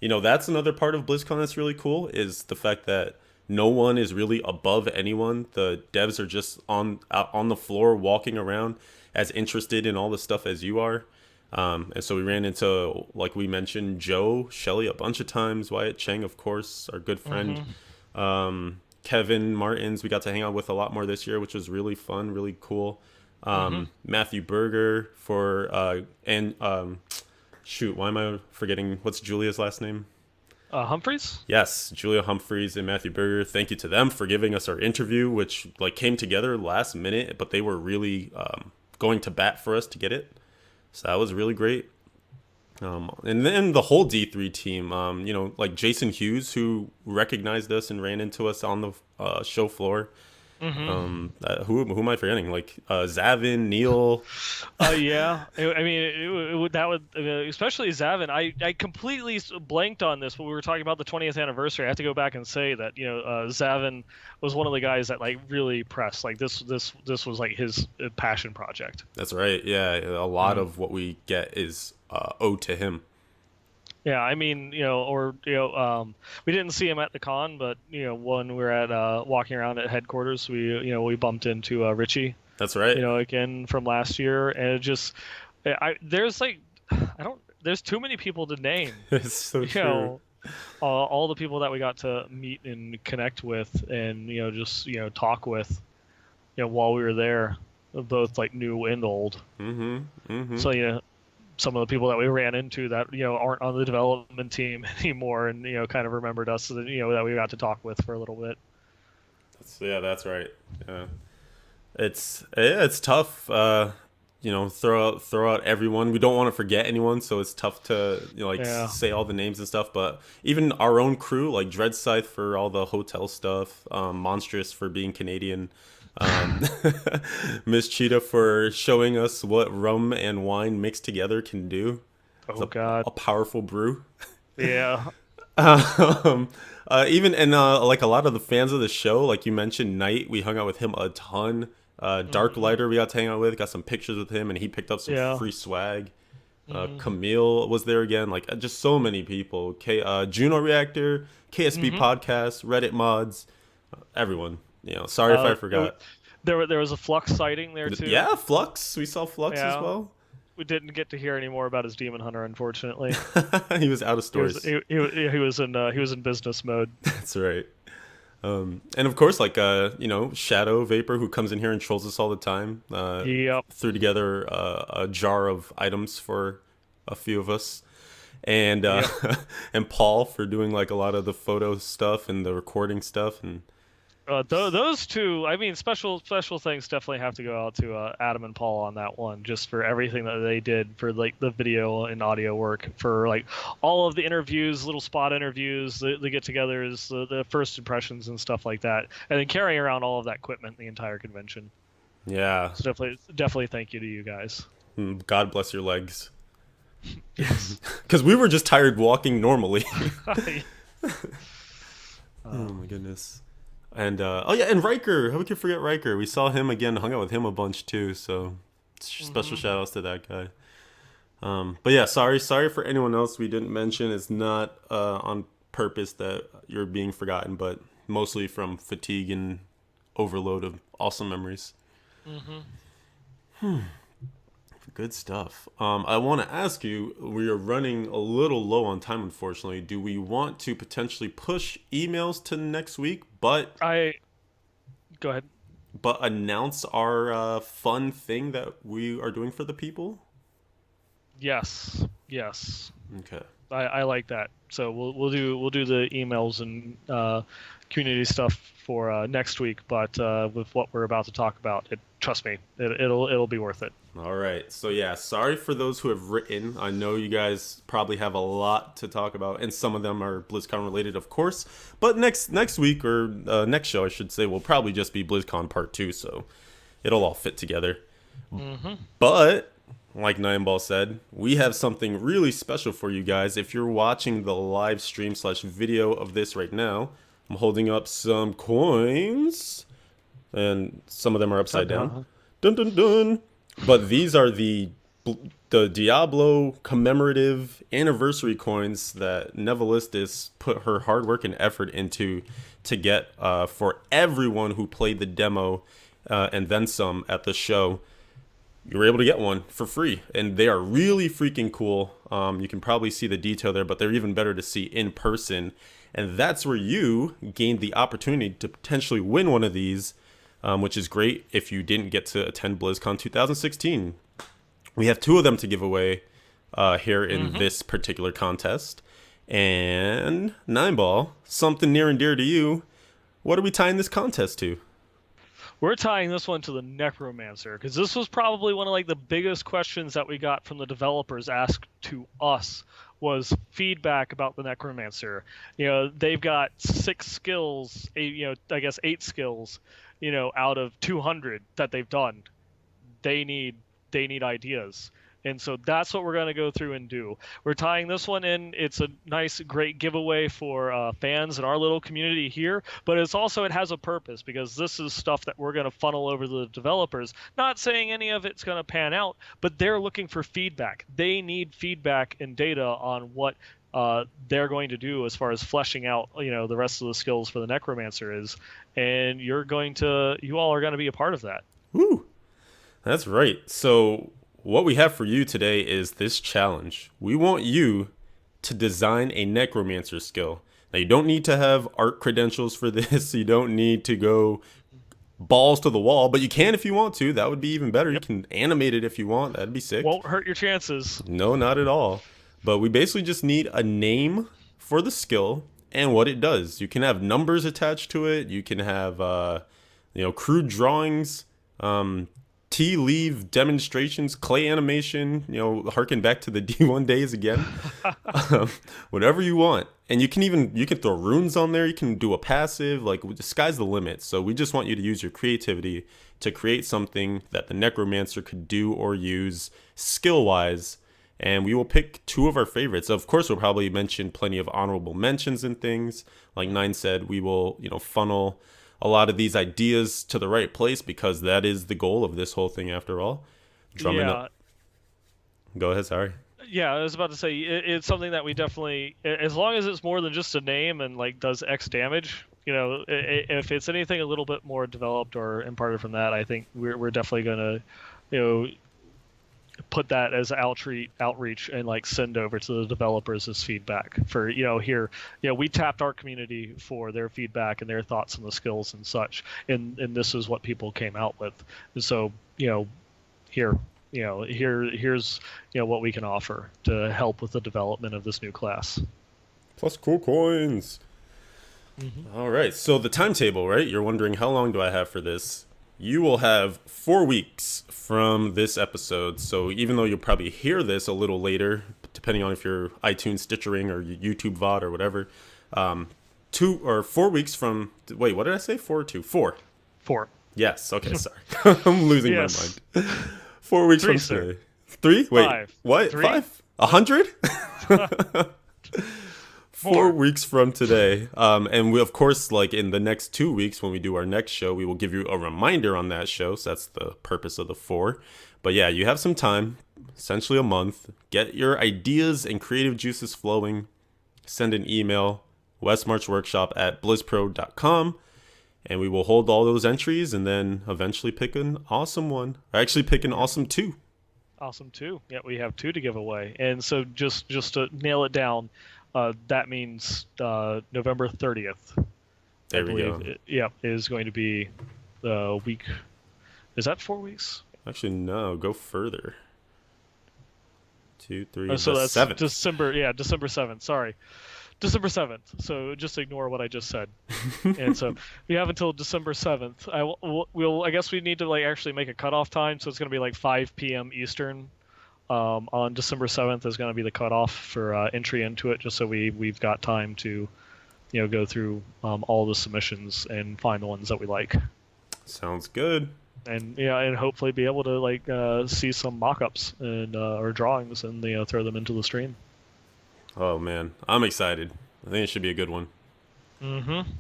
That's another part of BlizzCon that's really cool is the fact that no one is really above anyone. The devs are just out on the floor walking around as interested in all the stuff as you are. And so we ran into, like we mentioned, Joe, Shelly a bunch of times, Wyatt Cheng, of course, our good friend. Hmm. Kevin Martins, we got to hang out with a lot more this year, which was really fun, really cool. Hmm. Matthew Berger for and shoot, why am I forgetting what's Julia's last name? Humphreys. Yes, Julia Humphreys and Matthew Berger. Thank you to them for giving us our interview, which like came together last minute, but they were really going to bat for us to get it. So that was really great. And then the whole D3 team, like Jason Hughes, who recognized us and ran into us on the show floor. Hmm. Who am I forgetting? Like Zavin, Neil. Yeah. I mean, that would, especially Zavin. I completely blanked on this when we were talking about the 20th anniversary. I have to go back and say that Zavin was one of the guys that like really pressed. Like this was like his passion project. That's right. Yeah, a lot of what we get is owed to him. Yeah, I mean, we didn't see him at the con, but when we were at walking around at headquarters, we bumped into Richie, That's right. again from last year, and it just, there's like, I don't, there's too many people to name, It's so you true. know, all the people that we got to meet and connect with, and just talk with, while we were there, both like new and old. Mm-hmm. Mm-hmm. So some of the people that we ran into that aren't on the development team anymore, and kind of remembered us, so that that we got to talk with for a little bit. That's right. Yeah. It's tough. Throw out everyone. We don't want to forget anyone, so it's tough to like Yeah. say all the names and stuff. But even our own crew, like Dread Scythe for all the hotel stuff, Monstrous for being Canadian, um, Miss Cheetah for showing us what rum and wine mixed together can do. It's Oh God. a powerful brew. Yeah. um, even and like a lot of the fans of the show, like you mentioned, Knight, we hung out with him a ton. Dark Hmm. Lighter, we got to hang out with, got some pictures with him, and he picked up some Yeah. free swag. Hmm. Camille was there again, like just so many people. Juno Reactor, KSB Hmm. Podcast, Reddit mods, everyone. Sorry if I It, forgot. there was a Flux sighting there too. Yeah, Flux, we saw Flux as Yeah. well. We didn't get to hear any more about his demon hunter, unfortunately. He was out of He was stores. he was in business mode. That's right. And of course, like Shadow Vapor, who comes in here and trolls us all the time, Yep. threw together a jar of items for a few of us, and Yep. and Paul for doing like a lot of the photo stuff and the recording stuff, and Those two, I mean, special things definitely have to go out to Adam and Paul on that one, just for everything that they did for like the video and audio work, for like all of the interviews, little spot interviews, the get-togethers, the first impressions and stuff like that, and then carrying around all of that equipment the entire convention. yeah, So definitely thank you to you guys. God bless your legs, Yes. because we were just tired walking normally. uh, Oh my goodness. And oh yeah, and Riker. How we could forget Riker? We saw him again, hung out with him a bunch too. So special shout outs to that guy. But yeah, sorry for anyone else we didn't mention. It's not on purpose that you're being forgotten, but mostly from fatigue and overload of awesome memories. Good stuff. I want to ask you, we are running a little low on time, unfortunately. Do we want to potentially push emails to next week, but Go ahead. announce our fun thing that we are doing for the people? Yes. Yes. Okay. I like that. So we'll do the emails and community stuff for next week. But with what we're about to talk about, trust me, it'll be worth it. All right. So yeah, sorry for those who have written. I know you guys probably have a lot to talk about, and some of them are BlizzCon related, of course. But next week, or next show, I should say, will probably just be BlizzCon Part 2, so it'll all fit together. But like Neinball said, we have something really special for you guys. If you're watching the live stream / video of this right now, I'm holding up some coins, and some of them are upside down. Dun dun dun. But these are the Diablo commemorative anniversary coins that Nevelistis put her hard work and effort into to get for everyone who played the demo and then some at the show. You were able to get one for free, and they are really freaking cool. You can probably see the detail there, but they're even better to see in person. And that's where you gained the opportunity to potentially win one of these, which is great if you didn't get to attend BlizzCon 2016. We have 2 of them to give away here in this particular contest. And Neinball, something near and dear to you, what are we tying this contest to? We're tying this one to the Necromancer, because this was probably one of like the biggest questions that we got from the developers asked to us, was feedback about the Necromancer. They've got 6 skills, I guess 8 skills, out of 200 that they've done. They need ideas. And so that's what we're going to go through and do. We're tying this one in. It's a nice, great giveaway for fans in our little community here, but it has a purpose, because this is stuff that we're going to funnel over to the developers. Not saying any of it's going to pan out, but they're looking for feedback. They need feedback and data on what they're going to do as far as fleshing out, the rest of the skills for the Necromancer is, and you all are going to be a part of that. Woo! That's right. So what we have for you today is this challenge. We want you to design a Necromancer skill. Now, you don't need to have art credentials for this. You don't need to go balls to the wall, but you can if you want to. That would be even better. You can animate it if you want. That'd be sick. Won't hurt your chances. No, not at all. But we basically just need a name for the skill and what it does. You can have numbers attached to it. You can have, crude drawings, tea leaf demonstrations, clay animation, harken back to the D1 days again. Whatever you want. And you can throw runes on there. You can do a passive. Like, the sky's the limit. So we just want you to use your creativity to create something that the Necromancer could do or use skill-wise. And we will pick 2 of our favorites. Of course, we'll probably mention plenty of honorable mentions and things. Like Nine said, we will, funnel a lot of these ideas to the right place, because that is the goal of this whole thing after all. Drumming up. Go ahead, sorry. Yeah, I was about to say, it's something that we definitely, as long as it's more than just a name and like does X damage, if it's anything a little bit more developed or imparted from that, I think we're definitely going to, put that as outreach and like send over to the developers as feedback for, here, we tapped our community for their feedback and their thoughts on the skills and such, and this is what people came out with. So here's what we can offer to help with the development of this new class, plus cool coins. All right, so the timetable, right? You're wondering, how long do I have for this? You will have 4 weeks from this episode. So even though you'll probably hear this a little later, depending on if you're iTunes Stitchering or YouTube VOD or whatever, 2 or 4 weeks from, wait, what did I say? 4 or 2? 4. 4. Yes. Okay. Sorry. I'm losing my mind. 4 weeks 3, from sir. today. 3? Wait. 5. What? 3? 5? 100? 4 weeks from today. And we, of course, like in the next 2 weeks when we do our next show, we will give you a reminder on that show. So that's the purpose of the 4. But yeah, you have some time, essentially a month. Get your ideas and creative juices flowing. Send an email, westmarchworkshop@blizzpro.com. And we will hold all those entries and then eventually pick an awesome one. Actually, pick an awesome 2. Awesome 2. Yeah, we have 2 to give away. And so just to nail it down, that means November 30th. There we go. Is going to be the week. Is that 4 weeks? Actually, no. Go further. 2, 3. So that's 7th. December. Yeah, December 7th. Sorry, December 7th. So just ignore what I just said. And so we have until December 7th. I guess we need to like actually make a cutoff time. So it's going to be like 5 p.m. Eastern. On December 7th is going to be the cutoff for entry into it, just so we've got time to, go through all the submissions and find the ones that we like. Sounds good. And and hopefully be able to see some mock-ups and or drawings and throw them into the stream. Oh man, I'm excited. I think it should be a good one. Mm-hmm.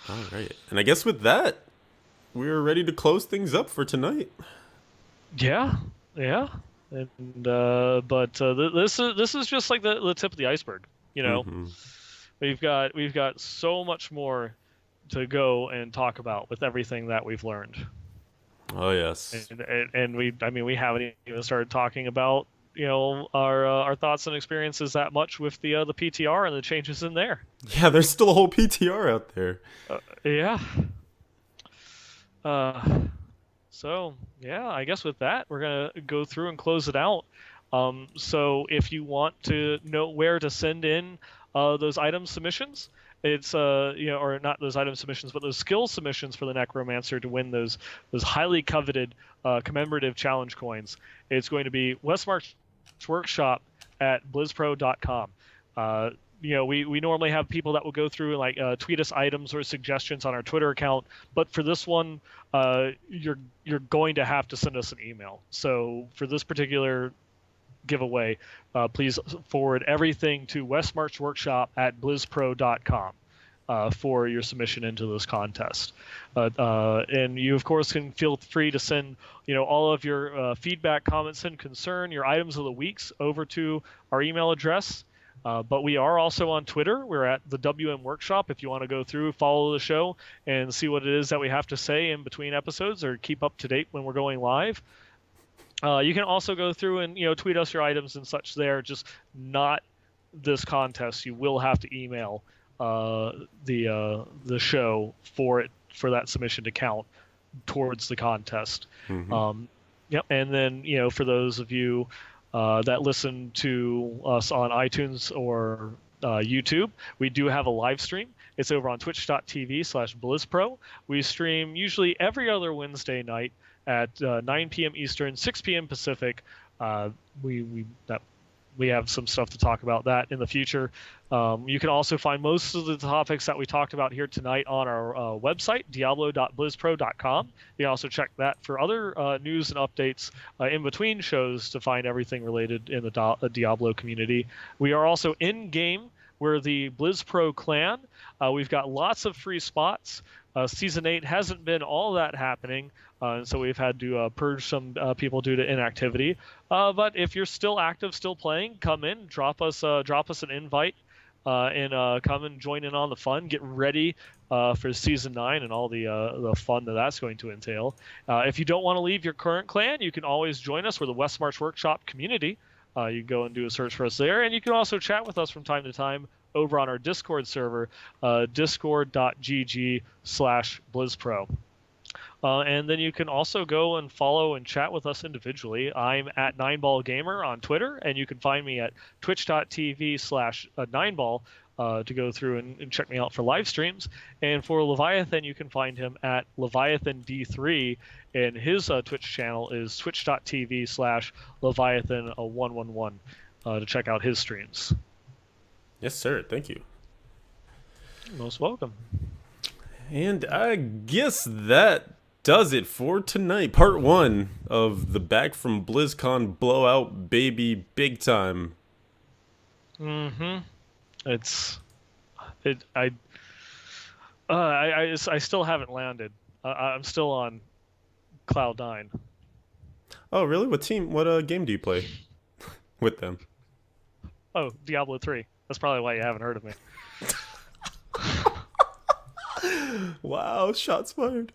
All right, and I guess with that, we're ready to close things up for tonight. Yeah. And this is just like the tip of the iceberg. Mm-hmm. We've got so much more to go and talk about with everything that we've learned. Oh yes. And we haven't even started talking about our thoughts and experiences that much with the PTR and the changes in there. Yeah, there's still a whole PTR out there. Yeah. So yeah, I guess with that we're gonna go through and close it out. So if you want to know where to send in those item submissions, it's or not those item submissions, but those skill submissions for the Necromancer to win those highly coveted commemorative challenge coins. It's going to be Westmarch Workshop at blizzpro.com. We normally have people that will go through and tweet us items or suggestions on our Twitter account, but for this one, you're going to have to send us an email. So for this particular giveaway, please forward everything to Westmarch Workshop at blizzpro.com for your submission into this contest. And you, of course, can feel free to send all of your feedback, comments, and concern, your items of the weeks over to our email address. But we are also on Twitter. We're at the WM Workshop. If you want to go through, follow the show, and see what it is that we have to say in between episodes, or keep up to date when we're going live. You can also go through and tweet us your items and such there. Just not this contest. You will have to email the show for that submission to count towards the contest. Mm-hmm. And then for those of you that listen to us on iTunes or YouTube, we do have a live stream. It's over on twitch.tv/BlizzPro. We stream usually every other Wednesday night at 9 p.m. Eastern, 6 p.m. Pacific. We have some stuff to talk about that in the future. You can also find most of the topics that we talked about here tonight on our website, diablo.blizzpro.com. You can also check that for other news and updates in between shows to find everything related in the Diablo community. We are also in-game. We're the BlizzPro clan. We've got lots of free spots. Season 8 hasn't been all that happening, so we've had to purge some people due to inactivity. But if you're still active, still playing, come in, drop us an invite, and come and join in on the fun. Get ready for Season 9 and all the fun that's going to entail. If you don't want to leave your current clan, you can always join us. We're the Westmarch Workshop community. You can go and do a search for us there, and you can also chat with us from time to time over on our Discord server, discord.gg/BlizzPro. And then you can also go and follow and chat with us individually. I'm at Neinball Gamer on Twitter, and you can find me at twitch.tv/Neinball to go through and check me out for live streams. And for Leviathan, you can find him at LeviathanD3, and his Twitch channel is twitch.tv/Leviathan111 to check out his streams. Yes, sir. Thank you. You're most welcome. And I guess that does it for tonight. Part 1 of the Back from BlizzCon blowout baby big time. Mm-hmm. It's it I still haven't landed. I'm still on cloud nine. Oh, really? What game do you play with them? Oh, Diablo 3. That's probably why you haven't heard of me. Wow, shots fired.